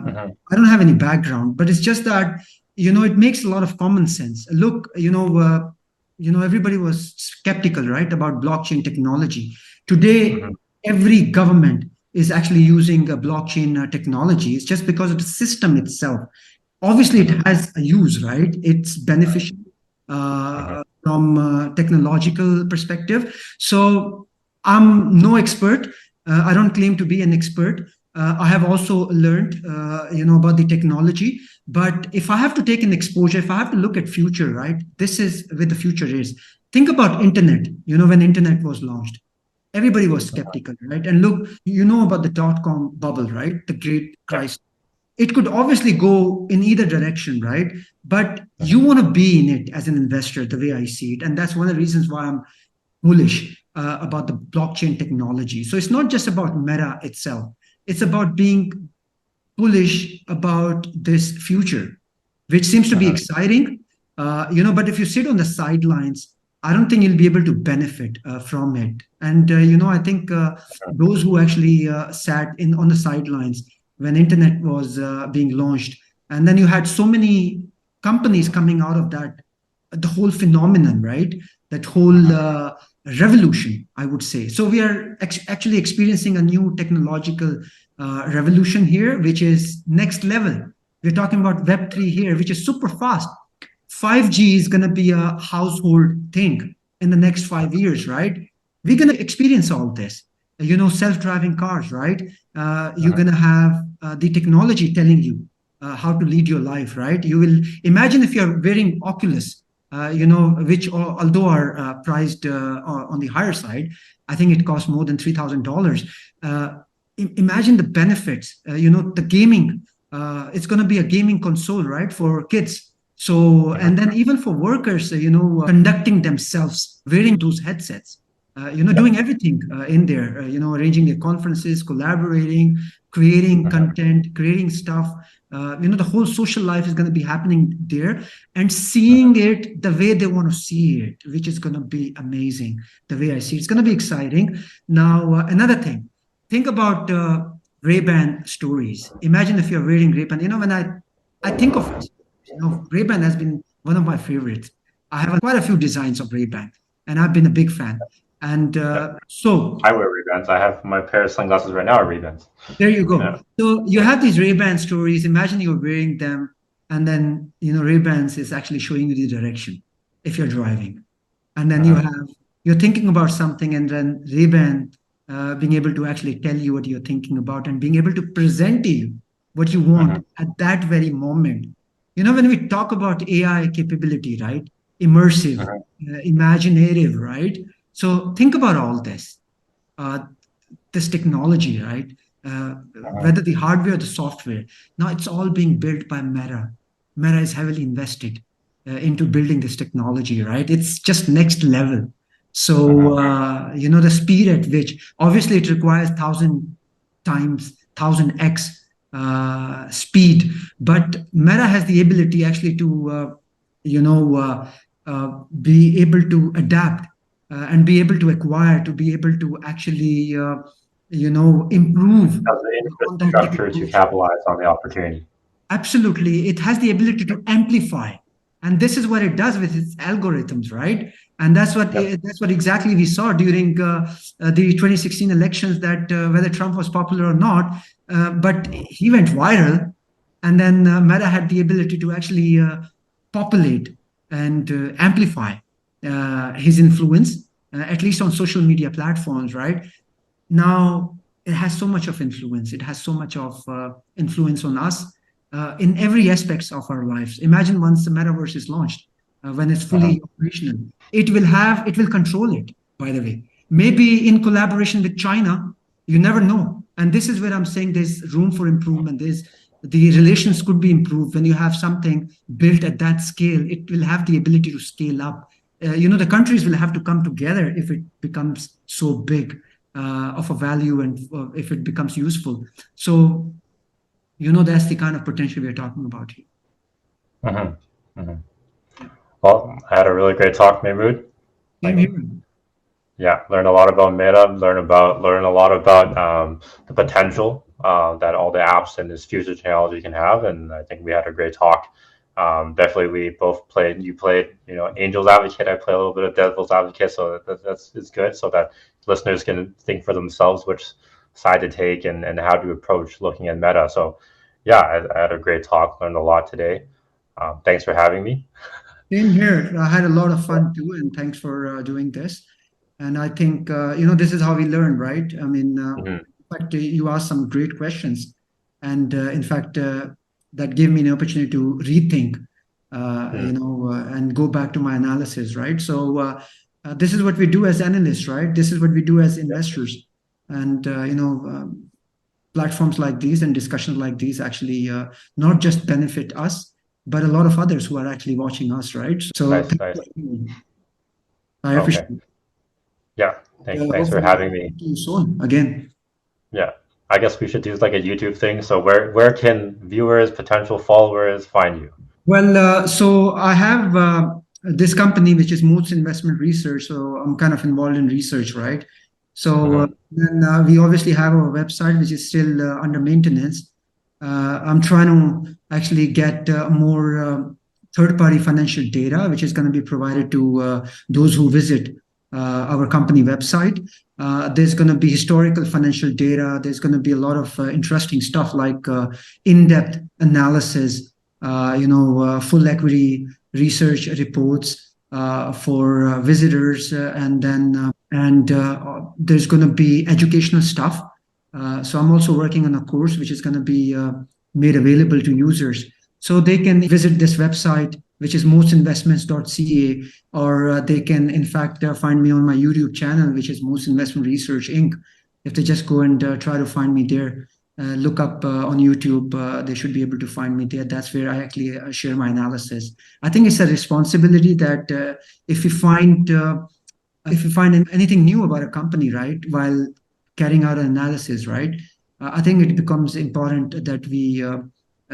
[SPEAKER 1] mhm,
[SPEAKER 2] I don't have any background, but it's just that it makes a lot of common sense. Look, everybody was skeptical, right, about blockchain technology. Today,
[SPEAKER 1] mhm,
[SPEAKER 2] every government is actually using blockchain technology. It's just because of the system itself. Obviously, it
[SPEAKER 1] mhm,
[SPEAKER 2] has a use, right? It's beneficial
[SPEAKER 1] mhm,
[SPEAKER 2] from a technological perspective. So I'm no expert. I don't claim to be an expert. I have also learned, about the technology. But if I have to take an exposure, if I have to look at future, right? This is where the future is. Think about internet. When internet was launched, everybody was skeptical, right? And look, about the dot-com bubble, right? The great
[SPEAKER 1] yeah,
[SPEAKER 2] crisis. It could obviously go in either direction, right? But you
[SPEAKER 1] mhm,
[SPEAKER 2] want to be in it as an investor, the way I see it. And that's one of the reasons why I'm bullish about the blockchain technology. So it's not just about Meta itself, it's about being bullish about this future, which seems to be
[SPEAKER 1] mhm,
[SPEAKER 2] exciting. But if you sit on the sidelines, I don't think you'll be able to benefit from it. And I think those who actually sat in on the sidelines when internet was being launched, and then you had so many companies coming out of that, the whole phenomenon, right? That whole
[SPEAKER 1] mhm,
[SPEAKER 2] revolution, I would say. So we are actually experiencing a new technological revolution here, which is next level. We're talking about Web3 here, which is super fast. 5G is going to be a household thing in the next 5 years, right? We're going to experience all this. Self-driving cars, right? You're
[SPEAKER 1] mhm,
[SPEAKER 2] going to have the technology telling you how to lead your life, right? You will imagine if you're wearing Oculus, which although are priced on the higher side, I think it costs more than $3,000. Imagine the benefits. The gaming. It's going to be a gaming console, right, for kids. So,
[SPEAKER 1] mhm,
[SPEAKER 2] and then even for workers, conducting themselves wearing those headsets,
[SPEAKER 1] yeah,
[SPEAKER 2] doing everything in there, arranging their conferences, collaborating, creating
[SPEAKER 1] mhm,
[SPEAKER 2] content, creating stuff. The whole social life is going to be happening there, and
[SPEAKER 1] mhm,
[SPEAKER 2] seeing it the way they want to see it, which is going to be amazing. The way I see it, it's going to be exciting. Now, another thing, think about Ray-Ban stories. Imagine if you're wearing Ray-Ban. When I think of it, Ray-Ban has been one of my favorites. I have quite a few designs of Ray-Ban, and I've been a big fan. And
[SPEAKER 1] yeah.
[SPEAKER 2] so
[SPEAKER 1] I wear Ray-Bans. I have my pair of sunglasses right now are Ray-Bans.
[SPEAKER 2] there you go.
[SPEAKER 1] Yeah,
[SPEAKER 2] So you
[SPEAKER 1] yeah,
[SPEAKER 2] have these Ray-Ban stories. Imagine you're wearing them, and then Ray-Bans is actually showing you the direction if you're driving. And then
[SPEAKER 1] mhm,
[SPEAKER 2] you're thinking about something, and then Ray-Ban being able to actually tell you what you're thinking about and being able to present to you what you want
[SPEAKER 1] mhm,
[SPEAKER 2] at that very moment. When we talk about AI capability, right? Immersive,
[SPEAKER 1] mhm,
[SPEAKER 2] imaginative, right? So think about all uh, this technology, right? Uh,
[SPEAKER 1] mhm,
[SPEAKER 2] Whether the hardware or the software. Now it's all being built by Meta. Meta is heavily invested into building this technology, right? It's just next level. So,
[SPEAKER 1] mhm,
[SPEAKER 2] the speed at which, obviously, it requires 1,000 times, 1,000x speed, but Meta has the ability actually to, be able to adapt and be able to acquire, to be able to actually, improve
[SPEAKER 1] has the
[SPEAKER 2] on that
[SPEAKER 1] infrastructure to
[SPEAKER 2] technology.
[SPEAKER 1] capitalize on the opportunity.
[SPEAKER 2] Absolutely. It has the ability to amplify. And this is what it does with its algorithms, right? And
[SPEAKER 1] Yep.
[SPEAKER 2] that's what exactly we saw during the 2016 elections, that whether Trump was popular or not, but he went viral, and then Meta had the ability to actually populate and amplify his influence, at least on social media platforms, right? Now it has so much of influence. It has so much of influence on us in every aspects of our lives. Imagine once the metaverse is launched, when it's
[SPEAKER 1] Uh-huh.
[SPEAKER 2] fully operational, it will control it, by the way. Maybe in collaboration with China, you never know. And this is where I'm saying there's room for improvement. There's the relations could be improved when you have something built at that scale. It will have the ability to scale up. The countries will have to come together if it becomes so big of a value, and if it becomes useful. So, that's the kind of potential we're talking about here.
[SPEAKER 1] Uh-huh. Uh-huh.
[SPEAKER 2] Yeah.
[SPEAKER 1] Well, I had a really great talk, Mehmood.
[SPEAKER 2] Same
[SPEAKER 1] Like,
[SPEAKER 2] here.
[SPEAKER 1] yeah, learn a lot about Meta, learn a lot about the potential that all the apps and this future technology can have, and I think we had a great talk. Definitely, we both played. You played, Angel's Advocate. I play a little bit of Devil's Advocate, so that's it's good, so that listeners can think for themselves which side to take and how to approach looking at Meta. So, yeah, I had a great talk. Learned a lot today. Thanks for having me.
[SPEAKER 2] Same here. I had a lot of fun too, and thanks for doing this. And I think this is how we learn, right? I mean,
[SPEAKER 1] Mhm.
[SPEAKER 2] in fact, you asked some great questions, and in fact, that gave me an opportunity to rethink,
[SPEAKER 1] Mhm.
[SPEAKER 2] and go back to my analysis, right? So this is what we do as analysts, right? This is what we do as investors, and platforms like these and discussions like these actually not just benefit us, but a lot of others who are actually watching us, right? So
[SPEAKER 1] Nice,
[SPEAKER 2] thank
[SPEAKER 1] nice.
[SPEAKER 2] you. I appreciate
[SPEAKER 1] Okay.
[SPEAKER 2] it.
[SPEAKER 1] Yeah. Thanks for
[SPEAKER 2] Hopefully,
[SPEAKER 1] having me.
[SPEAKER 2] see you soon again.
[SPEAKER 1] Yeah. I guess we should do like a YouTube thing. So where can viewers, potential followers find you?
[SPEAKER 2] Well, so I have this company which is Moods Investment Research. So I'm kind of involved in research, right? So
[SPEAKER 1] Hmm.
[SPEAKER 2] then we obviously have our website which is still under maintenance. I'm trying to actually get more third-party financial data, which is going to be provided to those who visit our company website. There's going to be historical financial data. There's going to be a lot of interesting stuff like in-depth analysis, full equity research reports for visitors, and there's going to be educational stuff. So I'm also working on a course which is going to be made available to users, so they can visit this website, which is mostinvestments.ca, or they can, in fact, find me on my YouTube channel, which is Most Investment Research Inc. If they just go and try to find me there, look up on YouTube, they should be able to find me there. That's where I actually share my analysis. I think it's a responsibility that if you find anything new about a company, right, while carrying out an analysis, right, I think it becomes important that we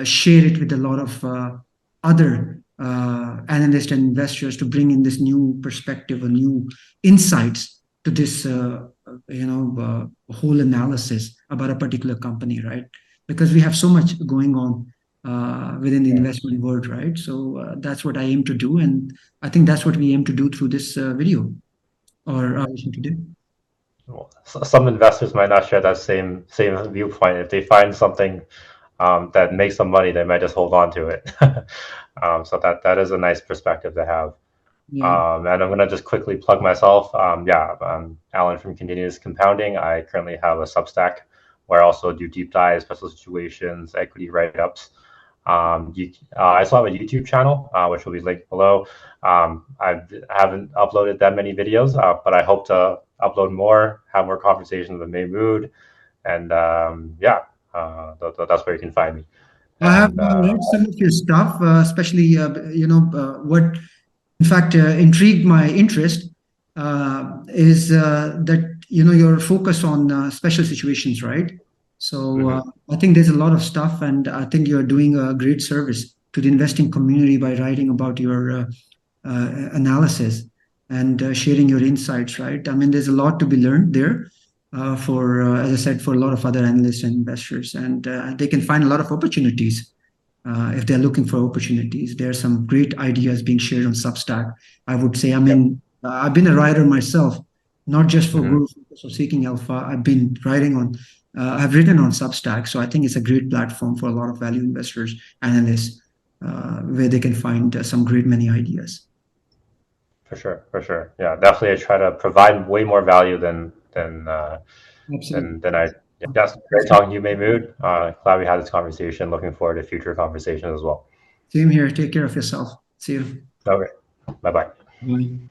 [SPEAKER 2] share it with a lot of other analysts and investors to bring in this new perspective or new insights to this whole analysis about a particular company, right? Because we have so much going on within the investment world, right? So that's what I aim to do, and I think that's what we aim to do through this video or today.
[SPEAKER 1] Well, some investors might not share that same viewpoint. If they find something that makes them money, they might just hold on to it. So that is a nice perspective to have.
[SPEAKER 2] Yeah.
[SPEAKER 1] And I'm gonna just quickly plug myself. Yeah, I'm Alan from Continuous Compounding. I currently have a Substack where I also do deep dives, special situations, equity write-ups. I also have a YouTube channel, which will be linked below. I haven't uploaded that many videos, but I hope to upload more, have more conversations with Mehmood, and yeah, that's where you can find me.
[SPEAKER 2] I have
[SPEAKER 1] And
[SPEAKER 2] read some of your stuff, especially what in fact intrigued my interest is that your focus on special situations, right? So
[SPEAKER 1] mhm,
[SPEAKER 2] I think there's a lot of stuff, and I think you're doing a great service to the investing community by writing about your analysis and sharing your insights, right? I mean, there's a lot to be learned there for, as I said, for a lot of other analysts and investors, and they can find a lot of opportunities if they're looking for opportunities. There are some great ideas being shared on Substack. I would say, I
[SPEAKER 1] yep,
[SPEAKER 2] mean, I've been a writer myself, not just for
[SPEAKER 1] Hmm.
[SPEAKER 2] Guru Focus or Seeking Alpha. I've been writing on, I've written on Substack. So I think it's a great platform for a lot of value investors, analysts, where they can find some great many ideas.
[SPEAKER 1] For sure, for sure. Yeah, definitely. I try to provide way more value
[SPEAKER 2] Absolutely.
[SPEAKER 1] than I. Yeah, yes, great talking to you, Mehmood. Glad we had this conversation. Looking forward to future conversations as well.
[SPEAKER 2] Same here. Take care of yourself. See you.
[SPEAKER 1] Okay, bye bye.
[SPEAKER 2] Bye.